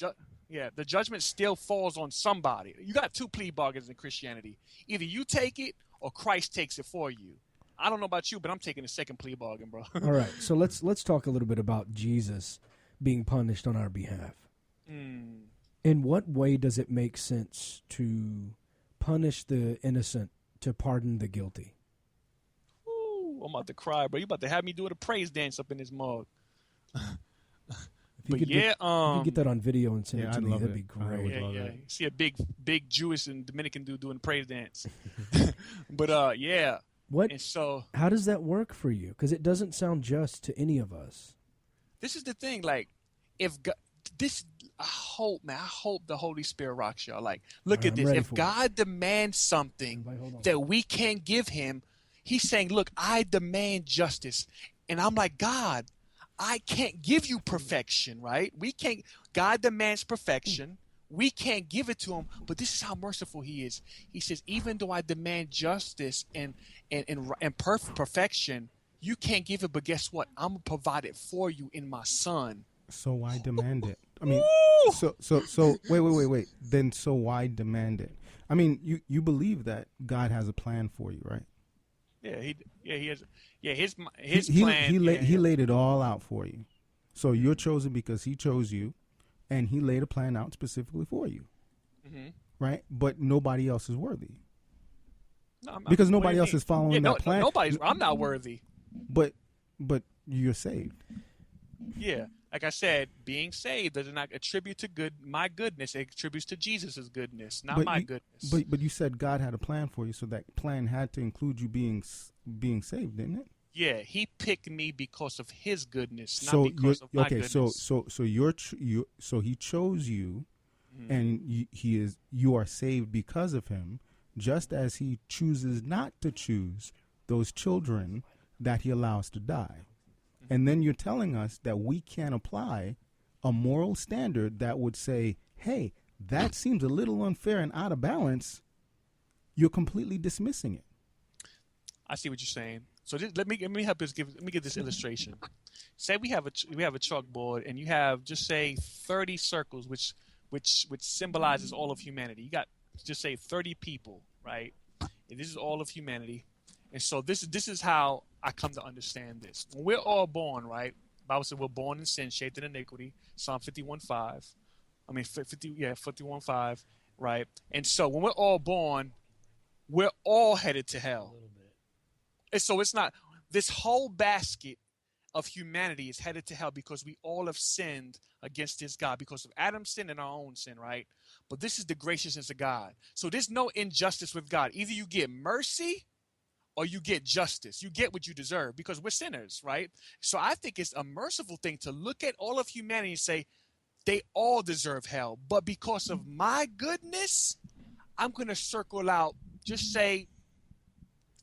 the judgment still falls on somebody. You got two plea bargains in Christianity. Either you take it or Christ takes it for you. I don't know about you, but I'm taking the second plea bargain, bro. All right. So let's talk a little bit about Jesus being punished on our behalf. In what way does it make sense to punish the innocent to pardon the guilty? Ooh, I'm about to cry, bro. You about to have me doing a praise dance up in this mug. If you could get that on video and send it to me, that'd be great. Yeah. See a big Jewish and Dominican dude doing a praise dance. But yeah. What? And so, how does that work for you? Because it doesn't sound just to any of us. This is the thing. Like, if God, I hope the Holy Spirit rocks y'all. Like, look at this. If God demands something that we can't give him, he's saying, look, I demand justice. And I'm like, God, I can't give you perfection, right? We can't. God demands perfection. We can't give it to him, but this is how merciful he is. He says, even though I demand justice and perfection, you can't give it, but guess what? I'm going to provide it for you in my son. So why demand it? I mean, so wait. Then so why demand it? I mean, you believe that God has a plan for you, right? He has. Yeah, his plan. He laid it all out for you. So you're chosen because he chose you, and he laid a plan out specifically for you, right? But nobody else is worthy because nobody else is following that plan. I'm not worthy. But you're saved. Yeah. Like I said, being saved does not attribute to my goodness. It attributes to Jesus' goodness, not my goodness. But you said God had a plan for you, so that plan had to include you being saved, didn't it? Yeah, he picked me because of his goodness, not because of my goodness. So he chose you, and you are saved because of him, just as he chooses not to choose those children that he allows to die. And then you're telling us that we can't apply a moral standard that would say, hey, that seems a little unfair and out of balance. You're completely dismissing it. I see what you're saying. So let me help us let me give this illustration. Say we have a chalkboard, and you have just say 30 circles, which symbolizes all of humanity. You got just say 30 people, right? And this is all of humanity. And so this is how I come to understand this. When we're all born, right? The Bible said we're born in sin, shaped in iniquity. Psalm 51:5. 51:5, right? And so when we're all born, we're all headed to hell. And so it's not this whole basket of humanity is headed to hell because we all have sinned against this God because of Adam's sin and our own sin, right? But this is the graciousness of God. So there's no injustice with God. Either you get mercy or you get justice. You get what you deserve because we're sinners, right? So I think it's a merciful thing to look at all of humanity and say, they all deserve hell. But because of my goodness, I'm going to circle out, just say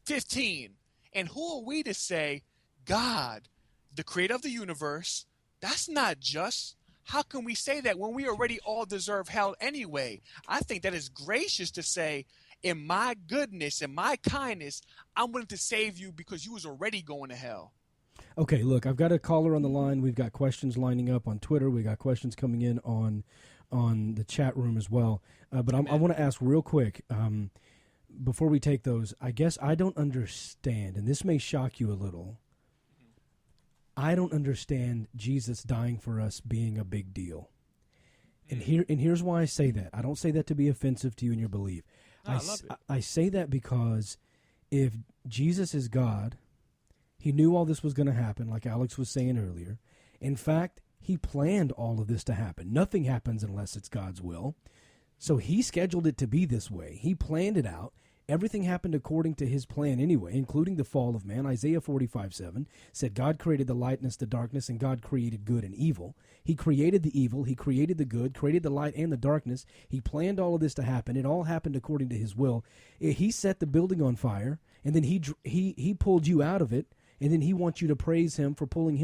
15. And who are we to say, God, the creator of the universe, that's not just. How can we say that when we already all deserve hell anyway? I think that is gracious to say, in my goodness and my kindness, I'm willing to save you because you was already going to hell. Okay, look, I've got a caller on the line. We've got questions lining up on Twitter. We got questions coming in on the chat room as well. But I want to ask real quick, before we take those, I guess I don't understand, and this may shock you a little. I don't understand Jesus dying for us being a big deal. And here's why I say that. I don't say that to be offensive to you in your belief. I say that because if Jesus is God, he knew all this was going to happen, like Alix was saying earlier. In fact, he planned all of this to happen. Nothing happens unless it's God's will. So he scheduled it to be this way. He planned it out. Everything happened according to his plan anyway, including the fall of man. Isaiah 45:7 said God created the lightness, the darkness, and God created good and evil. He created the evil. He created the good, created the light and the darkness. He planned all of this to happen. It all happened according to his will. He set the building on fire, and then he pulled you out of it, and then he wants you to praise him for pulling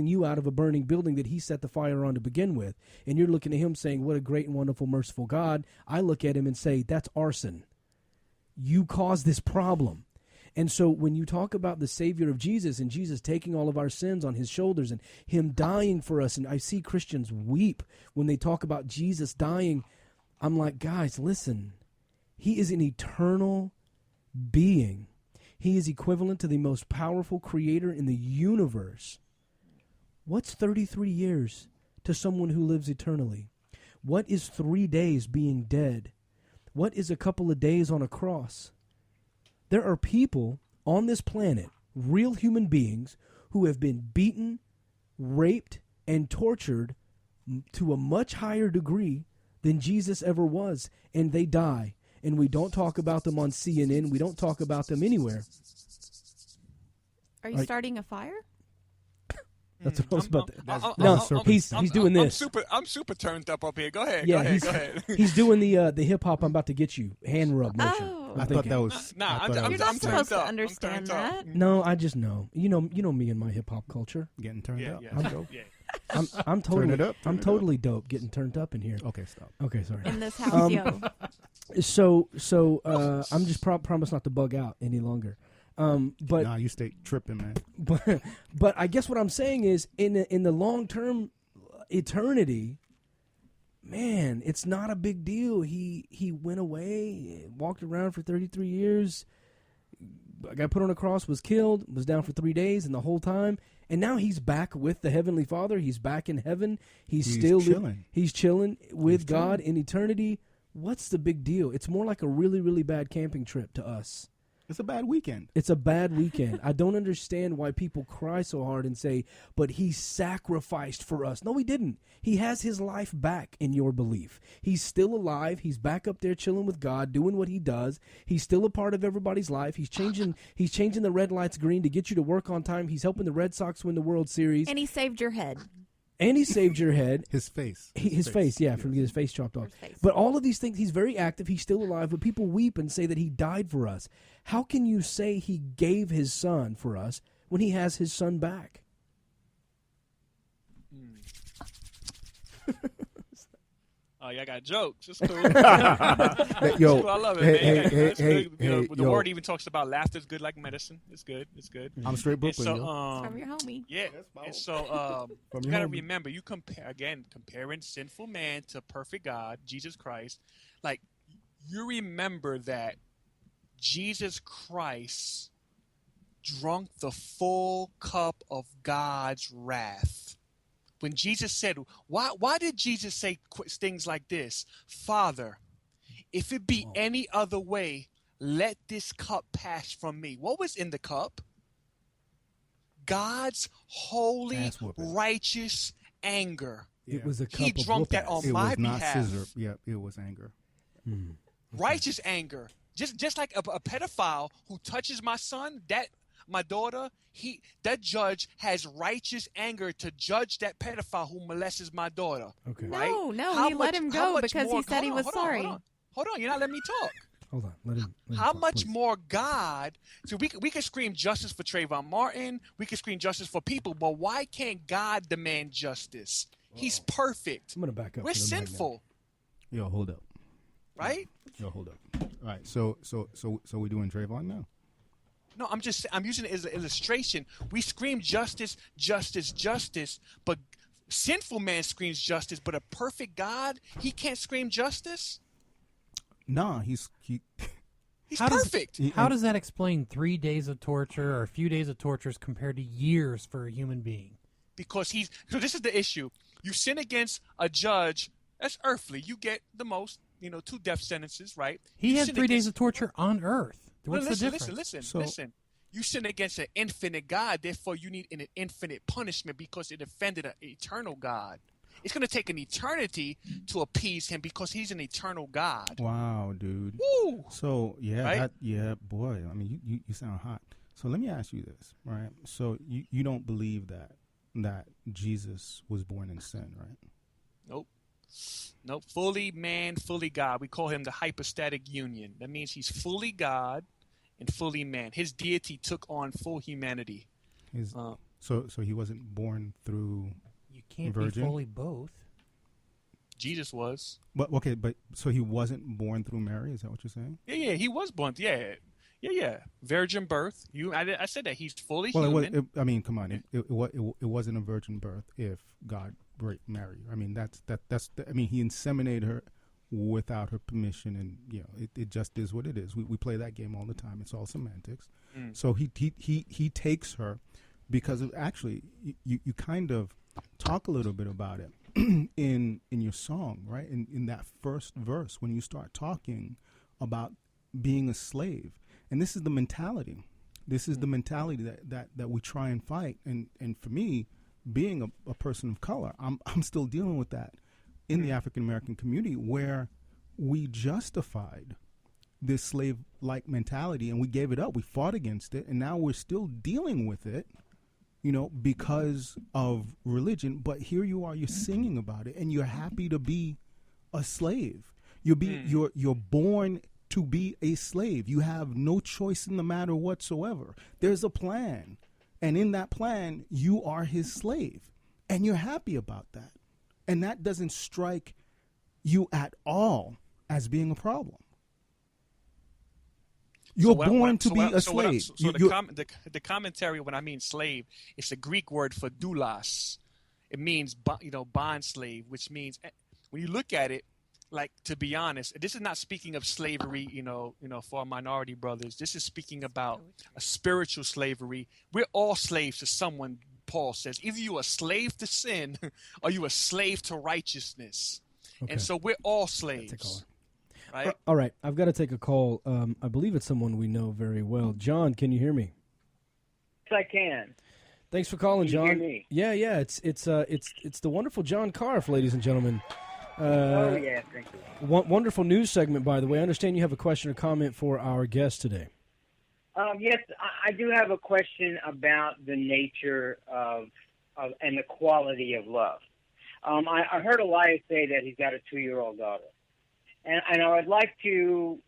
you out of a burning building that he set the fire on to begin with. And you're looking at him saying, what a great and wonderful, merciful God. I look at him and say, that's arson. You caused this problem. And so when you talk about the Savior of Jesus and Jesus taking all of our sins on his shoulders and him dying for us, and I see Christians weep when they talk about Jesus dying, I'm like, guys, listen, he is an eternal being. He is equivalent to the most powerful creator in the universe. What's 33 years to someone who lives eternally? What is 3 days being dead? What is a couple of days on a cross? There are people on this planet, real human beings, who have been beaten, raped, and tortured to a much higher degree than Jesus ever was, and they die. And we don't talk about them on CNN. We don't talk about them anywhere. Are you starting a fire? That's what I was about to. He's doing this. I'm super turned up here. Go ahead. Yeah, go ahead. He's doing the hip hop. I'm about to get you hand rub motion. Oh. I thought that was. You're not supposed to understand that. No, I just know. You know me and my hip hop culture. Getting turned up. I'm dope. I'm totally. I'm totally dope. Getting turned up in here. Okay, stop. Okay, sorry. In this house, yo. So I'm just promise not to bug out any longer. But you stay tripping, man. But I guess what I'm saying is in the long term eternity, man, it's not a big deal. He went away, walked around for 33 years, got put on a cross, was killed, was down for 3 days, and the whole time, and now he's back with the Heavenly Father. He's back in heaven. He's still chilling. He's chilling with God in eternity. What's the big deal? It's more like a really, really bad camping trip to us. It's a bad weekend. It's a bad weekend. I don't understand why people cry so hard and say, but he sacrificed for us. No, he didn't. He has his life back in your belief. He's still alive. He's back up there chilling with God, doing what he does. He's still a part of everybody's life. He's changing the red lights green to get you to work on time. He's helping the Red Sox win the World Series. And he saved your head. And he saved your head. His face. His face, yeah, from getting his face chopped off. But all of these things, he's very active. He's still alive. But people weep and say that he died for us. How can you say he gave his son for us when he has his son back? Oh, yeah, I got jokes. It's cool. Yo, It's cool. I love it, man. It's good. You know, the yo. word even talks about laughter is good like medicine. It's good. It's good. I'm straight Brooklyn, And yo. so, From your homie. Yeah. And so From you your got to homie. remember, you comparing sinful man to perfect God, Jesus Christ. Like, you remember that Jesus Christ drunk the full cup of God's wrath. When Jesus said, why did Jesus say things like this? Father, if it be any other way, let this cup pass from me. What was in the cup? God's holy, righteous anger. It was a cup He of drunk that whoop-ass. on my It was not behalf. scissor. Yeah, it was anger. Righteous anger. Just like a pedophile who touches my son, my daughter, that judge has righteous anger to judge that pedophile who molests my daughter. Okay. Right? No, he let him go because he said he was sorry. Hold on, you're not letting me talk. Hold on, let him How talk, much please. more God? So we could scream justice for Trayvon Martin. We could scream justice for people, but why can't God demand justice? He's perfect. I'm gonna back up. We're to the mic now. sinful, Yo, hold up. right? Yo, hold up. All right, so we're doing Trayvon now. No, I'm using it as an illustration. We scream justice, justice, justice, but sinful man screams justice, but a perfect God, he can't scream justice. Nah, he's perfect. How does that explain 3 days of torture or a few days of tortures compared to years for a human being? Because so this is the issue. You sin against a judge, that's earthly. You get the most, 2 death sentences, right? He You had sin 3 days against- of torture on Earth. What's the difference? Listen. You sin against an infinite God, therefore you need an infinite punishment because it offended an eternal God. It's going to take an eternity to appease him because he's an eternal God. Wow, dude. Woo! So Right? boy. I mean, you sound hot. So let me ask you this, right? So you don't believe that Jesus was born in sin, right? Nope. Fully man, fully God. We call him the hypostatic union. That means he's fully God and fully man. His deity took on full humanity. So he wasn't born through. You can't virgin? be fully both. Jesus was. But okay, but so he wasn't born through Mary. Is that what you're saying? Yeah, he was born. Yeah. Virgin birth. I said that he's fully Well, human. I mean, come on. It wasn't a virgin birth if God raped Mary. I mean, I mean, he inseminated her without her permission, and it just is what it is. We play that game all the time. It's all semantics. So he takes her because of, actually you kind of talk a little bit about it in your song, right? In that first verse when you start talking about being a slave. And this is the mentality. This is the mentality that we try and fight. And for me, being a person of color, I'm still dealing with that in the African American community, where we justified this slave-like mentality and we gave it up. We fought against it, and now we're still dealing with it, because of religion. But here you are, you're singing about it, and you're happy to be a slave. You're born to be a slave. You have no choice in the matter whatsoever. There's a plan, and in that plan, you are his slave, and you're happy about that. And that doesn't strike you at all as being a problem. You're born to be a slave. The commentary when I mean slave, it's a Greek word for doulos. It means bond slave, which means when you look at it, like, to be honest, this is not speaking of slavery, for our minority brothers. This is speaking about a spiritual slavery. We're all slaves to someone. Paul says either you're a slave to sin or you're a slave to righteousness. Okay. And so we're all slaves. Right? All right, I've got to take a call. I believe it's someone we know very well. John, can you hear me? Yes, I can. Thanks for calling, Can you John. hear me? Yeah. It's the wonderful John Carf, ladies and gentlemen. Oh yeah, thank you. Wonderful news segment, by the way. I understand you have a question or comment for our guest today. Yes, I do have a question about the nature of and the quality of love. I heard Elias say that he's got a 2-year-old daughter, and I would like to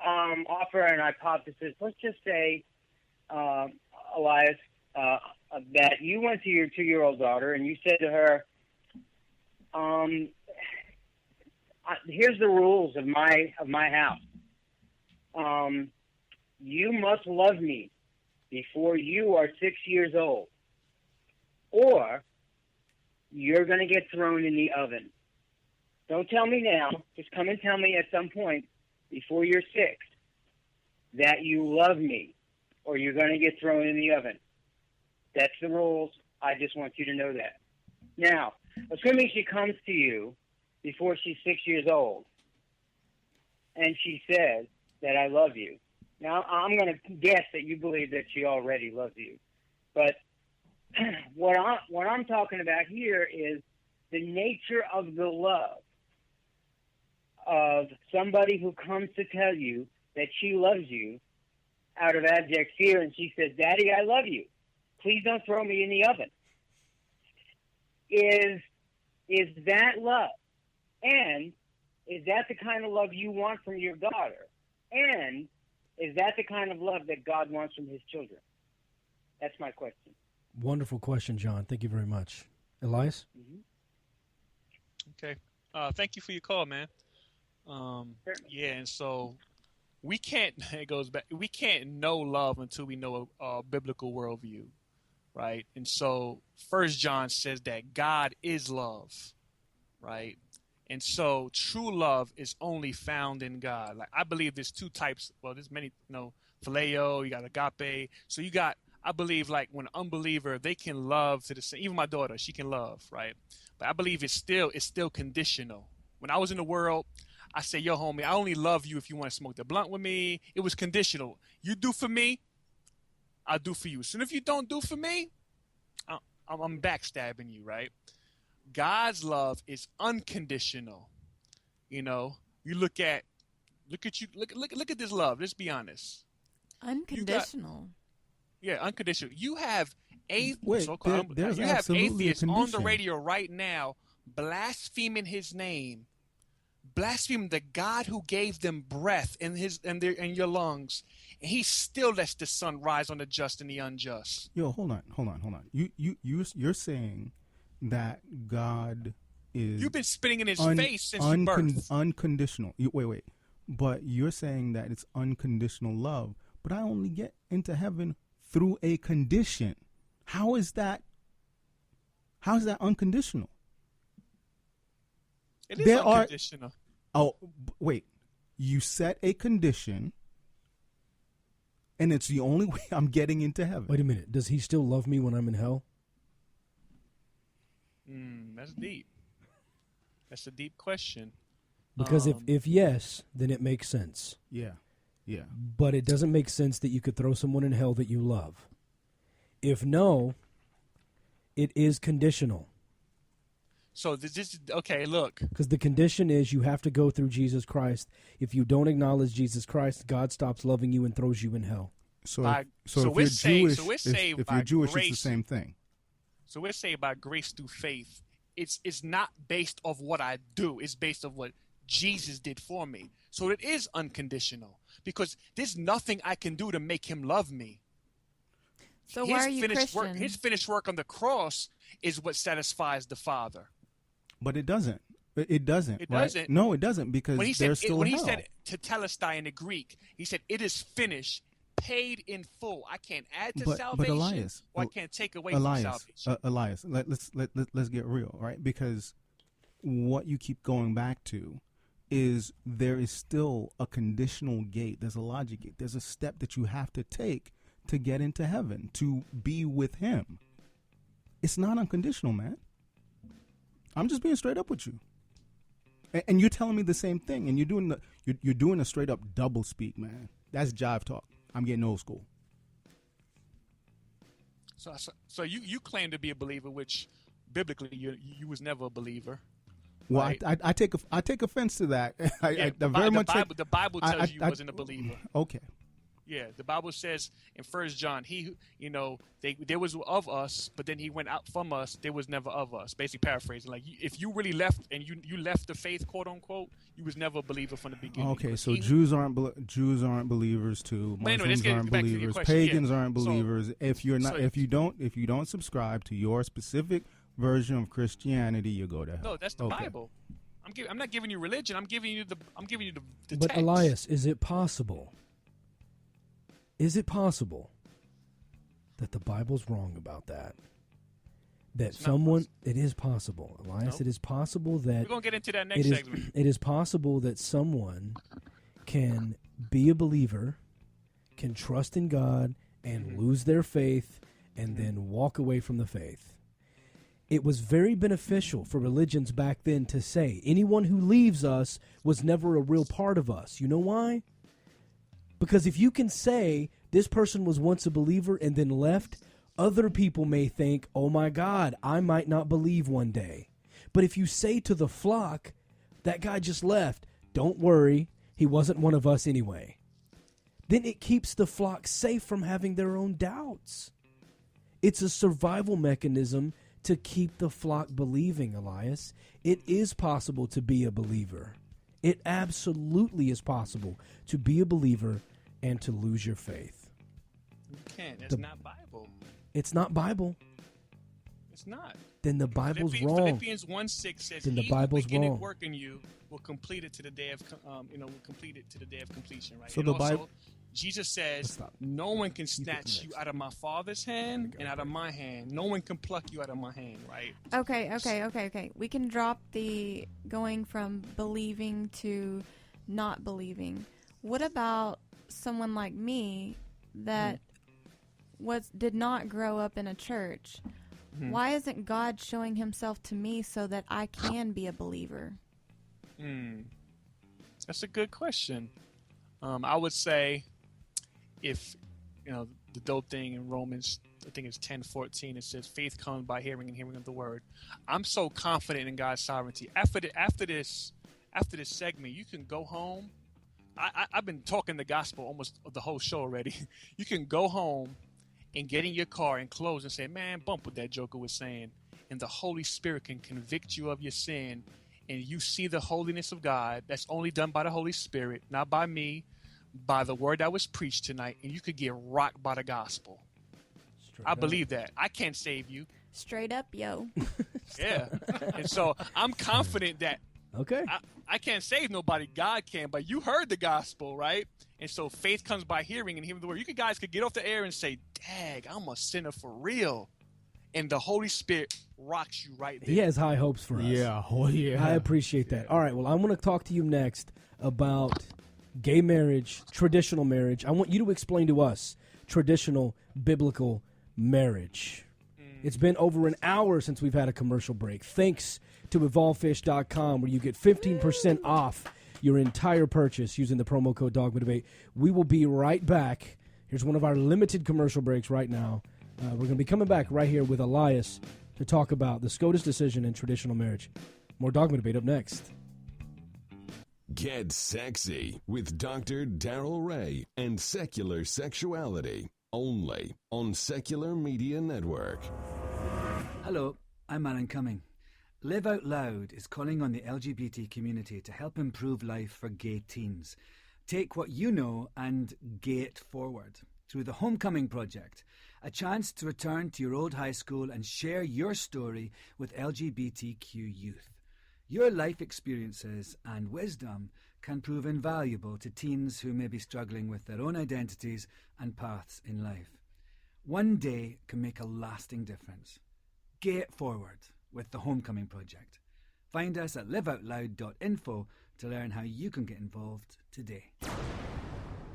offer an hypothesis. Let's just say, Elias, that you went to your 2-year-old daughter and you said to her, here's the rules of my house. You must love me before you are 6 years old, or you're going to get thrown in the oven. Don't tell me now. Just come and tell me at some point before you're 6 that you love me, or you're going to get thrown in the oven. That's the rules. I just want you to know that. Now, assuming she comes to you before she's 6 years old, and she says that I love you. Now, I'm going to guess that you believe that she already loves you. But what I'm talking about here is the nature of the love of somebody who comes to tell you that she loves you out of abject fear, and she says, Daddy, I love you. Please don't throw me in the oven. Is that love? And is that the kind of love you want from your daughter? And is that the kind of love that God wants from his children? That's my question. Wonderful question, John. Thank you very much. Elias? Okay. Thank you for your call, man. Yeah, and so we can't, it goes back, we can't know love until we know a biblical worldview, right? And so 1 John says that God is love, right? And so true love is only found in God. Like, I believe there's two types. Well, there's many, phileo, you got agape. So you got, I believe, like, when an unbeliever, they can love to the same, even my daughter, she can love, right? But I believe it's still conditional. When I was in the world, I say, yo, homie, I only love you if you want to smoke the blunt with me. It was conditional. You do for me, I'll do for you. So if you don't do for me, I'm backstabbing you, right? God's love is unconditional. You look at this love. Let's be honest. Unconditional. Unconditional. You have atheists absolutely on the radio right now blaspheming his name, blaspheming the God who gave them breath in your lungs, and he still lets the sun rise on the just and the unjust. Yo, hold on. You're saying that God is... You've been spitting in his face since your birth. Unconditional. Wait. But you're saying that it's unconditional love, but I only get into heaven through a condition. How is that unconditional? It is unconditional. Wait. You set a condition, and it's the only way I'm getting into heaven. Wait a minute. Does he still love me when I'm in hell? That's deep. That's a deep question. Because if yes, then it makes sense. Yeah. But it doesn't make sense that you could throw someone in hell that you love. If no, it is conditional. So this okay, look. Because the condition is you have to go through Jesus Christ. If you don't acknowledge Jesus Christ, God stops loving you and throws you in hell. So if you're Jewish, it's the same thing. So we're saved by grace through faith. It's not based off what I do. It's based off what Jesus did for me. So it is unconditional because there's nothing I can do to make him love me. So why are you Christian? His finished work on the cross is what satisfies the Father. But it doesn't. It doesn't. It right? doesn't. No, it doesn't because there's still hell. When he said tetelestai in the Greek, he said it is finished, paid in full. I can't add to salvation, but Elias, or I can't take away from salvation. Elias, let's get real, right? Because what you keep going back to is there is still a conditional gate. There's a logic gate. There's a step that you have to take to get into heaven, to be with him. It's not unconditional, man. I'm just being straight up with you. And you're telling me the same thing, and you're doing a straight up double speak, man. That's jive talk. I'm getting old school. So you claim to be a believer, which biblically you was never a believer. Well, right? I take offense to that. The Bible tells you wasn't a believer. Okay. Yeah, the Bible says in 1 John, there was of us, but then he went out from us. There was never of us. Basically paraphrasing, like if you really left and you left the faith, quote unquote, you was never a believer from the beginning. Okay, so Jews aren't believers too. Muslims aren't believers. Pagans aren't believers. If you don't subscribe to your specific version of Christianity, you go to hell. No, that's the Bible. I'm not giving you religion. I'm giving you the But text. Elias, is it possible? Is it possible that the Bible's wrong about that? That it is possible, Elias. Nope. It is possible that We're gonna get into that next segment. It is possible that someone can be a believer, can trust in God, and lose their faith, and then walk away from the faith. It was very beneficial for religions back then to say anyone who leaves us was never a real part of us. You know why? Because if you can say this person was once a believer and then left, other people may think, oh my God, I might not believe one day. But if you say to the flock, that guy just left, don't worry, he wasn't one of us anyway, then it keeps the flock safe from having their own doubts. It's a survival mechanism to keep the flock believing, Elias. It is possible to be a believer. It absolutely is possible to be a believer and to lose your faith. You can't. That's not Bible. It's not Bible. It's not. Then the Bible's wrong. Philippians 1:6 says, Then the "He Bible's who beginning wrong. work in you will complete it to the day of, will complete it to the day of completion." Right. So And the also, Bible. Jesus says, "No one can snatch you out of my Father's hand and out of my hand. No one can pluck you out of my hand." Right. Okay. We can drop the going from believing to not believing. What about someone like me that did not grow up in a church? Why isn't God showing himself to me so that I can be a believer? That's a good question. I would say if, the dope thing in Romans, I think it's 10:14, it says faith comes by hearing and hearing of the word. I'm so confident in God's sovereignty. After this segment, you can go home. I've been talking the gospel almost the whole show already. You can go home and get in your car and close and say, man, bump what that joker was saying. And the Holy Spirit can convict you of your sin. And you see the holiness of God. That's only done by the Holy Spirit, not by me, by the word that was preached tonight. And you could get rocked by the gospel. I believe that. I can't save you. Straight up, yo. Yeah. And so I'm confident that Okay. I can't save nobody. God can. But you heard the gospel, right? And so faith comes by hearing and hearing the word. You guys could get off the air and say, dag, I'm a sinner for real. And the Holy Spirit rocks you right there. He has high hopes for us. Yeah. Oh, yeah. I appreciate that. All right. Well, I want to talk to you next about gay marriage, traditional marriage. I want you to explain to us traditional biblical marriage. It's been over an hour since we've had a commercial break. Thanks to evolvefish.com, where you get 15% off your entire purchase using the promo code Dogma Debate. We will be right back. Here's one of our limited commercial breaks right now. We're going to be coming back right here with Elias to talk about the SCOTUS decision in traditional marriage. More Dogma Debate up next. Get sexy with Dr. Darrell Ray and Secular Sexuality, only on Secular Media Network. Hello, I'm Alan Cumming. Live Out Loud is calling on the LGBT community to help improve life for gay teens. Take what you know and gay it forward through the Homecoming Project, a chance to return to your old high school and share your story with LGBTQ youth. Your life experiences and wisdom can prove invaluable to teens who may be struggling with their own identities and paths in life. One day can make a lasting difference. Gay it forward with the Homecoming Project. Find us at liveoutloud.info to learn how you can get involved today.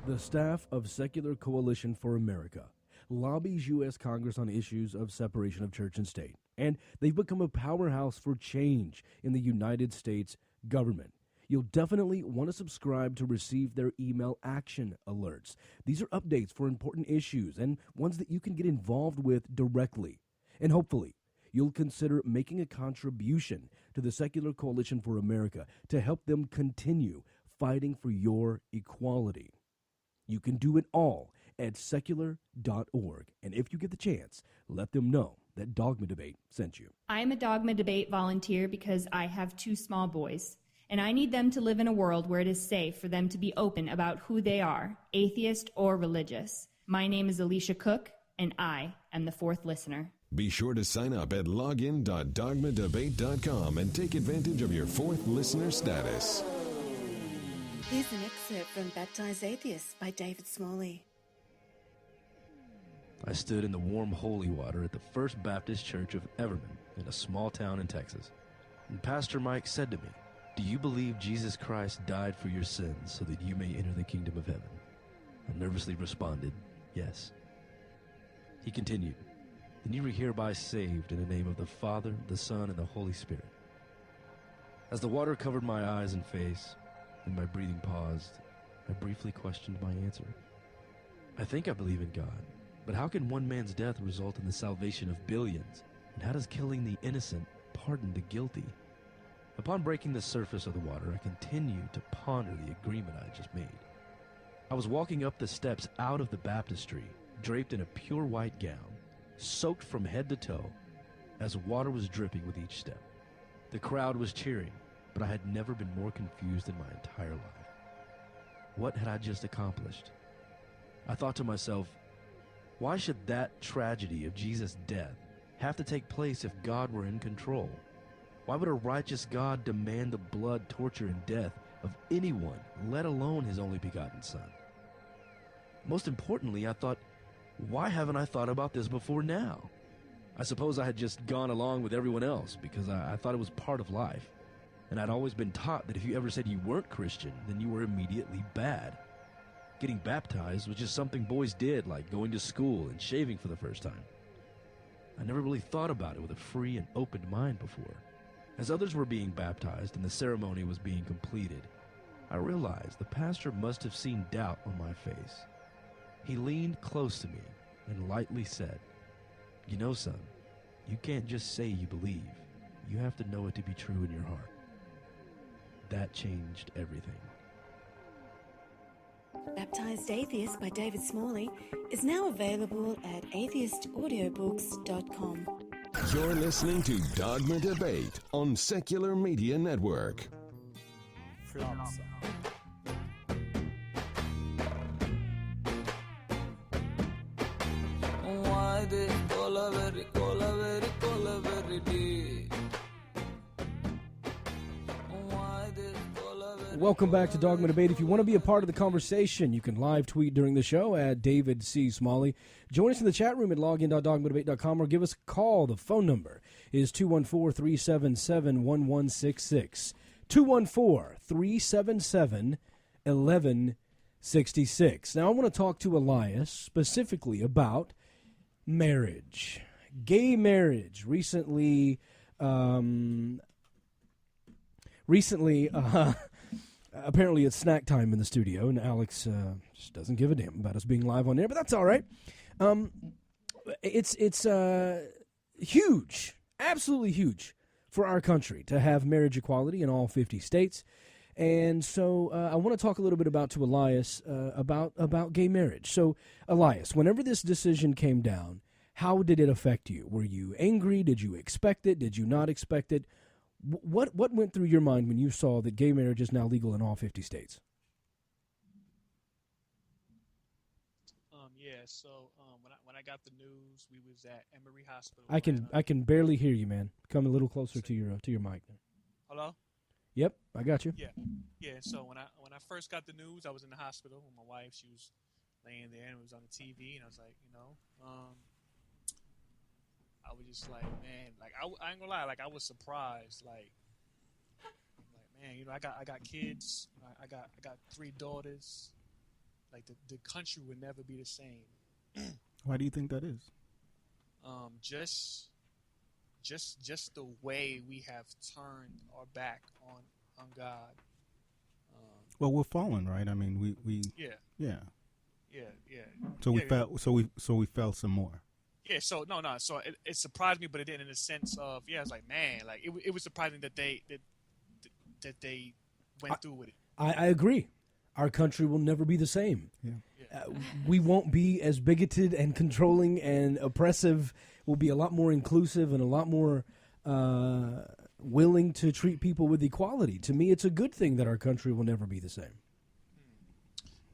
The staff of Secular Coalition for America lobbies U.S. Congress on issues of separation of church and state, and they've become a powerhouse for change in the United States government. You'll definitely want to subscribe to receive their email action alerts. These are updates for important issues and ones that you can get involved with directly. And hopefully, you'll consider making a contribution to the Secular Coalition for America to help them continue fighting for your equality. You can do it all at secular.org. And if you get the chance, let them know that Dogma Debate sent you. I'm a Dogma Debate volunteer because I have 2 small boys, and I need them to live in a world where it is safe for them to be open about who they are, atheist or religious. My name is Alicia Cook, and I am the 4th listener. Be sure to sign up at login.dogmadebate.com and take advantage of your 4th listener status. Here's an excerpt from Baptized Atheists by David Smalley. I stood in the warm holy water at the First Baptist Church of Everman in a small town in Texas. And Pastor Mike said to me, "Do you believe Jesus Christ died for your sins so that you may enter the kingdom of heaven?" I nervously responded, "Yes." He continued, "Then you are hereby saved in the name of the Father, the Son, and the Holy Spirit." As the water covered my eyes and face, and my breathing paused, I briefly questioned my answer. I think I believe in God, but how can one man's death result in the salvation of billions? And how does killing the innocent pardon the guilty? Upon breaking the surface of the water, I continued to ponder the agreement I had just made. I was walking up the steps out of the baptistry, draped in a pure white gown, soaked from head to toe, as water was dripping with each step. The crowd was cheering, but I had never been more confused in my entire life. What had I just accomplished? I thought to myself, why should that tragedy of Jesus' death have to take place if God were in control? Why would a righteous God demand the blood, torture, and death of anyone, let alone his only begotten Son? Most importantly, I thought, why haven't I thought about this before now? I suppose I had just gone along with everyone else because I thought it was part of life. And I'd always been taught that if you ever said you weren't Christian, then you were immediately bad. Getting baptized was just something boys did, like going to school and shaving for the first time. I never really thought about it with a free and open mind before. As others were being baptized and the ceremony was being completed, I realized the pastor must have seen doubt on my face. He leaned close to me and lightly said, "You know, son, you can't just say you believe. You have to know it to be true in your heart." That changed everything. Baptized Atheist by David Smalley is now available at atheistaudiobooks.com. You're listening to Dogma Debate on Secular Media Network. Why this cola very deep? Welcome back to Dogma Debate. If you want to be a part of the conversation, you can live tweet during the show at David C. Smalley. Join us in the chat room at login.dogmadebate.com or give us a call. The phone number is 214-377-1166. 214-377-1166. Now, I want to talk to Elias specifically about marriage. Gay marriage. Recently, apparently it's snack time in the studio, and Alix just doesn't give a damn about us being live on air, but that's all right. It's huge, absolutely huge for our country to have marriage equality in all 50 states. And so I want to talk a little bit to Elias about gay marriage. So, Elias, whenever this decision came down, how did it affect you? Were you angry? Did you expect it? Did you not expect it? What went through your mind when you saw that gay marriage is now legal in all 50 states? So when I got the news, we was at Emory Hospital. I can barely hear you, man. Come a little closer to your mic. Hello? Yep, I got you. Yeah. So when I first got the news, I was in the hospital with my wife. She was laying there and it was on the TV, and I was like, I was just like, man, like I ain't gonna lie, like I was surprised, like man, I got kids, I got 3 daughters, like the country would never be the same. Why do you think that is? Just the way we have turned our back on God. Well, we're fallen, right? I mean, we yeah. So we fell. So we fell some more. Yeah. So no. So it surprised me, but it didn't in the sense of I was like, man, like it was surprising that they went through with it. I agree. Our country will never be the same. Yeah. We won't be as bigoted and controlling and oppressive. We'll be a lot more inclusive and a lot more willing to treat people with equality. To me, it's a good thing that our country will never be the same.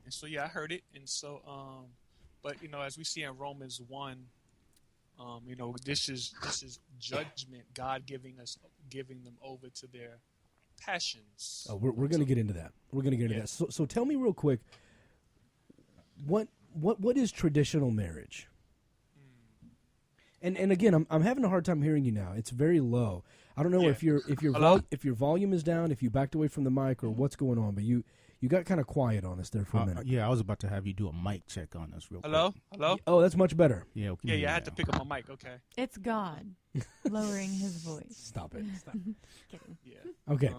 And so, I heard it. And so, but, as we see in Romans 1, This is judgment. God giving them over to their passions. Oh, we're going to get into that. We're going to get into that. So tell me real quick, what is traditional marriage? And again, I'm having a hard time hearing you now. It's very low. I don't know if your volume is down, if you backed away from the mic, or what's going on. But you got kind of quiet on us there for a minute. Yeah, I was about to have you do a mic check on us real quick. Hello. Oh, that's much better. Yeah. I had to pick up my mic. Okay. It's God lowering his voice. Stop it. Kidding. Yeah. Okay.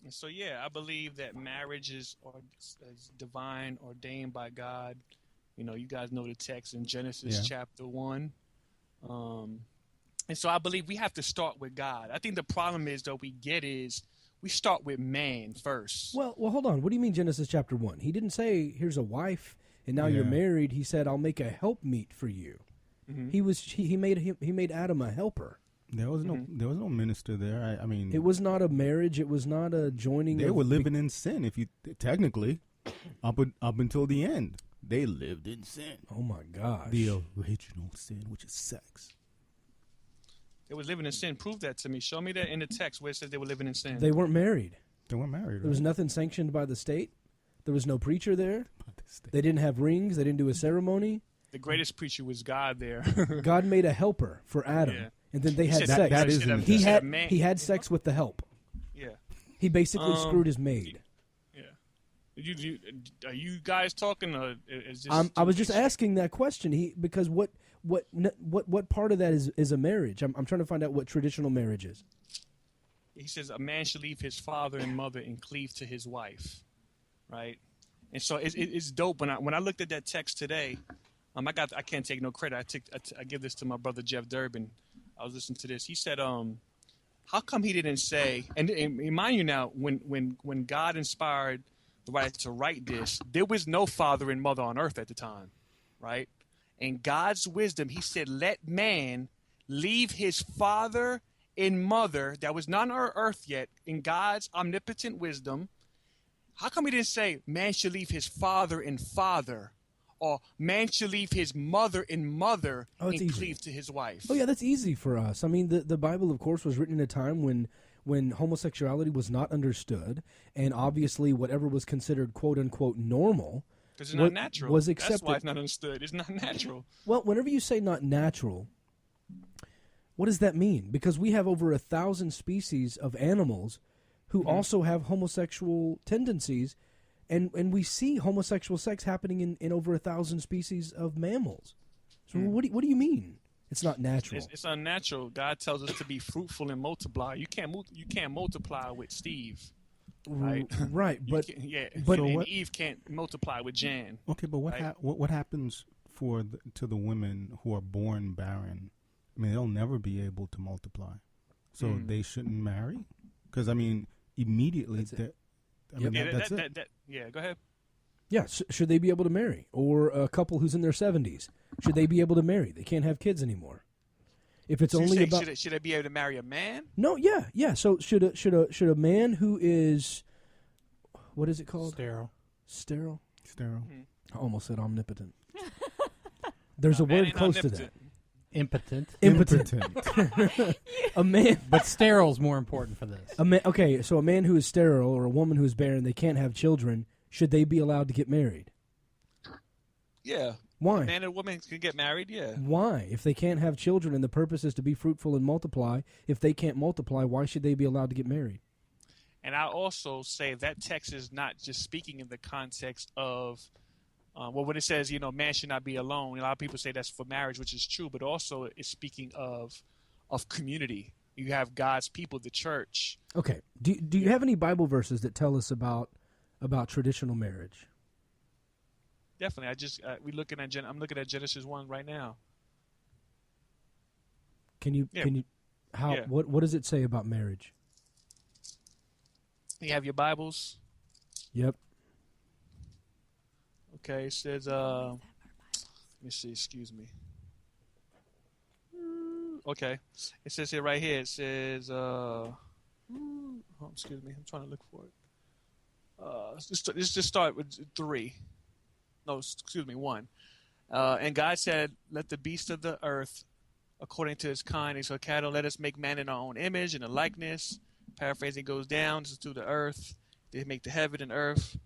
So I believe that marriage is divine, ordained by God. You guys know the text in Genesis chapter 1. And so I believe we have to start with God. I think the problem is, though, we start with man first. Well, hold on. What do you mean Genesis chapter 1? He didn't say, here's a wife, and now you're married. He said, I'll make a helpmeet for you. Mm-hmm. He made Adam a helper. There was no minister there. I mean, it was not a marriage. It was not a joining. They were living in sin. If you technically, up until the end, they lived in sin. Oh my gosh! The original sin, which is sex. They were living in sin. Prove that to me. Show me that in the text where it says they were living in sin. They weren't married. They weren't married. There was nothing sanctioned by the state. There was no preacher there. They didn't have rings. They didn't do a ceremony. The greatest preacher was God there. God made a helper for Adam, and then they had sex. He had sex with the help. Yeah. He basically screwed his maid. Yeah. Are you guys talking? Or is this I was just asking that question. Because what part of that is a marriage? I'm trying to find out what traditional marriage is. He says a man should leave his father and mother and cleave to his wife, right? And so it's dope. When I looked at that text today, I can't take no credit. I give this to my brother Jeff Durbin. I was listening to this. He said, how come he didn't say? And mind you now, when God inspired the writer to write this, there was no father and mother on earth at the time, right? In God's wisdom, he said, let man leave his father and mother that was not on earth yet. In God's omnipotent wisdom, how come he didn't say man should leave his father and father, or man should leave his mother and mother and cleave to his wife? Oh, yeah, that's easy for us. I mean, the Bible, of course, was written in a time when homosexuality was not understood, and obviously whatever was considered quote-unquote normal because it's not natural. Was accepted. That's why it's not understood. It's not natural. Well, whenever you say not natural, what does that mean? Because we have over 1,000 species of animals who also have homosexual tendencies, and we see homosexual sex happening in over 1,000 species of mammals. So what do you mean? It's not natural. It's unnatural. God tells us to be fruitful and multiply. You can't multiply with Steve, right? Right, but Eve can't multiply with Jan. Okay, but what happens to the women who are born barren? I mean, they'll never be able to multiply, so they shouldn't marry. Because I mean, immediately that's it. Yeah, go ahead. Yeah, should they be able to marry? Or a couple who's in their 70s, should they be able to marry? They can't have kids anymore. If it's only about should they be able to marry a man? No, yeah. So should a man who is, what is it called? Sterile. I almost said omnipotent. There's a word close to that. Impotent. A man, but sterile is more important for this. Okay, so a man who is sterile or a woman who is barren, they can't have children. Should they be allowed to get married? Yeah. Why? A man and a woman can get married, yeah. Why? If they can't have children and the purpose is to be fruitful and multiply, if they can't multiply, why should they be allowed to get married? And I also say that text is not just speaking in the context of, when it says, man should not be alone. A lot of people say that's for marriage, which is true, but also it's speaking of community. You have God's people, the church. Okay. Do you have any Bible verses that tell us about traditional marriage? Definitely. I'm looking at Genesis 1 right now. What does it say about marriage? You have your Bibles? Yep. Okay, it says let me see, excuse me. Okay. It says here right here, it says excuse me, I'm trying to look for it. Let's just start with 3. No, excuse me, 1. And God said, let the beasts of the earth, according to his kind, and so cattle, let us make man in our own image and a likeness. Paraphrasing goes down to the earth. They make the heaven and earth.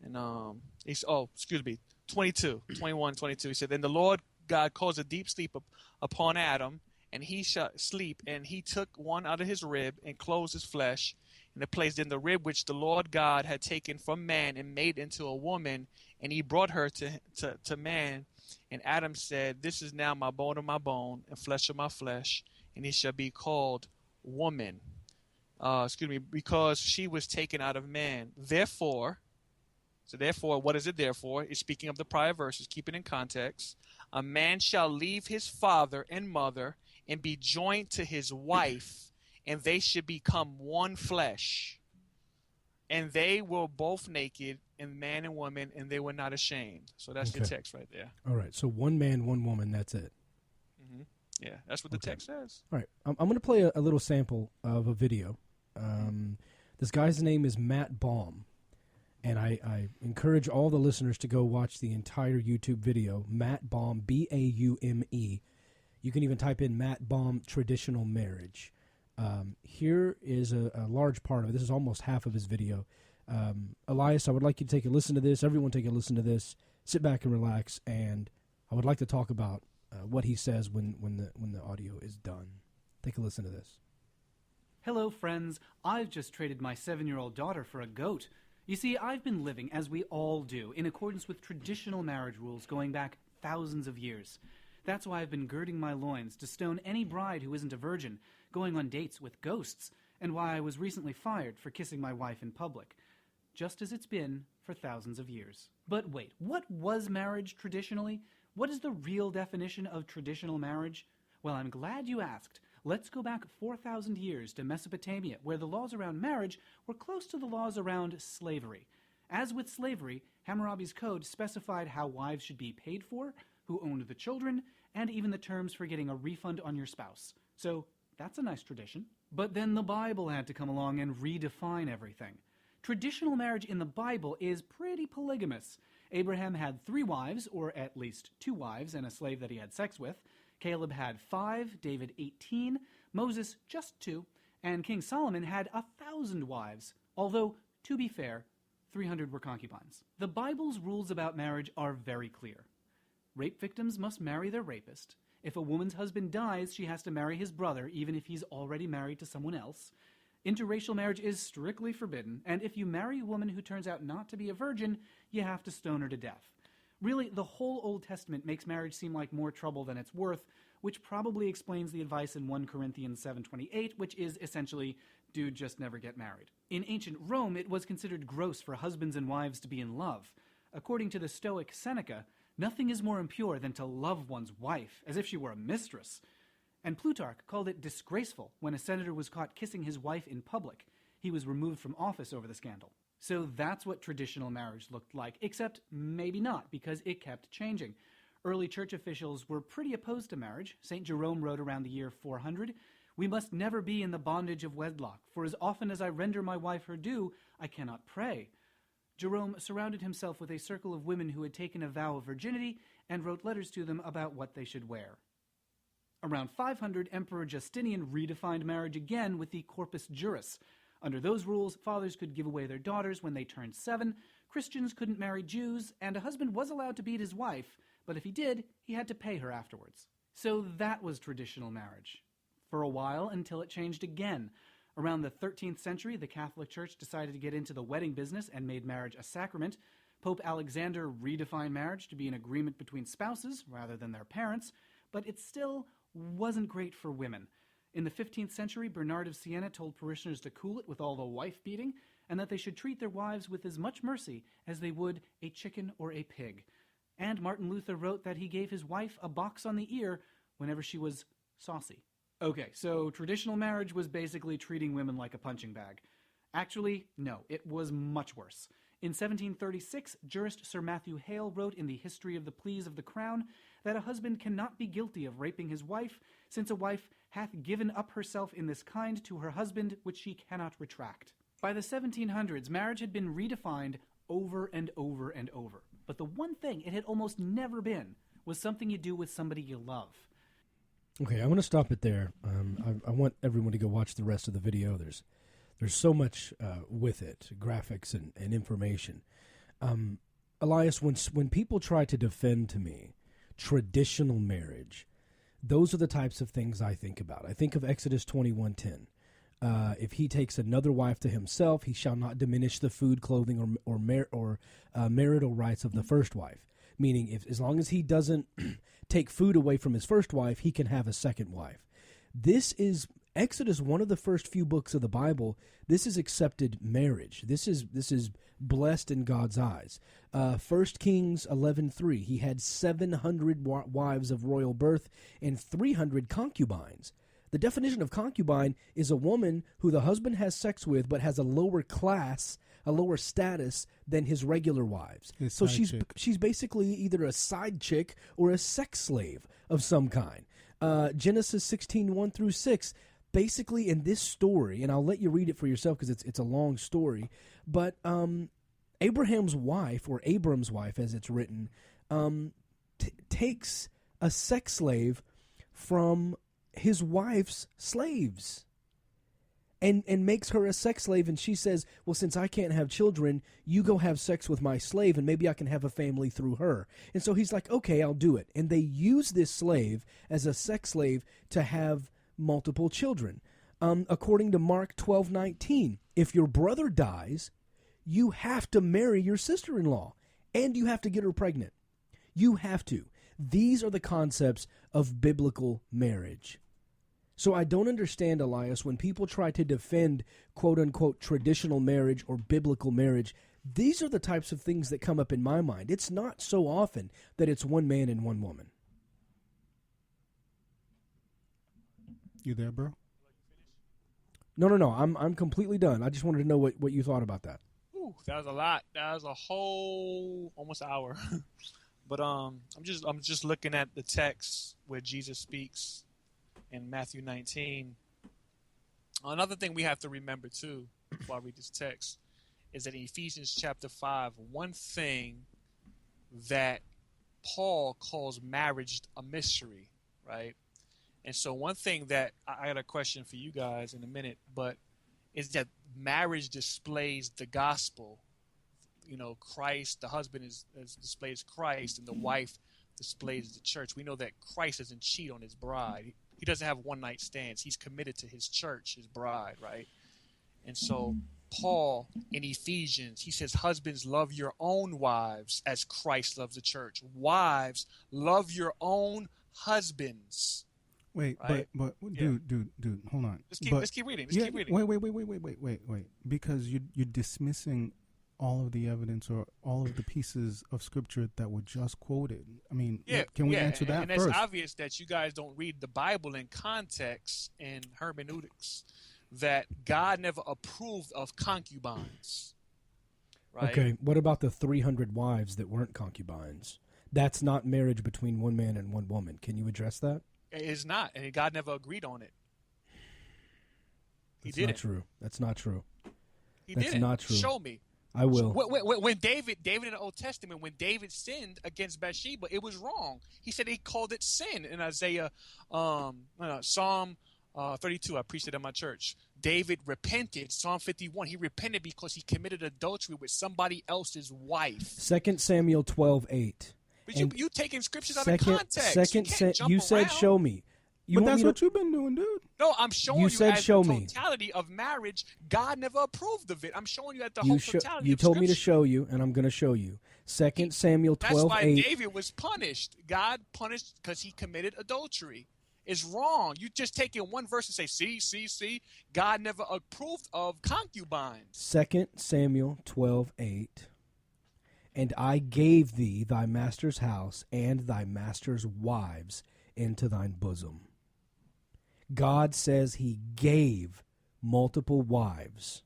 And 21, 22. He said, then the Lord God caused a deep sleep upon Adam, and he shall sleep, and he took one out of his rib and closed his flesh, and it placed in the rib which the Lord God had taken from man and made into a woman, and he brought her to man. And Adam said, this is now my bone of my bone and flesh of my flesh, and he shall be called woman. Because she was taken out of man. Therefore, what is it therefore? It's speaking of the prior verses, keep it in context. A man shall leave his father and mother and be joined to his wife, and they should become one flesh. And they were both naked, and man and woman, and they were not ashamed. So that's the text right there. All right. So one man, one woman, that's it. Mm-hmm. Yeah, that's what the text says. All right. I'm going to play a little sample of a video. This guy's name is Matt Baum. And I encourage all the listeners to go watch the entire YouTube video. Matt Baum, B-A-U-M-E. You can even type in Matt Baum traditional marriage. Here is a large part of it. This is almost half of his video. Elias, I would like you to take a listen to this. Everyone take a listen to this. Sit back and relax. And I would like to talk about what he says when the audio is done. Take a listen to this. Hello, friends. I've just traded my 7-year-old daughter for a goat. You see, I've been living, as we all do, in accordance with traditional marriage rules going back thousands of years. That's why I've been girding my loins to stone any bride who isn't a virgin, going on dates with ghosts, and why I was recently fired for kissing my wife in public. Just as it's been for thousands of years. But wait, what was marriage traditionally? What is the real definition of traditional marriage? Well, I'm glad you asked. Let's go back 4,000 years to Mesopotamia, where the laws around marriage were close to the laws around slavery. As with slavery, Hammurabi's code specified how wives should be paid for, who owned the children, and even the terms for getting a refund on your spouse. So that's a nice tradition. But then the Bible had to come along and redefine everything. Traditional marriage in the Bible is pretty polygamous. Abraham had 3 wives, or at least 2 wives, and a slave that he had sex with. Caleb had 5, David 18, Moses just 2, and King Solomon had 1,000 wives, although, to be fair, 300 were concubines. The Bible's rules about marriage are very clear. Rape victims must marry their rapist. If a woman's husband dies, she has to marry his brother, even if he's already married to someone else. Interracial marriage is strictly forbidden, and if you marry a woman who turns out not to be a virgin, you have to stone her to death. Really, the whole Old Testament makes marriage seem like more trouble than it's worth, which probably explains the advice in 1 Corinthians 7:28, which is essentially, dude, just never get married. In ancient Rome, it was considered gross for husbands and wives to be in love. According to the Stoic Seneca, nothing is more impure than to love one's wife, as if she were a mistress. And Plutarch called it disgraceful when a senator was caught kissing his wife in public. He was removed from office over the scandal. So that's what traditional marriage looked like, except maybe not, because it kept changing. Early church officials were pretty opposed to marriage. St. Jerome wrote around the year 400, "We must never be in the bondage of wedlock, for as often as I render my wife her due, I cannot pray." Jerome surrounded himself with a circle of women who had taken a vow of virginity and wrote letters to them about what they should wear. Around 500, Emperor Justinian redefined marriage again with the Corpus Juris. Under those rules, fathers could give away their daughters when they turned 7, Christians couldn't marry Jews, and a husband was allowed to beat his wife, but if he did, he had to pay her afterwards. So that was traditional marriage. For a while, until it changed again. Around the 13th century, the Catholic Church decided to get into the wedding business and made marriage a sacrament. Pope Alexander redefined marriage to be an agreement between spouses rather than their parents, but it still wasn't great for women. In the 15th century, Bernard of Siena told parishioners to cool it with all the wife-beating, and that they should treat their wives with as much mercy as they would a chicken or a pig. And Martin Luther wrote that he gave his wife a box on the ear whenever she was saucy. Okay, so traditional marriage was basically treating women like a punching bag. Actually, no, it was much worse. In 1736, jurist Sir Matthew Hale wrote in the History of the Pleas of the Crown that a husband cannot be guilty of raping his wife, since a wife hath given up herself in this kind to her husband, which she cannot retract. By the 1700s, marriage had been redefined over and over and over. But the one thing it had almost never been was something you do with somebody you love. Okay, I want to stop it there. I want everyone to go watch the rest of the video. There's so much with it, graphics and information. Elias, when people try to defend to me traditional marriage, those are the types of things I think about. I think of Exodus 21:10. If he takes another wife to himself, he shall not diminish the food, clothing, or marital rights of the first wife. Meaning, as long as he doesn't take food away from his first wife, he can have a second wife. This is Exodus, one of the first few books of the Bible. This is accepted marriage. This is blessed in God's eyes. 1 Kings 11:3. He had 700 wives of royal birth and 300 concubines. The definition of concubine is a woman who the husband has sex with but has a lower class, a lower status than his regular wives. So she's basically either a side chick or a sex slave of some kind. Genesis 16:1-6. Basically, in this story, and I'll let you read it for yourself because it's a long story, but Abraham's wife, or Abram's wife as it's written, takes a sex slave from his wife's slaves and makes her a sex slave, and she says, well, since I can't have children, you go have sex with my slave and maybe I can have a family through her. And so he's like, okay, I'll do it. And they use this slave as a sex slave to have multiple children. According to Mark 12:19, if your brother dies, you have to marry your sister-in-law and you have to get her pregnant. You have to. These are the concepts of biblical marriage. So I don't understand, Elias, when people try to defend quote-unquote traditional marriage or biblical marriage. These are the types of things that come up in my mind. It's not so often that it's one man and one woman. You there, bro? No. I'm completely done. I just wanted to know what you thought about that. Ooh, that was a lot. That was a whole almost hour. But I'm just looking at the text where Jesus speaks in Matthew 19. Another thing we have to remember too, before I read this text, is that in Ephesians chapter 5, one thing that Paul calls marriage a mystery, right? And so one thing that I got a question for you guys in a minute, but is that marriage displays the gospel. You know, Christ, the husband displays Christ, and the wife displays the church. We know that Christ doesn't cheat on his bride. He doesn't have one-night stands. He's committed to his church, his bride, right? And so Paul in Ephesians, he says, husbands, love your own wives as Christ loves the church. Wives, love your own husbands. Wait, right? but Yeah. dude, hold on. Let's keep reading. Keep reading. Wait. Because you're dismissing all of the evidence or all of the pieces of scripture that were just quoted. I mean, can we answer that and first? it's obvious that you guys don't read the Bible in context and hermeneutics, that God never approved of concubines. Right? Okay, what about the 300 wives that weren't concubines? That's not marriage between one man and one woman. Can you address that? It is not, and God never agreed on it. That's not true. That's not true. That's not true. Show me. I will. When David in the Old Testament, when David sinned against Bathsheba, it was wrong. He said he called it sin in Isaiah, Psalm 32. I preached it in my church. David repented. Psalm 51. He repented because he committed adultery with somebody else's wife. 2 Samuel 12:8. But you taking scriptures out of context. You said show me. But that's what you've been doing, dude. No, I'm showing you as show the me. totality of marriage. God never approved of it. I'm showing you at the whole totality You of told me to Scripture. show you, and I'm going to show you. 2 Samuel 12:8. That's why David was punished. God punished because he committed adultery. It's wrong. You just take in one verse and say, see. God never approved of concubines. 2 Samuel 12:8. And I gave thee thy master's house and thy master's wives into thine bosom. God says he gave multiple wives.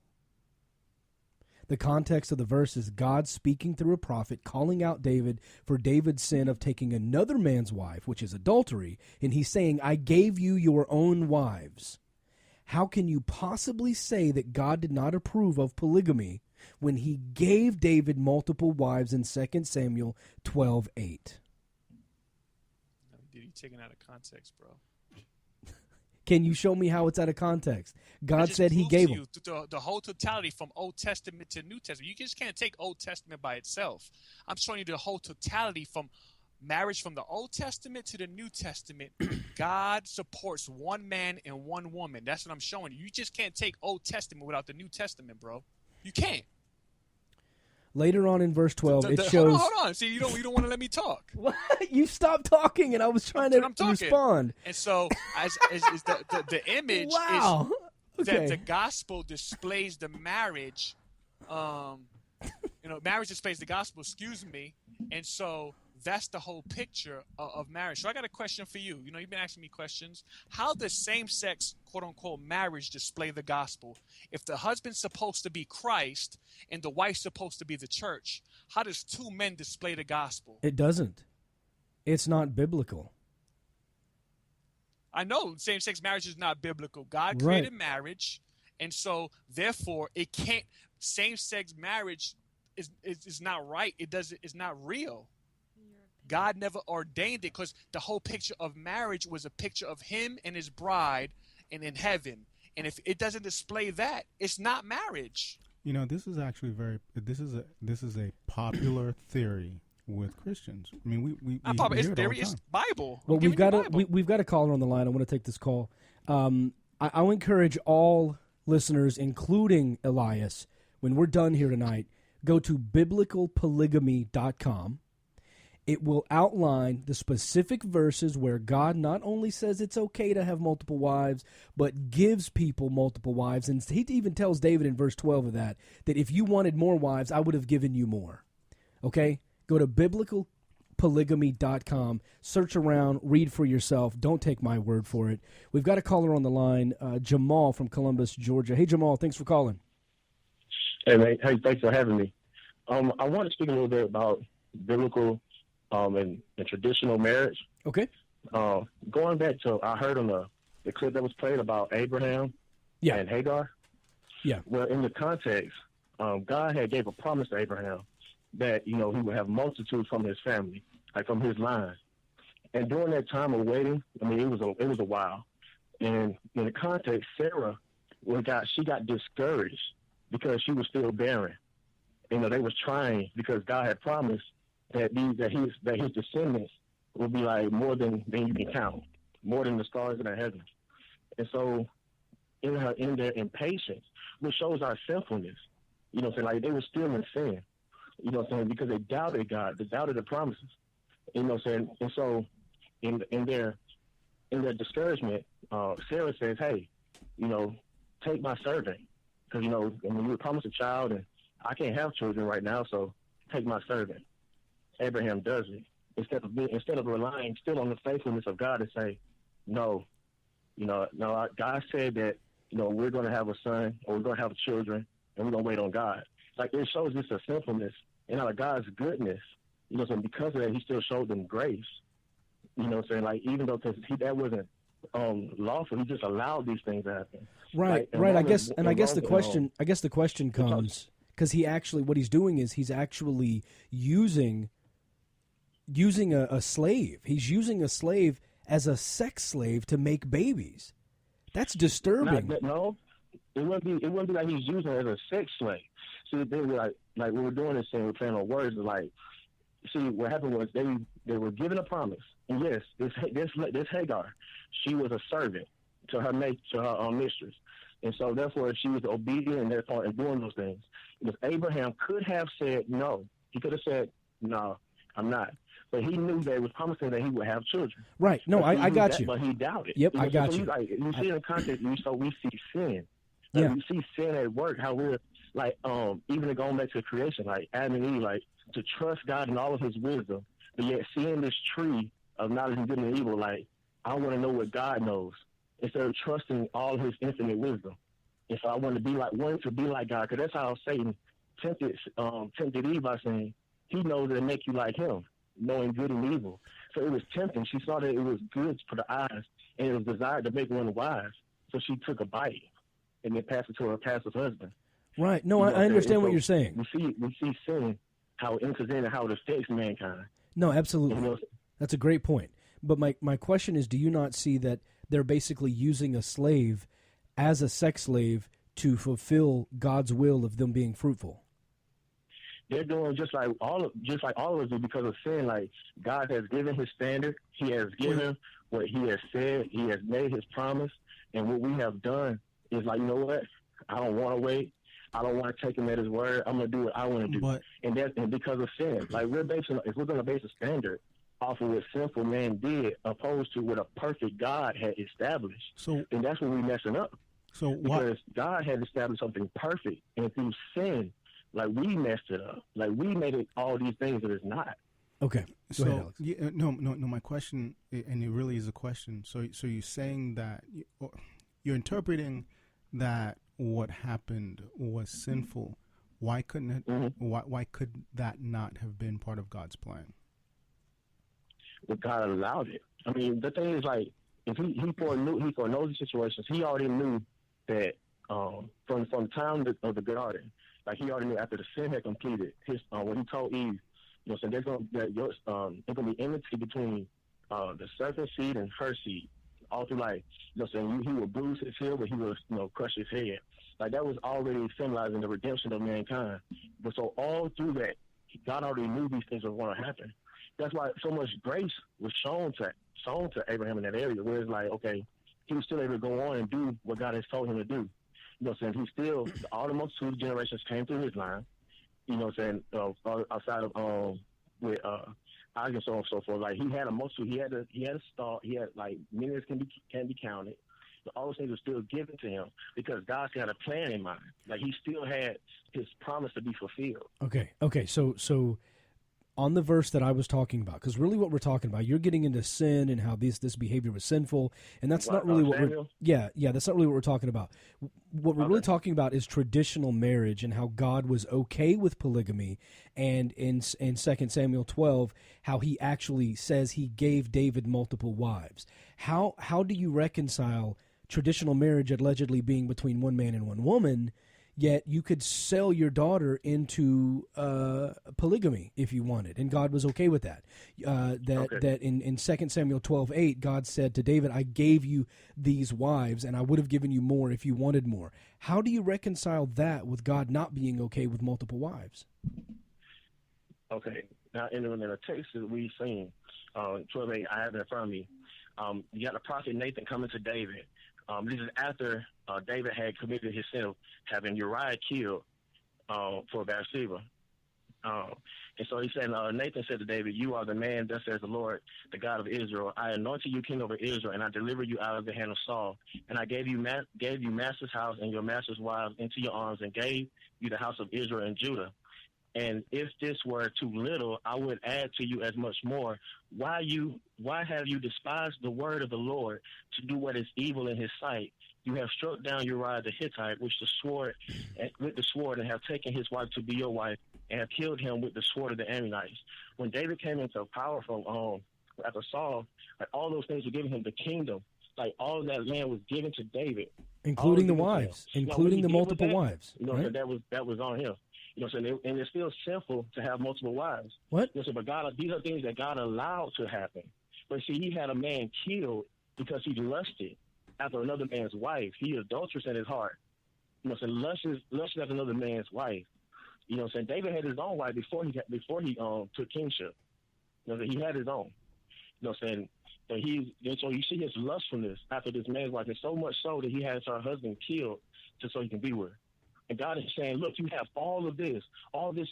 The context of the verse is God speaking through a prophet, calling out David for David's sin of taking another man's wife, which is adultery, and he's saying, I gave you your own wives. How can you possibly say that God did not approve of polygamy when he gave David multiple wives in 2 Samuel 12:8? taking out of context, bro. Can you show me how it's out of context? God said he gave them. The whole totality from Old Testament to New Testament. You just can't take Old Testament by itself. I'm showing you the whole totality from marriage from the Old Testament to the New Testament. God supports one man and one woman. That's what I'm showing you. You just can't take Old Testament without the New Testament, bro. You can't. Later on in verse 12, it shows... Hold on. See, you don't want to let me talk. What? You stopped talking, and I was trying to respond. And so, as the image wow. is Okay. that the gospel displays the marriage. Marriage displays the gospel. Excuse me. And so that's the whole picture of marriage. So I got a question for you. You've been asking me questions. How does same-sex, quote-unquote, marriage display the gospel? If the husband's supposed to be Christ and the wife's supposed to be the church, how does two men display the gospel? It doesn't. It's not biblical. I know same-sex marriage is not biblical. God created marriage, and so, therefore, it can't. Same-sex marriage is not right. It's not real. God never ordained it because the whole picture of marriage was a picture of him and his bride and in heaven. And if it doesn't display that, it's not marriage. This is actually this is a popular theory with Christians. I mean, we it's hear it all theory. the It's time. Bible. Well, we've got a caller on the line. I want to take this call. I'll encourage all listeners, including Elias, when we're done here tonight, go to biblicalpolygamy.com. It will outline the specific verses where God not only says it's okay to have multiple wives, but gives people multiple wives. And he even tells David in verse 12 of that if you wanted more wives, I would have given you more. Okay? Go to biblicalpolygamy.com, search around, read for yourself. Don't take my word for it. We've got a caller on the line, Jamal from Columbus, Georgia. Hey, Jamal, thanks for calling. Hey, mate. Hey, thanks for having me. I want to speak a little bit about biblical and traditional marriage. Okay. Going back to, I heard on the clip that was played about Abraham and Hagar. Yeah. Well, in the context, God had gave a promise to Abraham that, he would have multitudes from his family, like from his line. And during that time of waiting, it was a while. And in the context, Sarah, she got discouraged because she was still barren. They was trying because God had promised that his descendants will be like more than you can count, more than the stars in the heavens. And so in their impatience, which shows our sinfulness, like they were still in sin, because they doubted God, they doubted the promises, and so in their discouragement, Sarah says, hey, take my servant, because, we were promised a child and I can't have children right now, so take my servant. Abraham does it instead of relying still on the faithfulness of God and say, no, God said that we're going to have a son or we're going to have children and we're going to wait on God. Like it shows just a sinfulness and out of God's goodness, so because of that, He still showed them grace. Like even though that wasn't lawful, He just allowed these things to happen. Right. I guess the question comes because what he's doing is he's actually using a slave. He's using a slave as a sex slave to make babies. That's disturbing. No, it wouldn't be like he's using it as a sex slave. See, the thing like what we're doing is saying we're playing on words. Like, see, what happened was they were given a promise. And yes, this Hagar, she was a servant to her mistress, and so therefore she was obedient in their part in doing those things. Because Abraham could have said no. He could have said, no, I'm not. But he knew that it was promising that he would have children. Right. No, I got you. But he doubted. Yep, I got you. You see in the context, we see sin. Yeah. We see sin at work, how we're like, even going back to creation, like Adam and Eve, like to trust God in all of his wisdom, but yet seeing this tree of knowledge of good and evil, like, I want to know what God knows instead of trusting all his infinite wisdom. And so I want to be like God, because that's how Satan tempted Eve by saying, he knows that it make you like him, knowing good and evil. So it was tempting. She saw that it was good for the eyes, and it was desired to make one wise. So she took a bite and then passed it to her pastor's husband. Right. No, I understand what you're saying. We see sin, how it enters in and how it affects mankind. No, absolutely. That's a great point. But my question is, do you not see that they're basically using a slave as a sex slave to fulfill God's will of them being fruitful? They're doing just like all of us do because of sin. Like, God has given his standard. He has given what he has said. He has made his promise. And what we have done is like, you know what? I don't want to wait. I don't want to take him at his word. I'm going to do what I want to do. And because of sin. Like, if we're going to base a standard off of what sinful man did opposed to what a perfect God had established, then that's when we're messing up. Because God had established something perfect, and through sin, like, we messed it up. Like, we made it all these things that it's not. Okay. Go ahead, Alex. Yeah, no. My question, and it really is a question. So you're saying that you're interpreting that what happened was sinful. Why couldn't it? Why could that not have been part of God's plan? But God allowed it. I mean, the thing is, like, if he foreknows the situations, he already knew that from the time of the garden. Like, he already knew after the sin had completed, when he told Eve, so there's going to be enmity between the serpent seed and her seed all through life. He will bruise his heel, but he will crush his head. Like, that was already symbolizing the redemption of mankind. But so all through that, God already knew these things were going to happen. That's why so much grace was shown to Abraham in that area, where it's like, okay, he was still able to go on and do what God has told him to do. He still, all the multitude of generations came through his line, outside of, with, Isaac and so on and so forth. Like, he had a multitude, he had a start, he had, like, many that can be counted. But all those things were still given to him because God had a plan in mind. Like, he still had his promise to be fulfilled. Okay. So on the verse that I was talking about, because really what we're talking about, you're getting into sin and how this behavior was sinful, and that's not really what we're that's not really what we're talking about. What we're really talking about is traditional marriage and how God was okay with polygamy, and in 2 Samuel 12, how he actually says he gave David multiple wives. How do you reconcile traditional marriage allegedly being between one man and one woman, yet you could sell your daughter into polygamy if you wanted, and God was okay with that. That in 2 Samuel 12:8, God said to David, I gave you these wives, and I would have given you more if you wanted more. How do you reconcile that with God not being okay with multiple wives? Okay. Now, in the text that we've seen, 12:8, I have it in front of me. You got the prophet Nathan coming to David. This is after David had committed his sin of having Uriah killed for Bathsheba. And so he said, Nathan said to David, you are the man, thus says the Lord, the God of Israel. I anointed you king over Israel, and I delivered you out of the hand of Saul. And I gave you master's house and your master's wives into your arms, and gave you the house of Israel and Judah. And if this were too little, I would add to you as much more. Why have you despised the word of the Lord to do what is evil in his sight? You have struck down Uriah the Hittite with the sword, and have taken his wife to be your wife, and have killed him with the sword of the Ammonites. When David came into power from after Saul, like, all those things were given him, the kingdom, like, all of that land was given to David, including the wives, including the multiple wives. Right? That was on him. And it's still sinful to have multiple wives. What? But God, these are things that God allowed to happen. But see, he had a man killed because he lusted after another man's wife. He adulterous in his heart. Lusted after another man's wife. David had his own wife before he took kingship. He had his own. So you see his lust from this after this man's wife, and so much so that he has her husband killed just so he can be with her. And God is saying, look, you have all this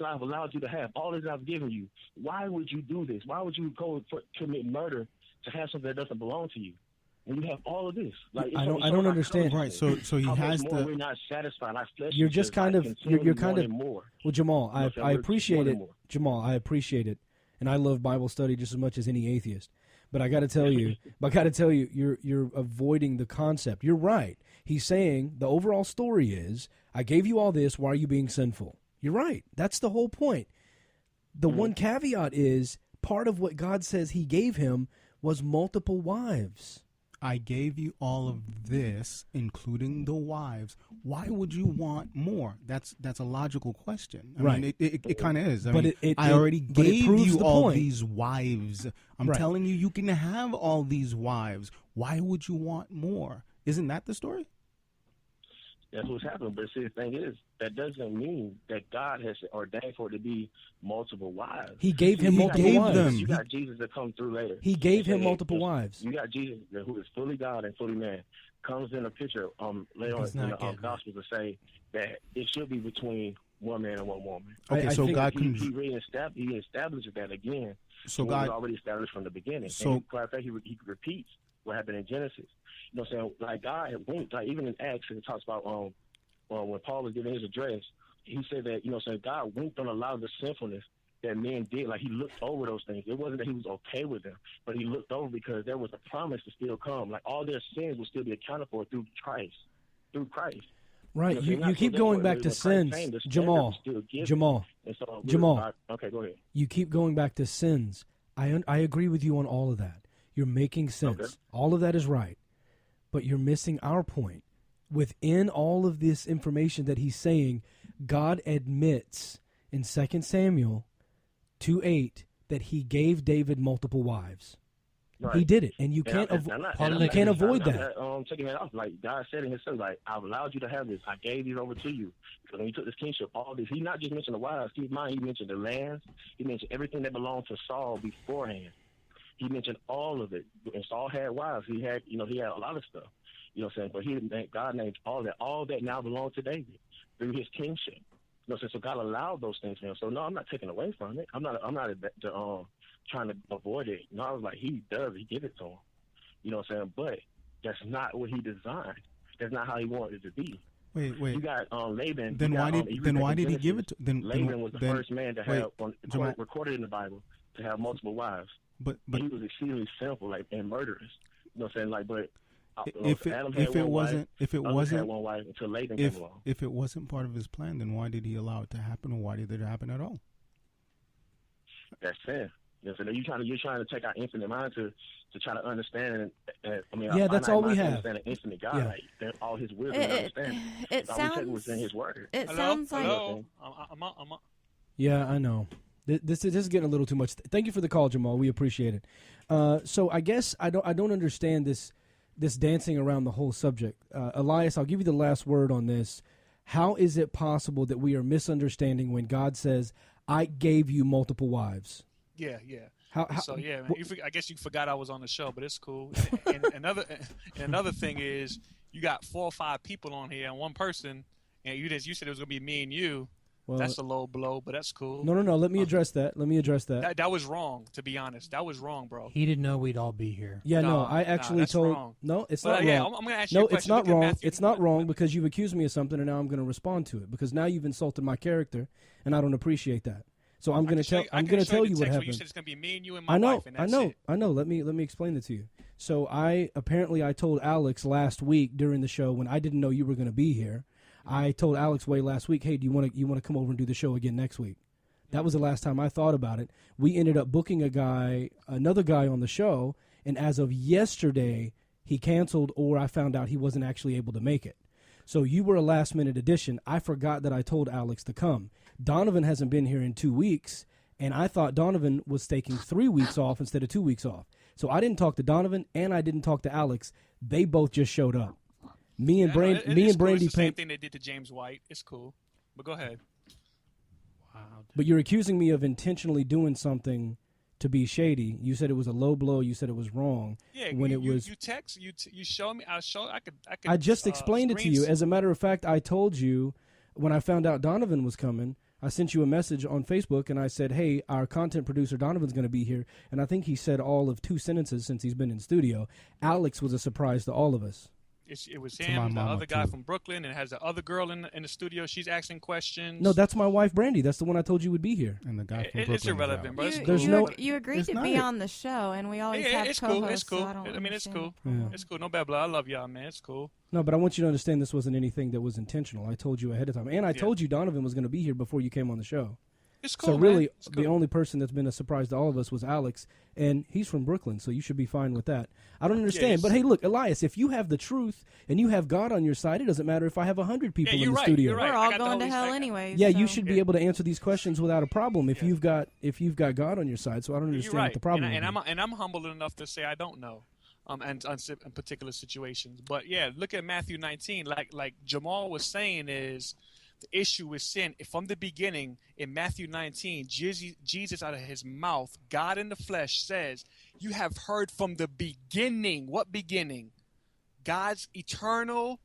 I've allowed you to have, all this I've given you. Why would you do this? Why would you go commit murder to have something that doesn't belong to you? And you have all of this. Like, I don't understand. Right. So he has the. We're not satisfied. Our flesh you're just kind of. You're kind of. More. Well, Jamal, I appreciate it. Jamal, I appreciate it, and I love Bible study just as much as any atheist. But I got to tell you, you're avoiding the concept. You're right. He's saying the overall story is, I gave you all this. Why are you being sinful? You're right. That's the whole point. The one caveat is part of what God says he gave him was multiple wives. I gave you all of this, including the wives. Why would you want more? That's a logical question. I mean, it kind of is. I mean, I already gave you all these wives. I'm telling you, you can have all these wives. Why would you want more? Isn't that the story? That's what's happening. But see, the thing is, that doesn't mean that God has ordained for it to be multiple wives. He gave him multiple wives. You got Jesus to come through later. He gave him multiple wives. You got Jesus, who is fully God and fully man, comes in a picture later on in the Gospels to say that it should be between one man and one woman. Okay, so God can... He establishes that again. So God God already established from the beginning. So and he repeats what happened in Genesis. You know what I'm saying? Like God had winked, like even in Acts, it talks about when Paul was giving his address, he said that, you know what I'm saying, God winked on a lot of the sinfulness that men did. Like he looked over those things. It wasn't that he was okay with them, but he looked over because there was a promise to still come. Like all their sins will still be accounted for through Christ. Right. You know, you keep going back to sins. Jamal. Okay, go ahead. You keep going back to sins. I agree with you on all of that. You're making sense. Okay. All of that is right. But you're missing our point. Within all of this information that he's saying, God admits in 2 Samuel 2:8 that he gave David multiple wives. Right. He did it, and you can't avoid that. I'm taking that off. Like God said in his son, like, I've allowed you to have this. I gave these over to you. So when he took this kingship, all this, he not just mentioned the wives. Keep in mind, he mentioned the lands. He mentioned everything that belonged to Saul beforehand. He mentioned all of it. And Saul had wives. He had a lot of stuff. You know what I'm saying? But God named all that. All that now belongs to David through his kingship. You know what I'm saying? So God allowed those things for him. So no, I'm not taking away from it. I'm not trying to avoid it. No, I was like, he does. He give it to him. You know what I'm saying? But that's not what he designed. That's not how he wanted it to be. Wait. You got Laban. Then why did he give it to? Laban was the first man to have recorded in the Bible to have multiple wives. But he was exceedingly sinful, and murderous. You know what I'm saying? But if it wasn't part of his plan, then why did he allow it to happen, or why did it happen at all? That's sin. You know, so you're trying to take our infinite mind to try to understand. That's all we have. Understand an infinite God, all His wisdom and understanding. It sounds within His word. It sounds like. Yeah, I know. This is getting a little too much. Thank you for the call, Jamal. We appreciate it. So I guess I don't understand this dancing around the whole subject. Elias, I'll give you the last word on this. How is it possible that we are misunderstanding when God says, "I gave you multiple wives"? Yeah. Man, I guess you forgot I was on the show, but it's cool. And another thing is, you got 4 or 5 people on here and one person, and you said it was gonna be me and you. Well, that's a low blow, but that's cool. No. Let me address that. That was wrong, to be honest. That was wrong, bro. He didn't know we'd all be here. Yeah, I actually told. Wrong. No, it's not wrong. I'm gonna ask you a question. It's not wrong. It's not wrong because you've accused me of something, and now I'm going to respond to it because now you've insulted my character, and I don't appreciate that. So I'm going to tell. I'm going to tell you what happened. You said it's going to be me and you and my wife, and that's it. I know. Let me explain it to you. So I told Alix last week during the show when I didn't know you were going to be here. I told Alix last week, hey, do you want to come over and do the show again next week? That was the last time I thought about it. We ended up booking another guy on the show, and as of yesterday, he canceled, or I found out he wasn't actually able to make it. So you were a last-minute addition. I forgot that I told Alix to come. Donovan hasn't been here in 2 weeks, and I thought Donovan was taking 3 weeks off instead of 2 weeks off. So I didn't talk to Donovan, and I didn't talk to Alix. They both just showed up. Me and Brandy. It's the same thing they did to James White. It's cool, but go ahead. Wow. But you're accusing me of intentionally doing something to be shady. You said it was a low blow. You said it was wrong. Yeah, when you text you show me. I just explained it to you. As a matter of fact, I told you when I found out Donovan was coming. I sent you a message on Facebook and I said, "Hey, our content producer Donovan's going to be here." And I think he said all of 2 sentences since he's been in studio. Alix was a surprise to all of us. It was him, the other guy from Brooklyn, and it has the other girl in the studio. She's asking questions. No, that's my wife, Brandy. That's the one I told you would be here. And the guy from Brooklyn. It's irrelevant, bro. You agreed to be on the show, and we always have it's co-hosts. Cool. It's cool. So I mean, it's cool. Yeah. It's cool. No bad blood. I love y'all, man. It's cool. No, but I want you to understand this wasn't anything that was intentional. I told you ahead of time. And I told you Donovan was going to be here before you came on the show. It's cool, So really, man. It's the only person that's been a surprise to all of us was Alix, and he's from Brooklyn, so you should be fine with that. I don't understand, but hey, look, Elias, if you have the truth and you have God on your side, it doesn't matter if I have 100 people in the studio. We're all going to hell anyways. Yeah, so. you should be able to answer these questions without a problem if you've got God on your side. So I don't understand what the problem is. And I'm humble enough to say I don't know, and in particular situations. But yeah, look at Matthew 19. Like Jamal was saying, is the issue with sin. From the beginning, in Matthew 19, Jesus out of his mouth, God in the flesh says, "You have heard from the beginning." What beginning? God's eternity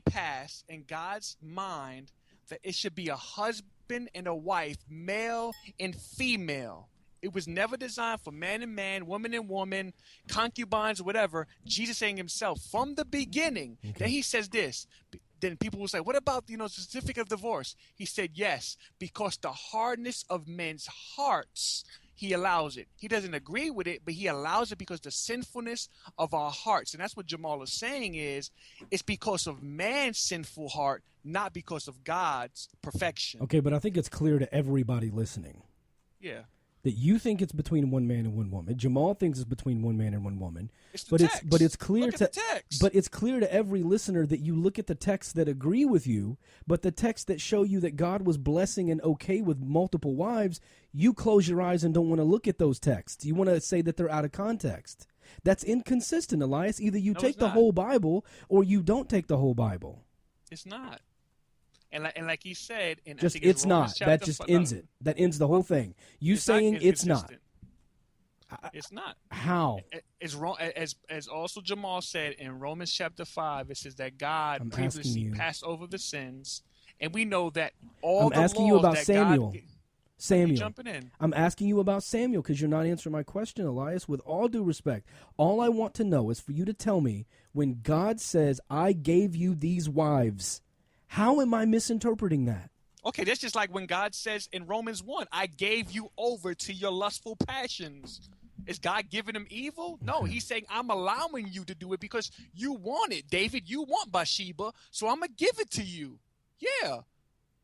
past, in God's mind, that it should be a husband and a wife, male and female. It was never designed for man and man, woman and woman, concubines, whatever. Jesus saying himself from the beginning. Okay. Then he says this. Then people will say, what about, the certificate of divorce? He said, yes, because the hardness of men's hearts, he allows it. He doesn't agree with it, but he allows it because the sinfulness of our hearts. And that's what Jamal is saying is, it's because of man's sinful heart, not because of God's perfection. Okay, but I think it's clear to everybody listening. Yeah. That you think it's between one man and one woman. Jamal thinks it's between one man and one woman. It's the text. It's clear look at the text. But it's clear to every listener that you look at the texts that agree with you, but the texts that show you that God was blessing and okay with multiple wives, you close your eyes and don't want to look at those texts. You want to say that they're out of context. That's inconsistent, Elias. Either you take the whole Bible or you don't take the whole Bible. It's not. And like he said, it's not. That just ends it. That ends the whole thing. You saying it's not. It's not. How? It's wrong. As also Jamal said in Romans chapter 5, it says that God previously passed over the sins, and we know that all the laws that God. I'm asking you about Samuel. Samuel. Jumping in. I'm asking you about Samuel because you're not answering my question, Elias. With all due respect, all I want to know is for you to tell me when God says, "I gave you these wives." How am I misinterpreting that? Okay, that's just like when God says in Romans 1, I gave you over to your lustful passions. Is God giving them evil? No, he's saying I'm allowing you to do it because you want it. David, you want Bathsheba, so I'm going to give it to you. Yeah.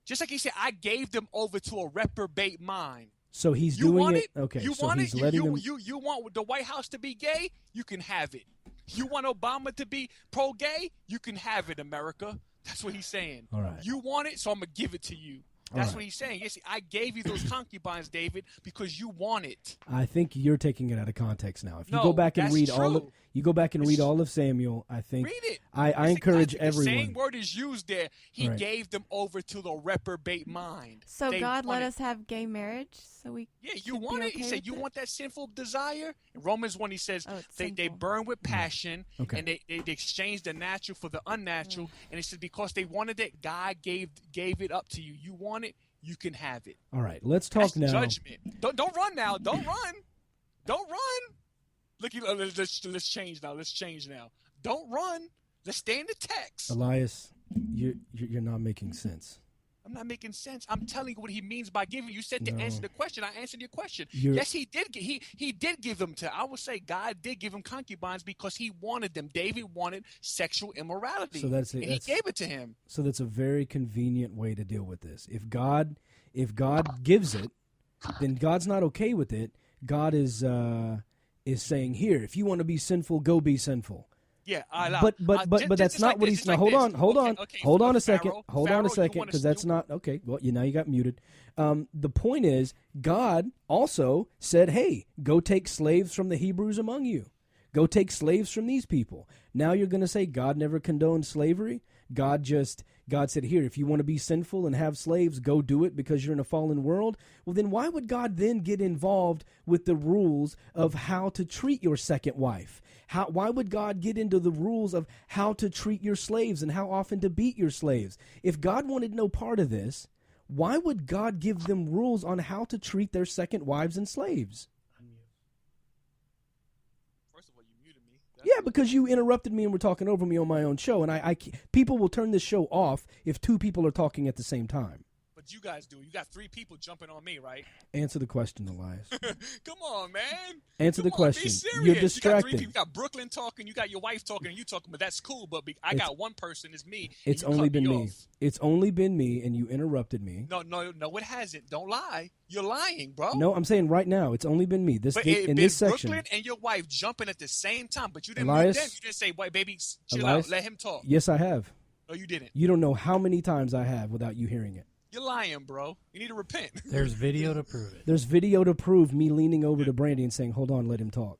Just like he said, I gave them over to a reprobate mind. So he's doing it. Okay, you so want he's it? letting them. You want the White House to be gay? You can have it. You want Obama to be pro-gay? You can have it, America. That's what he's saying. All right. You want it, so I'm going to give it to you. That's what he's saying. Yes, I gave you those concubines, David, because you want it. I think you're taking it out of context now. If you go back and read all of Samuel, I think read it. I encourage everyone. The same word is used there. He gave them over to the reprobate mind. So God let us have gay marriage, so we you want it. He said you want that sinful desire. In Romans 1, he says they burn with passion and they exchange the natural for the unnatural. And he said because they wanted it, God gave it up to you. You want it, you can have it. All right, let's talk now. Judgment. Don't run now. Don't run. Don't run. Look, let's change now. Let's change now. Don't run. Let's stay in the text. Elias, you're not making sense. I'm not making sense. I'm telling you what he means by giving. You said to answer the question. I answered your question. Yes, he did. He did give them to. I would say God did give him concubines because he wanted them. David wanted sexual immorality. So he gave it to him. So that's a very convenient way to deal with this. If God gives it, then God's not okay with it. God is saying, here, if you want to be sinful, go be sinful. Yeah, but that's not what he's. Now hold on a second, because that's not okay. Well, now you got muted. The point is, God also said, "Hey, go take slaves from the Hebrews among you. Go take slaves from these people." Now you're going to say God never condoned slavery. God said, here, if you want to be sinful and have slaves, go do it because you're in a fallen world. Well, then why would God then get involved with the rules of how to treat your second wife? Why would God get into the rules of how to treat your slaves and how often to beat your slaves? If God wanted no part of this, why would God give them rules on how to treat their second wives and slaves? Yeah, because you interrupted me and were talking over me on my own show, and people will turn this show off if two people are talking at the same time. But what you guys do. You got 3 people jumping on me, right? Answer the question, Elias. Come on, man. Answer the question. Be serious. You're You got 3 distracted. people. You got Brooklyn talking. You got your wife talking, and you talking. But that's cool. But I got one person. It's me. It's and you only cut been me. off. It's only been me, and you interrupted me. No, it hasn't. Don't lie. You're lying, bro. No, I'm saying right now, it's only been me. But In this section. Brooklyn and your wife jumping at the same time, but you didn't Elias, mute them. You didn't say, "Wait, baby, chill Elias, out. Let him talk." Yes, I have. No, you didn't. You don't know how many times I have without you hearing it. You're lying, bro. You need to repent. There's video to prove it. There's video to prove me leaning over to Brandy and saying, "Hold on, let him talk."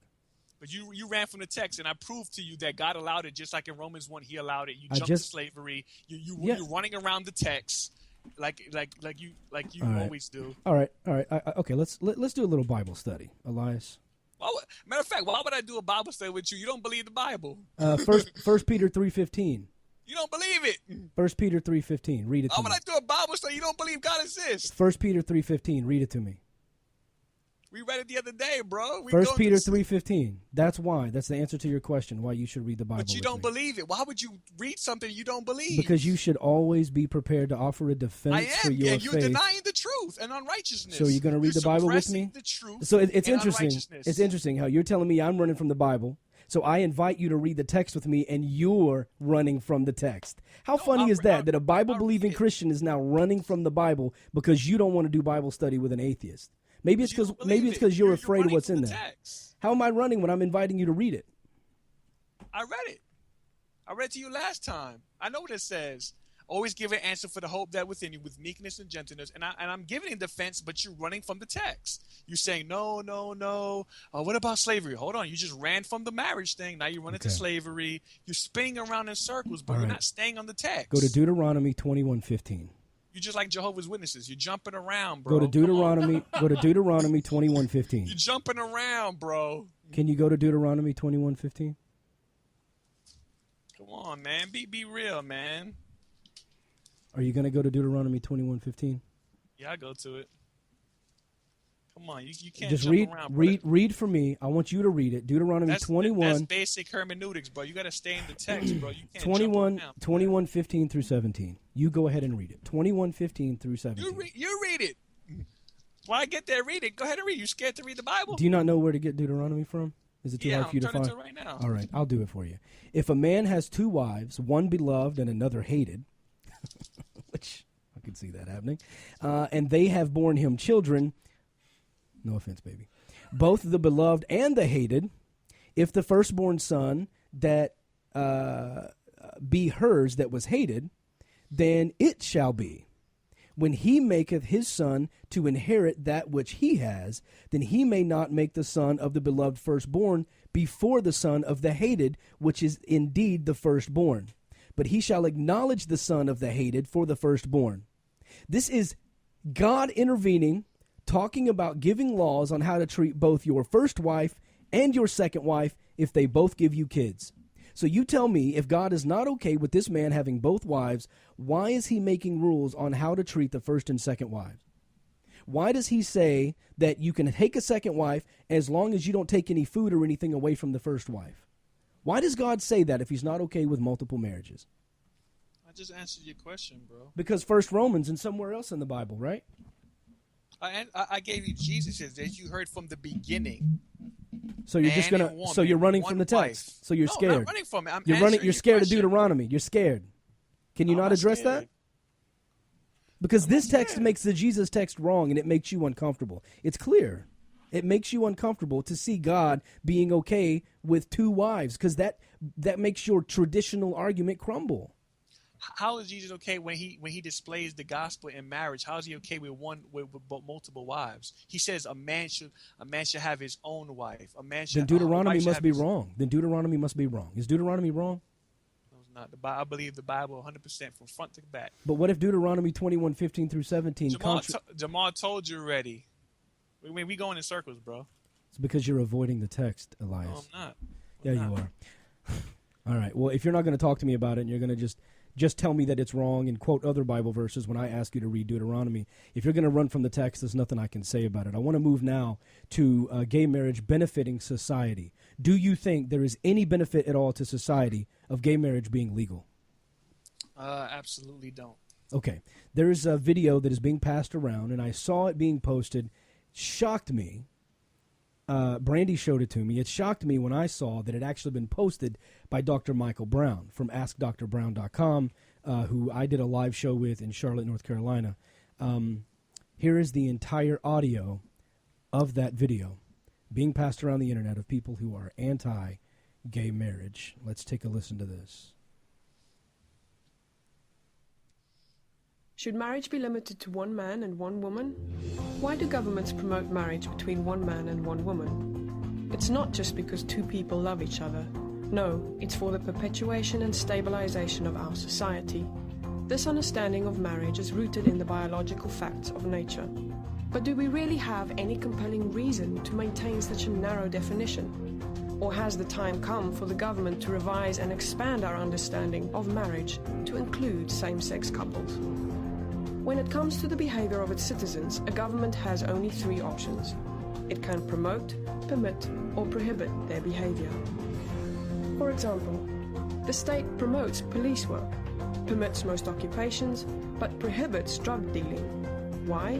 But you ran from the text, and I proved to you that God allowed it, just like in Romans 1, He allowed it. You jumped to slavery. You're running around the text, like you All always do. All right. Okay, let's do a little Bible study, Elias. Matter of fact, why would I do a Bible study with you? You don't believe the Bible. First Peter 3:15. You don't believe it. 1 Peter 3:15. Read it to Why me. would I do a Bible study? You don't believe God exists. 1 Peter 3:15. Read it to me. We read it the other day, bro. 1 Peter 3:15. That's why. That's the answer to your question, why you should read the Bible. But you don't believe it. Why would you read something you don't believe? Because you should always be prepared to offer a defense for your and you're faith. denying the truth and unrighteousness. So you're going to read the Bible with me? The truth So it's and interesting. unrighteousness. It's interesting how you're telling me I'm running from the Bible. So I invite you to read the text with me, and you're running from the text. How funny is that a Bible-believing Christian is now running from the Bible because you don't want to do Bible study with an atheist? Maybe it's because you're afraid of what's in there. How am I running when I'm inviting you to read it? I read it. I read to you last time. I know what it says. Always give an answer for the hope that within you with meekness and gentleness. And I'm giving a defense, but you're running from the text. You're saying, no. What about slavery? Hold on. You just ran from the marriage thing. Now you're running to slavery. You're spinning around in circles, but you're not staying on the text. Go to Deuteronomy 21:15. You're just like Jehovah's Witnesses. You're jumping around, bro. Go to Deuteronomy 21:15. You're jumping around, bro. Can you go to Deuteronomy 21:15? Come on, man. Be real, man. Are you going to go to Deuteronomy 21:15? Yeah, I go to it. Come on, you can't just jump read, around. read for me. I want you to read it. Deuteronomy 21. That's basic hermeneutics, bro. You got to stay in the text, bro. You can't 21:15 through 17. You go ahead and read it. 21:15 through 17. You read it. When I get there, read it. Go ahead and read. You scared to read the Bible? Do you not know where to get Deuteronomy from? Is it too hard for you to find? I'm turning to it right now. All right, I'll do it for you. If a man has 2 wives, one beloved and another hated, which I could see that happening, and they have borne him children, no offense, baby, both the beloved and the hated, if the firstborn son that be hers that was hated, then it shall be, when he maketh his son to inherit that which he has, then he may not make the son of the beloved firstborn before the son of the hated, which is indeed the firstborn. But he shall acknowledge the son of the hated for the firstborn. This is God intervening, talking about giving laws on how to treat both your first wife and your second wife if they both give you kids. So you tell me, if God is not okay with this man having both wives, why is he making rules on how to treat the first and second wives? Why does he say that you can take a second wife as long as you don't take any food or anything away from the first wife? Why does God say that if he's not okay with multiple marriages? I just answered your question, bro. Because First Romans and somewhere else in the Bible, right? I gave you Jesus as you heard from the beginning. So you're just gonna. So you're running from the text. Wife. So you're scared. I'm not running from it. You're scared of Deuteronomy. You're scared. Can you not address that? Because this text makes the Jesus text wrong, and it makes you uncomfortable. It's clear. It makes you uncomfortable to see God being okay with 2 wives, because that makes your traditional argument crumble. How is Jesus okay when he displays the gospel in marriage? How is he okay with multiple wives? He says a man should have his own wife. Then Deuteronomy must be wrong. Then Deuteronomy must be wrong. Is Deuteronomy wrong? No, it's not. I believe the Bible 100% from front to back. But what if Deuteronomy 21:15 through 17? Jamal told you already. We going in circles, bro. It's because you're avoiding the text, Elias. No, I'm not. Yeah, you are. All right. Well, if you're not going to talk to me about it, and you're going to just tell me that it's wrong and quote other Bible verses when I ask you to read Deuteronomy, if you're going to run from the text, there's nothing I can say about it. I want to move now to gay marriage benefiting society. Do you think there is any benefit at all to society of gay marriage being legal? Absolutely don't. Okay. There's a video that is being passed around, and I saw it being posted. Shocked me. Brandy showed it to me. It shocked me when I saw that it actually been posted by Dr. Michael Brown from AskDrBrown.com, who I did a live show with in Charlotte, North Carolina. Here is the entire audio of that video being passed around the internet of people who are anti-gay marriage. Let's take a listen to this. Should marriage be limited to one man and one woman? Why do governments promote marriage between one man and one woman? It's not just because two people love each other. No, it's for the perpetuation and stabilization of our society. This understanding of marriage is rooted in the biological facts of nature. But do we really have any compelling reason to maintain such a narrow definition? Or has the time come for the government to revise and expand our understanding of marriage to include same-sex couples? When it comes to the behavior of its citizens, a government has only three options. It can promote, permit, or prohibit their behavior. For example, the state promotes police work, permits most occupations, but prohibits drug dealing. Why?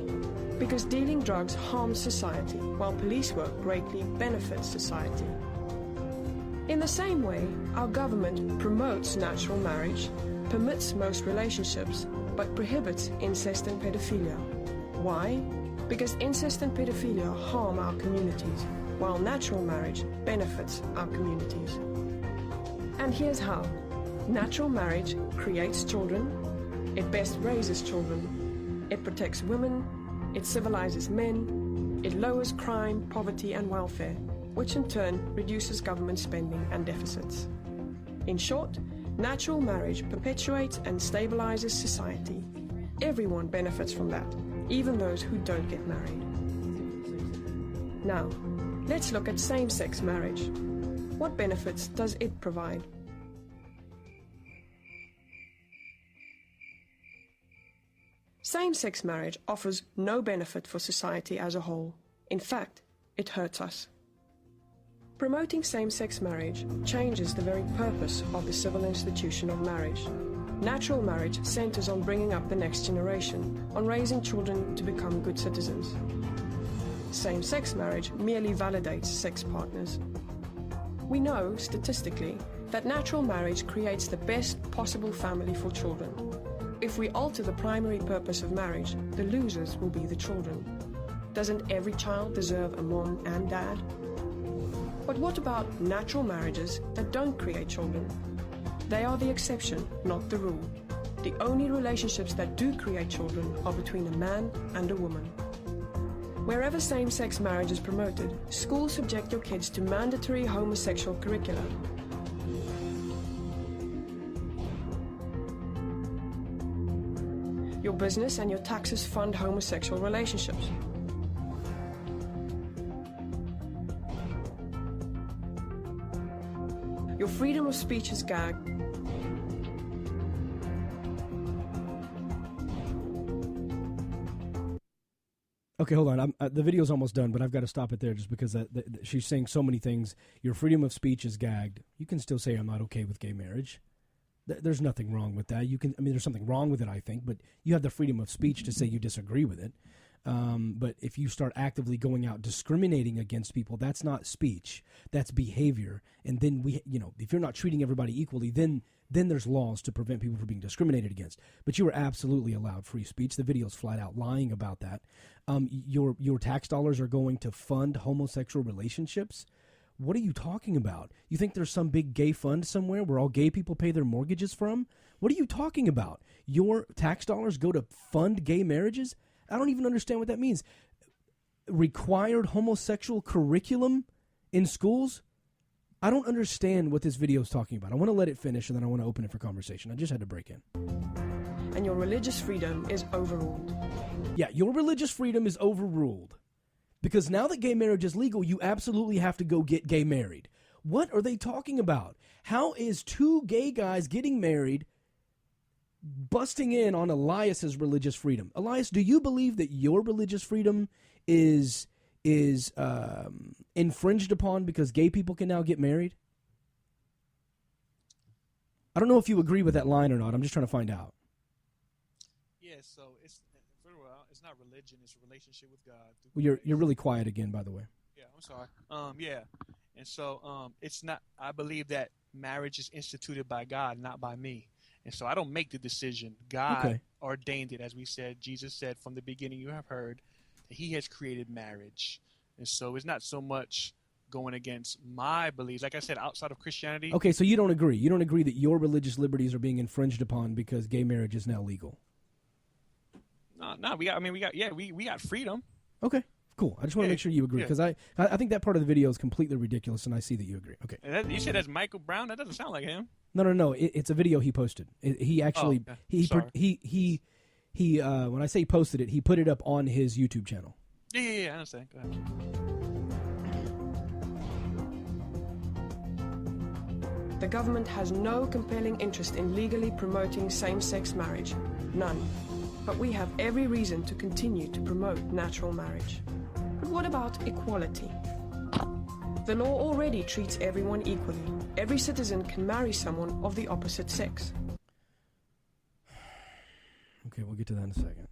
Because dealing drugs harms society, while police work greatly benefits society. In the same way, our government promotes natural marriage, permits most relationships, but prohibits incest and pedophilia. Why? Because incest and pedophilia harm our communities, while natural marriage benefits our communities. And here's how. Natural marriage creates children, it best raises children, it protects women, it civilizes men, it lowers crime, poverty, and welfare, which in turn reduces government spending and deficits. In short, natural marriage perpetuates and stabilizes society. Everyone benefits from that, even those who don't get married. Now, let's look at same-sex marriage. What benefits does it provide? Same-sex marriage offers no benefit for society as a whole. In fact, it hurts us. Promoting same-sex marriage changes the very purpose of the civil institution of marriage. Natural marriage centers on bringing up the next generation, on raising children to become good citizens. Same-sex marriage merely validates sex partners. We know, statistically, that natural marriage creates the best possible family for children. If we alter the primary purpose of marriage, the losers will be the children. Doesn't every child deserve a mom and dad? But what about natural marriages that don't create children? They are the exception, not the rule. The only relationships that do create children are between a man and a woman. Wherever same-sex marriage is promoted, schools subject your kids to mandatory homosexual curricula. Your business and your taxes fund homosexual relationships. Your freedom of speech is gagged. Okay, hold on. The video's almost done, but I've got to stop it there just because she's saying so many things. Your freedom of speech is gagged. You can still say I'm not okay with gay marriage. There's nothing wrong with that. There's something wrong with it, I think, but you have the freedom of speech to say you disagree with it. But if you start actively going out discriminating against people, that's not speech. That's behavior. And then if you're not treating everybody equally, then there's laws to prevent people from being discriminated against. But you are absolutely allowed free speech. The video's flat out lying about that. Your tax dollars are going to fund homosexual relationships. What are you talking about? You think there's some big gay fund somewhere where all gay people pay their mortgages from? What are you talking about? Your tax dollars go to fund gay marriages? I don't even understand what that means. Required homosexual curriculum in schools? I don't understand what this video is talking about. I want to let it finish, and then I want to open it for conversation. I just had to break in. And your religious freedom is overruled. Yeah, your religious freedom is overruled. Because now that gay marriage is legal, you absolutely have to go get gay married. What are they talking about? How is two gay guys getting married busting in on Elias's religious freedom? Elias, do you believe that your religious freedom is infringed upon because gay people can now get married? I don't know if you agree with that line or not. I'm just trying to find out. Yeah, so it's not religion; it's a relationship with God. Well, you're really quiet again, by the way. Yeah, I'm sorry. Yeah, and so it's not. I believe that marriage is instituted by God, not by me, and so I don't make the decision. God ordained it, as we said. Jesus said from the beginning, you have heard that He has created marriage, and so it's not so much going against my beliefs. Like I said, outside of Christianity. Okay, so you don't agree. You don't agree that your religious liberties are being infringed upon because gay marriage is now legal. No, we got freedom. Okay, cool. I just want to make sure you agree because I think that part of the video is completely ridiculous, and I see that you agree. Okay. And you said that's Michael Brown. That doesn't sound like him. No. It's a video he posted. He actually he when I say posted it, he put it up on his YouTube channel. Yeah. I understand. Go ahead. The government has no compelling interest in legally promoting same-sex marriage. None. But we have every reason to continue to promote natural marriage. But what about equality? The law already treats everyone equally. Every citizen can marry someone of the opposite sex. Okay, we'll get to that in a second.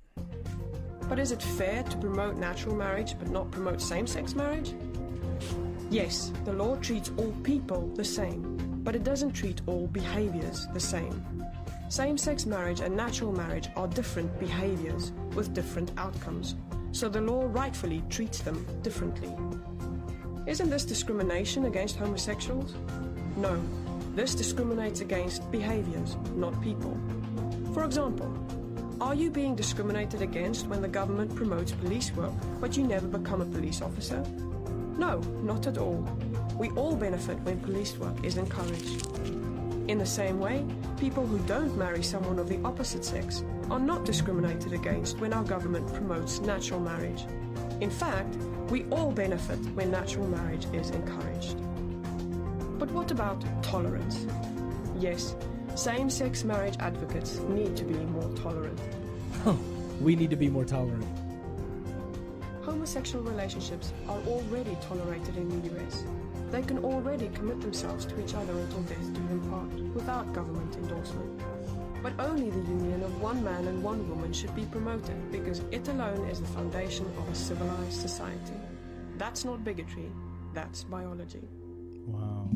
But is it fair to promote natural marriage but not promote same-sex marriage? Yes, the law treats all people the same, but it doesn't treat all behaviors the same. Same-sex marriage and natural marriage are different behaviors with different outcomes, so the law rightfully treats them differently. Isn't this discrimination against homosexuals? No, this discriminates against behaviors, not people. For example, are you being discriminated against when the government promotes police work, but you never become a police officer? No, not at all. We all benefit when police work is encouraged. In the same way, people who don't marry someone of the opposite sex are not discriminated against when our government promotes natural marriage. In fact, we all benefit when natural marriage is encouraged. But what about tolerance? Yes, same-sex marriage advocates need to be more tolerant. Oh, we need to be more tolerant. Homosexual relationships are already tolerated in the US. They can already commit themselves to each other until death do them part, without government endorsement. But only the union of one man and one woman should be promoted, because it alone is the foundation of a civilized society. That's not bigotry, that's biology. Wow.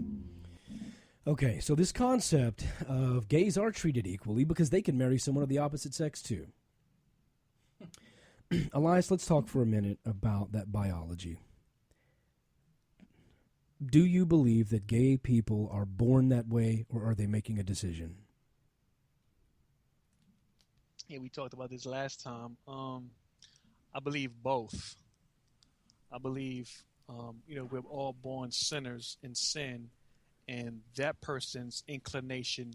Okay, so this concept of gays are treated equally because they can marry someone of the opposite sex too. Elias, let's talk for a minute about that biology. Do you believe that gay people are born that way, or are they making a decision? Yeah, we talked about this last time. I believe both. I believe, we're all born sinners in sin, and that person's inclination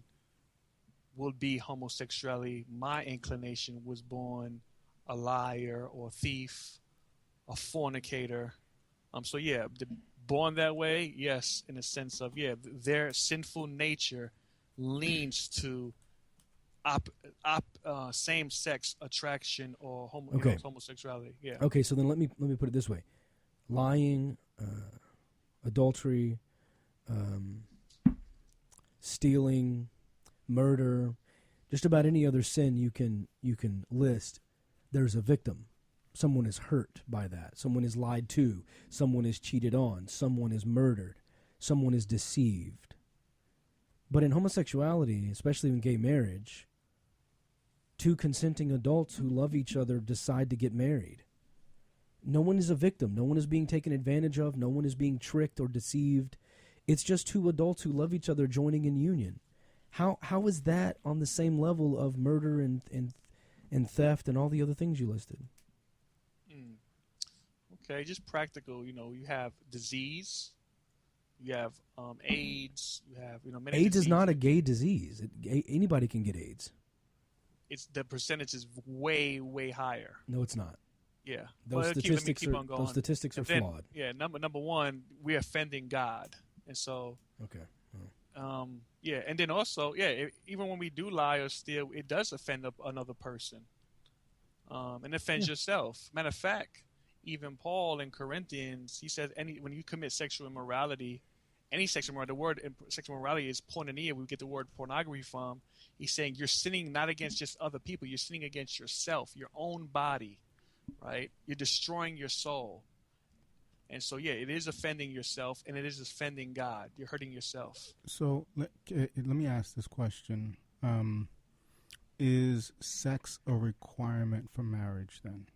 will be homosexuality. My inclination was born a liar or a thief, a fornicator. Born that way, yes, in a sense of, their sinful nature leans to same-sex attraction or homosexuality. Yeah. Okay, so then let me put it this way: lying, adultery, stealing, murder, just about any other sin you can list. There's a victim. Someone is hurt by that. Someone is lied to. Someone is cheated on. Someone is murdered. Someone is deceived. But in homosexuality, especially in gay marriage, two consenting adults who love each other decide to get married. No one is a victim. No one is being taken advantage of. No one is being tricked or deceived. It's just two adults who love each other joining in union. How is that on the same level of murder and theft and all the other things you listed? Okay, just practical. You have disease, you have AIDS, you have many. AIDS is not a gay disease. Anybody can get AIDS. It's the percentage is way higher. No, it's not. Yeah, those statistics are flawed. Yeah, number one, we're offending God, and so okay. And then also, even when we do lie or steal, it does offend another person, and offends yourself. Matter of fact, even Paul in Corinthians, he says, when you commit sexual immorality, any sexual immorality, the word sexual immorality is porneia. We get the word pornography from. He's saying you're sinning not against just other people. You're sinning against yourself, your own body, right? You're destroying your soul. And so, yeah, it is offending yourself, and it is offending God. You're hurting yourself. So let me ask this question. Is sex a requirement for marriage then?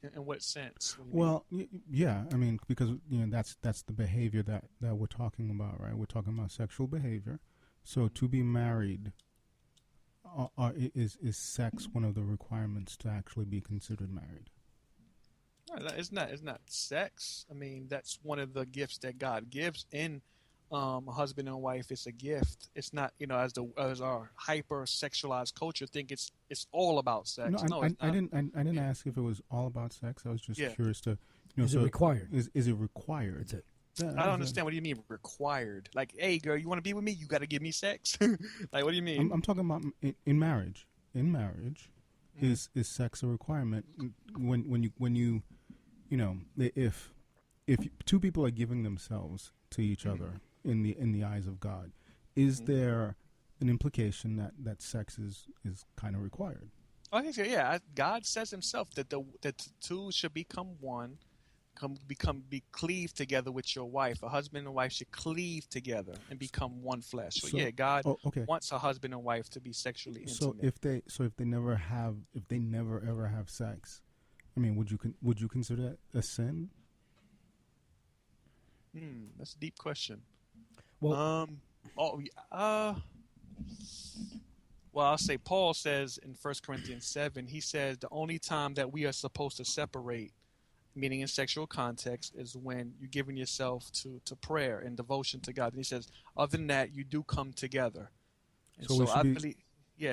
In what sense? What do you Well, yeah, I mean, because that's the behavior that we're talking about, right? We're talking about sexual behavior. So to be married, is sex one of the requirements to actually be considered married? No, it's not sex. I mean, that's one of the gifts that God gives in a husband and wife. It's a gift. It's not, as our hyper sexualized culture think it's all about sex. No, I didn't ask if it was all about sex. I was just curious to, is it required? Is it required? That's it. Yeah, I don't understand. What do you mean required? Like, hey, girl, you want to be with me? You got to give me sex. Like, what do you mean? I'm talking about in marriage. In marriage, is sex a requirement? When you if two people are giving themselves to each other in the eyes of God, is there an implication that sex is kind of required? I think so. Yeah, God says Himself that the two should become one. Be cleaved together with your wife. A husband and wife should cleave together and become one flesh. So yeah, God wants a husband and wife to be sexually intimate. So if they never ever have sex, I mean, would you consider that a sin? That's a deep question. Well, well, I'll say Paul says in 1 Corinthians 7, he says the only time that we are supposed to separate, meaning in sexual context, is when you're giving yourself to prayer and devotion to God. And he says, other than that, you do come together. And so I believe,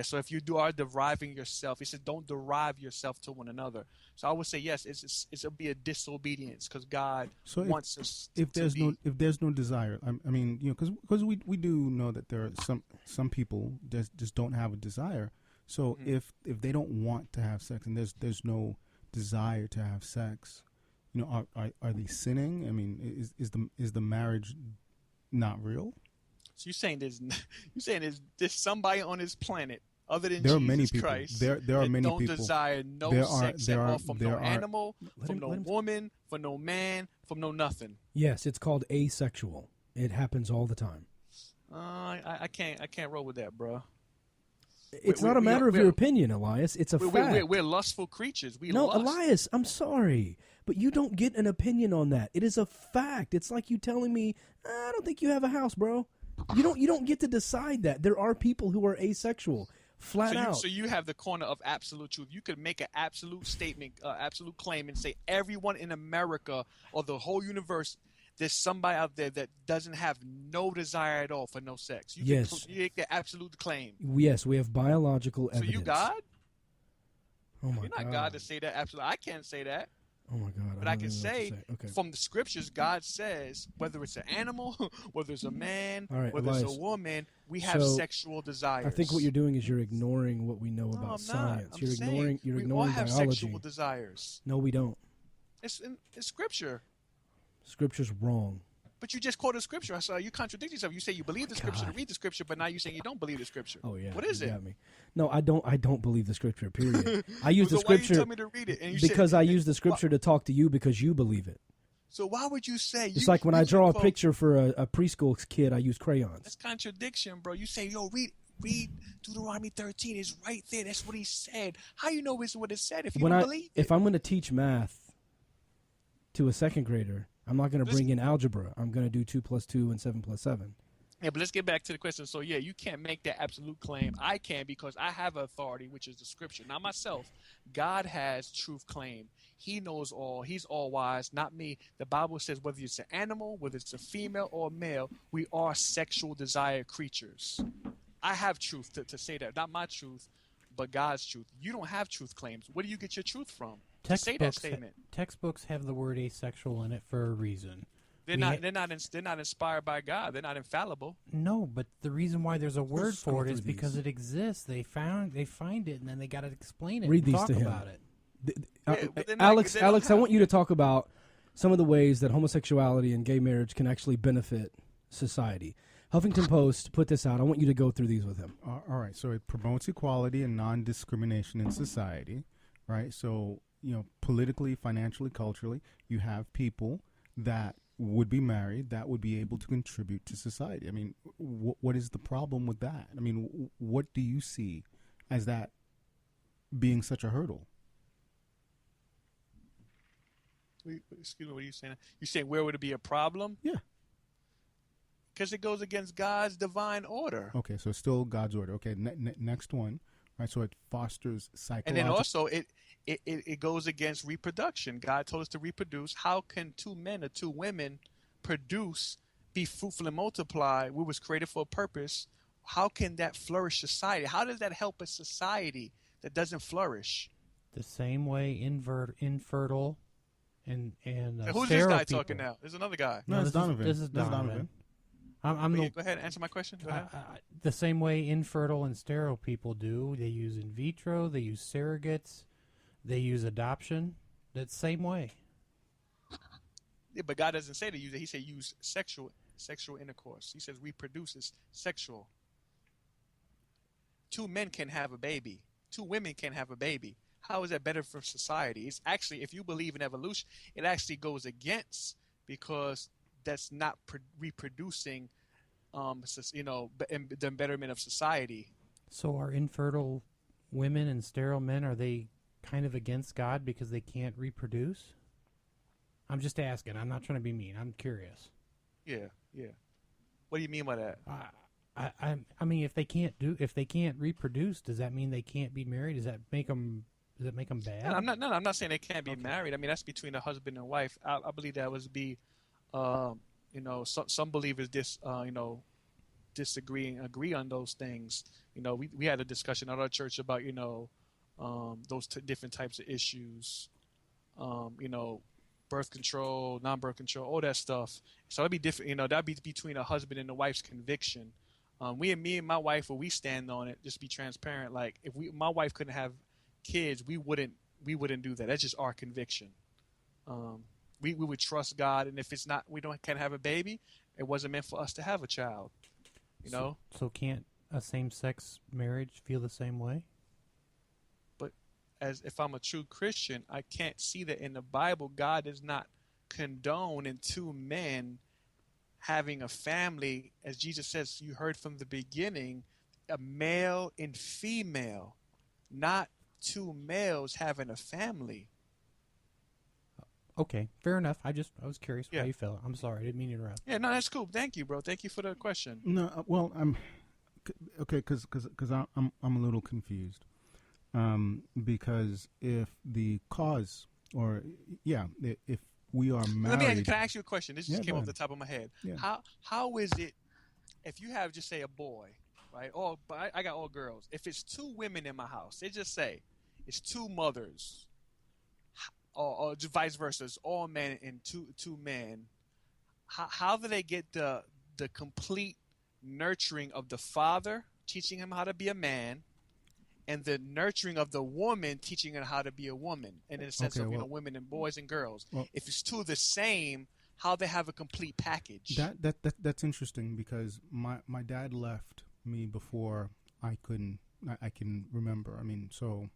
so if you are deriving yourself, he said, don't derive yourself to one another. So I would say, yes, it'll be a disobedience because God wants us if there's no desire. I mean, because we do know that there are some people that just don't have a desire. So if they don't want to have sex and there's no desire to have sex, are they sinning? I mean, is the marriage not real? So you're saying there's somebody on this planet other than there Jesus are many people. Christ There are many don't people. desire no sex at all from no animal, from no woman, from no man, from no nothing. Yes, it's called asexual. It happens all the time. I can't roll with that, bro. It's not a matter of your opinion, Elias. It's a fact. We're lustful creatures. Elias, I'm sorry, but you don't get an opinion on that. It is a fact. It's like you telling me, I don't think you have a house, bro. You don't get to decide that. There are people who are asexual, flat out. So you have the corner of absolute truth. You could make an absolute statement, absolute claim, and say everyone in America or the whole universe, there's somebody out there that doesn't have no desire at all for no sex. You make the absolute claim. Yes, we have biological evidence. So you God? Oh my You're not God to say that. Absolutely, I can't say that. Oh my God! But I can say from the scriptures, God says whether it's an animal, whether it's a man, whether Elias, it's a woman, we have sexual desires. I think what you're doing is you're ignoring what we know about science. You're ignoring we all have biology. sexual desires. No, we don't. It's in scripture. Scripture's wrong. But you just quoted scripture. I saw you contradict yourself. You say you believe the scripture to read the scripture, but now you're saying you don't believe the scripture. Oh yeah. What is it? Got me. No, I don't believe the scripture. Period. I use the Why scripture you tell me to read it? And because I use the scripture to talk to you because you believe it. So why would you say? It's like when I draw a picture for a preschool kid, I use crayons. That's contradiction, bro. You say, read Deuteronomy 13. It's right there. That's what he said. How you know it's what it said if you don't believe it? If I'm going to teach math to a second grader, I'm not going to bring in algebra. I'm going to do 2 + 2 and 7 + 7. Yeah, but let's get back to the question. So, yeah, you can't make that absolute claim. I can because I have authority, which is the scripture. Not myself. God has truth claim. He knows all. He's all wise, not me. The Bible says whether it's an animal, whether it's a female or a male, we are sexual desire creatures. I have truth to say that. Not my truth, but God's truth. You don't have truth claims. Where do you get your truth from? Say that statement. Textbooks have the word asexual in it for a reason. They're not inspired by God. They're not infallible. No, but the reason why there's a word for it is because it exists. They find it, and then they got to explain it. Read and these talk to him. about it. Alex, I want you to talk about some of the ways that homosexuality and gay marriage can actually benefit society. Huffington Post put this out. I want you to go through these with him. All right. So it promotes equality and non-discrimination in society, right? So, politically, financially, culturally, you have people that would be married that would be able to contribute to society. I mean, what is the problem with that? I mean, what do you see as that being such a hurdle? Excuse me, what are you saying? You saying where would it be a problem? Yeah. Because it goes against God's divine order. Okay, so still God's order. Okay, next one, right? So it fosters psychological. And then also it goes against reproduction. God told us to reproduce. How can two men or two women produce, be fruitful and multiply? We was created for a purpose. How can that flourish society? How does that help a society that doesn't flourish? The same way infertile and who's this guy talking now? There's another guy. No, it's Donovan. This is Donovan. Go ahead, answer my question. Go ahead. The same way infertile and sterile people do. They use in vitro. They use surrogates. They use adoption. That same way. Yeah, but God doesn't say to use it. He said use sexual intercourse. He says reproduces sexual. Two men can have a baby. Two women can have a baby. How is that better for society? It's actually, if you believe in evolution, it actually goes against, because that's not reproducing, the betterment of society. So are infertile women and sterile men, are they kind of against God because they can't reproduce? I'm just asking. I'm not trying to be mean. I'm curious. Yeah. What do you mean by that? I mean, if they can't reproduce, does that mean they can't be married? Does that make them bad? No, I'm not saying they can't be married. I mean, that's between a husband and wife. I believe that would be, some believers disagree and agree on those things. We had a discussion at our church about those different types of issues. Birth control, non-birth control, all that stuff. So that'd be different. That'd be between a husband and a wife's conviction. Me and my wife, where we stand on it, just be transparent. Like if my wife couldn't have kids, we wouldn't do that. That's just our conviction. We would trust God, and if it's not, can't have a baby, it wasn't meant for us to have a child. So can't a same-sex marriage feel the same way? But as if I'm a true Christian, I can't see that in the Bible. God does not condone in two men having a family, as Jesus says. You heard from the beginning, a male and female, not two males having a family. Okay, fair enough. I was curious how you felt. I'm sorry, I didn't mean to interrupt. Yeah, no, that's cool. Thank you, bro. Thank you for the question. No, well, I'm okay because I'm a little confused. Because if the cause, or if we are married, can I ask you a question? This just came off the top of my head. Yeah. How is it if you have just say a boy, right? But I got all girls. If it's two women in my house, they just say it's two mothers. Or just vice versa, it's all men and two men. How do they get the complete nurturing of the father, teaching him how to be a man, and the nurturing of the woman, teaching her how to be a woman, and in the sense of women and boys and girls? If it's two of the same, how they have a complete package? That's interesting, because my dad left me before I can remember. I mean, so.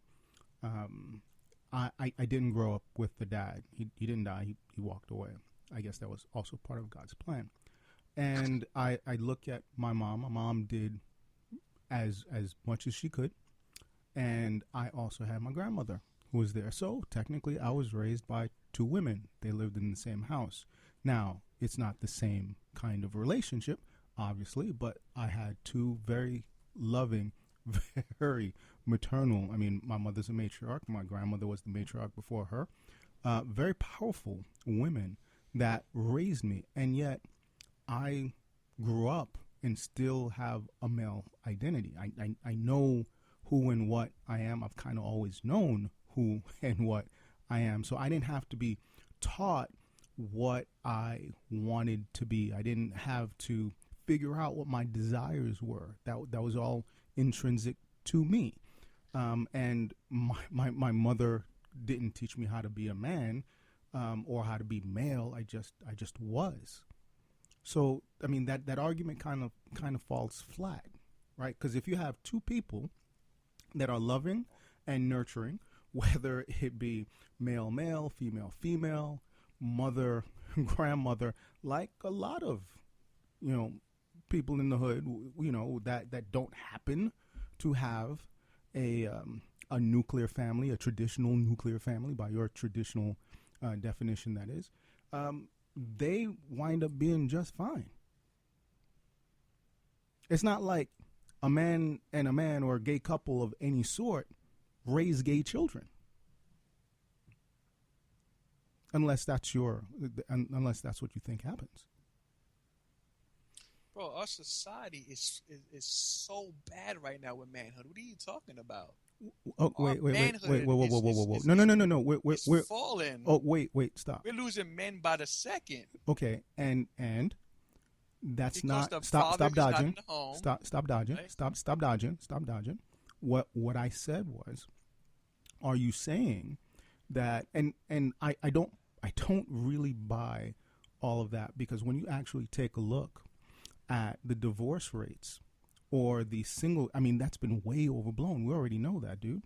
I didn't grow up with the dad. He didn't die. He walked away. I guess that was also part of God's plan. And I look at my mom. My mom did as much as she could. And I also had my grandmother who was there. So technically I was raised by two women. They lived in the same house. Now, it's not the same kind of relationship, obviously, but I had two very loving, very maternal. I mean, my mother's a matriarch. My grandmother was the matriarch before her. Very powerful women that raised me. And yet I grew up and still have a male identity. I know who and what I am. I've kind of always known who and what I am. So I didn't have to be taught what I wanted to be. I didn't have to figure out what my desires were. That was all intrinsic to me. And my mother didn't teach me how to be a man, or how to be male. I just was. So I mean that argument kind of falls flat, right? Because if you have two people that are loving and nurturing, whether it be male male, female female, mother grandmother, like a lot of people in the hood, that don't happen to have a nuclear family, a traditional nuclear family by your traditional definition, that is, they wind up being just fine. It's not like a man and a man or a gay couple of any sort raise gay children. Unless that's what you think happens. Bro, our society is so bad right now with manhood. What are you talking about? Oh, wait, whoa. No. We're falling. Oh, wait, stop. We're losing men by the second. Okay, and that's because not stop dodging. Stop dodging. Right? Stop dodging. What I said was, are you saying that and I don't really buy all of that, because when you actually take a look at the divorce rates or the single, I mean, that's been way overblown. We already know that, dude.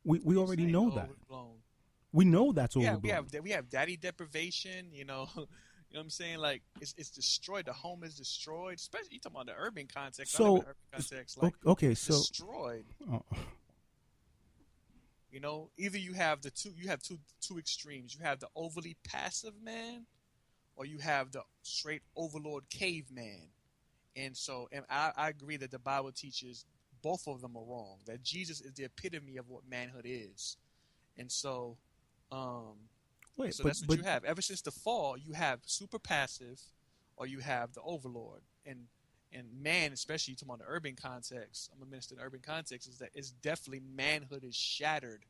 We already know that. Overblown. We know that's overblown. We have daddy deprivation, you know. You know what I'm saying? Like, it's destroyed. The home is destroyed. Especially, you talking about the urban context. So, urban context. Like, okay, it's so destroyed. Oh. You know, either you have two extremes. You have the overly passive man, or you have the straight overlord caveman. And I agree that the Bible teaches both of them are wrong. That Jesus is the epitome of what manhood is. And so, that's what you have. Ever since the fall, you have super passive, or you have the overlord. And man, especially talking about the urban context, I'm a minister in the urban context, is that it's definitely manhood is shattered.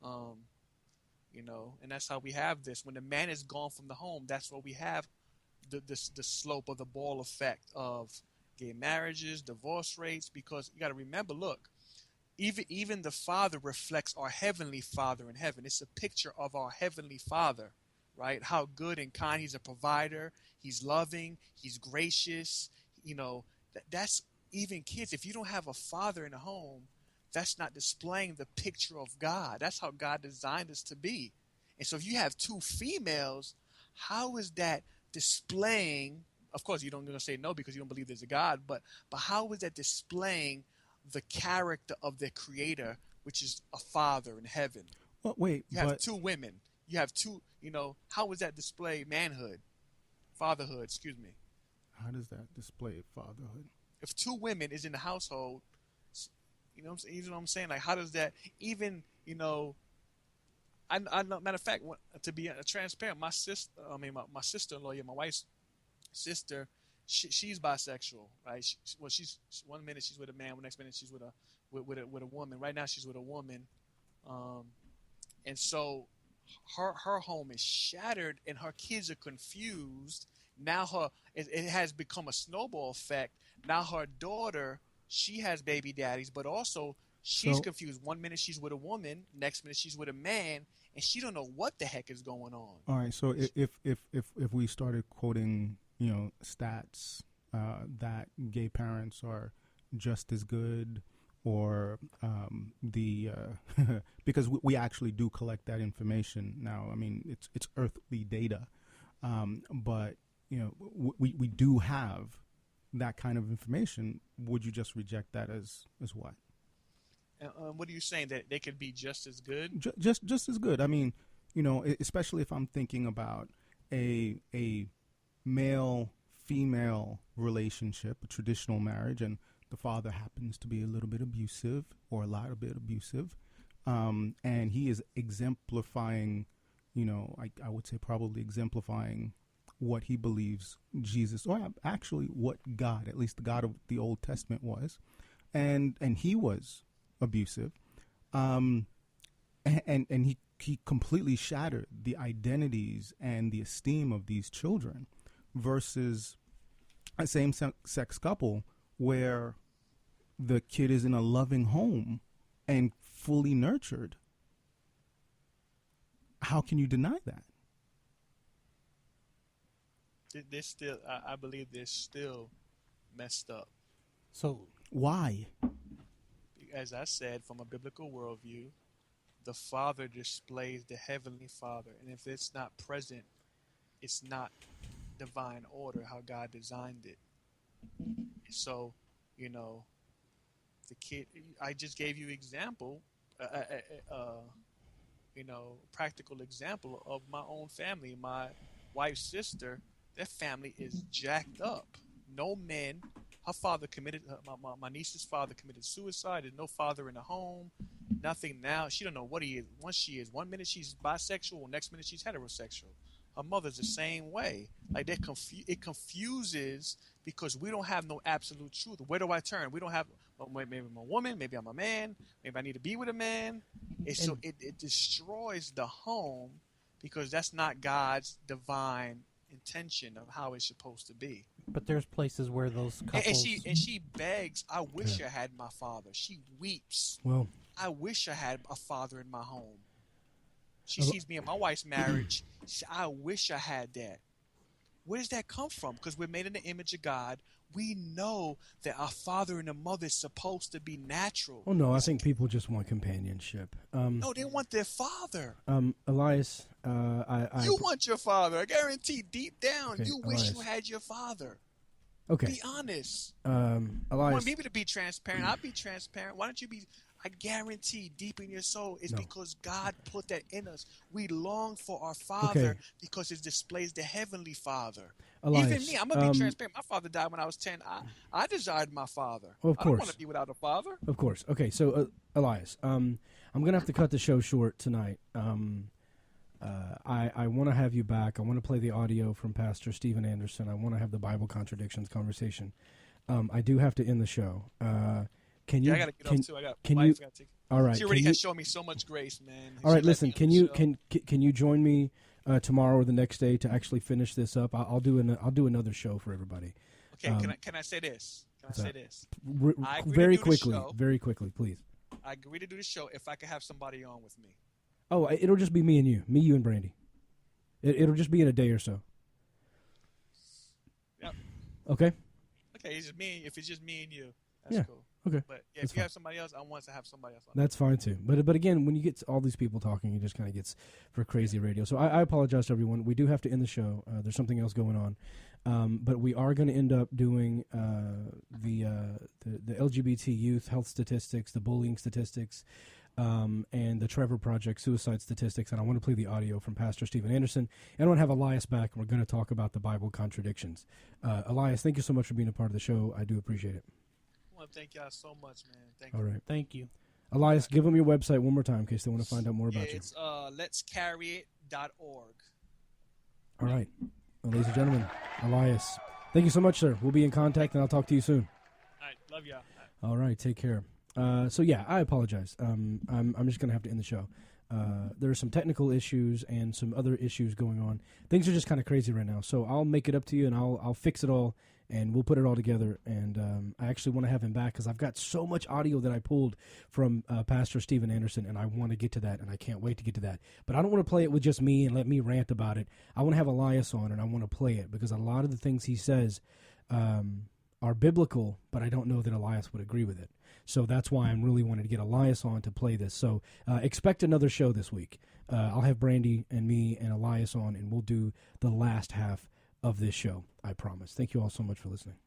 You know, and that's how we have this. When the man is gone from the home, that's what we have the slope of the ball effect of gay marriages, divorce rates, because you got to remember, look, even the Father reflects our Heavenly Father in heaven. It's a picture of our Heavenly Father, right? How good and kind. He's a provider. He's loving. He's gracious. You know, that's even kids. If you don't have a father in the home, that's not displaying the picture of God. That's how God designed us to be. And so if you have two females, how is that displaying? Of course, you don't going to say no because you don't believe there's a God, but how is that displaying the character of the Creator, which is a Father in heaven? Well, wait, you have two women. You have two. You know, how is that display manhood, fatherhood? Excuse me. How does that display fatherhood? If two women is in the household, you know what I'm saying? Like, how does that even? You know, I matter of fact, to be transparent, my sister-in-law, my wife's sister, she's bisexual, right? She's 1 minute she's with a man, the next minute she's with a woman. Right now she's with a woman, and so her home is shattered and her kids are confused. Now it has become a snowball effect. Now her daughter, she has baby daddies, but also she's confused. 1 minute she's with a woman, next minute she's with a man, and she don't know what the heck is going on. All right, so if we started quoting, you know, stats that gay parents are just as good, or because we actually do collect that information now. I mean, it's earthly data, but you know, we do have that kind of information. Would you just reject that as what? What are you saying, that they could be just as good? Just as good. I mean, you know, especially if I'm thinking about a male-female relationship, a traditional marriage, and the father happens to be a little bit abusive or a lot of bit abusive, and he is exemplifying, you know, I would say probably exemplifying what he believes Jesus, or actually what God, at least the God of the Old Testament, was, and he was abusive, and he completely shattered the identities and the esteem of these children, versus a same-sex couple where the kid is in a loving home and fully nurtured. How can you deny that? They're still. I believe they're still messed up. So why? As I said, from a biblical worldview, the Father displays the Heavenly Father, and if it's not present, it's not divine order how God designed it. So, the kid. I just gave you example. Practical example of my own family. My wife's sister, their family is jacked up. No men. Her father committed. My niece's father committed suicide. There's no father in the home. Nothing now. She don't know what he is. Once she is, 1 minute she's bisexual, next minute she's heterosexual. Her mother's the same way. Like it confuses because we don't have no absolute truth. Where do I turn? We don't have. Maybe I'm a woman. Maybe I'm a man. Maybe I need to be with a man. It destroys the home because that's not God's divine intention of how it's supposed to be. But there's places where those couples... And she begs, I wish I had my father. She weeps. Well, I wish I had a father in my home. She sees me and my wife's marriage. I wish I had that. Where does that come from? Because we're made in the image of God. We know that our father and the mother is supposed to be natural. Oh, no, I think people just want companionship. No, they want their father. Elias, You want your father. I guarantee deep down Okay, you wish Elias. you had your father. Okay. Be honest. Elias. You want me to be transparent? I'll be transparent. Why don't you be... I guarantee deep in your soul it's because God put that in us. We long for our Father because it displays the Heavenly Father. Elias, Even me, I'm going to be transparent. My father died when I was 10. I desired my father. Of I don't course. want to be without a father. Of course. Okay, so Elias, I'm going to have to cut the show short tonight. I want to have you back. I want to play the audio from Pastor Stephen Anderson. I want to have the Bible contradictions conversation. I do have to end the show. Can you? I gotta get off too. I got can wife. you? Gotta take, all right. She already has shown me so much grace, man. All right, listen. Can you join me tomorrow or the next day to actually finish this up? I'll do another show for everybody. Okay. Can I say this? Can I say this? I agree very to do quickly. the show. Very quickly, please. I agree to do the show if I could have somebody on with me. Oh, it'll just be me and you, and Brandy. It'll just be in a day or so. Yep. Okay. Okay. If it's just me and you, that's cool. Okay. But That's if you have somebody else, I want to have somebody else on. That's fine too. But again, when you get all these people talking, it just kind of gets for crazy radio. So I apologize to everyone. We do have to end the show. There's something else going on, but we are going to end up doing the LGBT youth health statistics, the bullying statistics, and the Trevor Project suicide statistics. And I want to play the audio from Pastor Stephen Anderson. And I want to have Elias back, and we're going to talk about the Bible contradictions. Elias, thank you so much for being a part of the show. I do appreciate it. I want to thank y'all so much, man. Thank All you. right. Thank you. Elias, give them your website one more time in case they want to find out more about you. It's letscarryit.org. All right. Well, ladies and gentlemen, Elias, thank you so much, sir. We'll be in contact, and I'll talk to you soon. All right. Love y'all. All right. Take care. So, yeah, I apologize. I'm just going to have to end the show. There are some technical issues and some other issues going on. Things are just kind of crazy right now. So I'll make it up to you, and I'll fix it all, and we'll put it all together. And I actually want to have him back because I've got so much audio that I pulled from Pastor Stephen Anderson, and I want to get to that, and I can't wait to get to that. But I don't want to play it with just me and let me rant about it. I want to have Elias on, and I want to play it because a lot of the things he says are biblical, but I don't know that Elias would agree with it. So that's why I'm really wanting to get Elias on to play this. So expect another show this week. I'll have Brandy and me and Elias on, and we'll do the last half of this show, I promise. Thank you all so much for listening.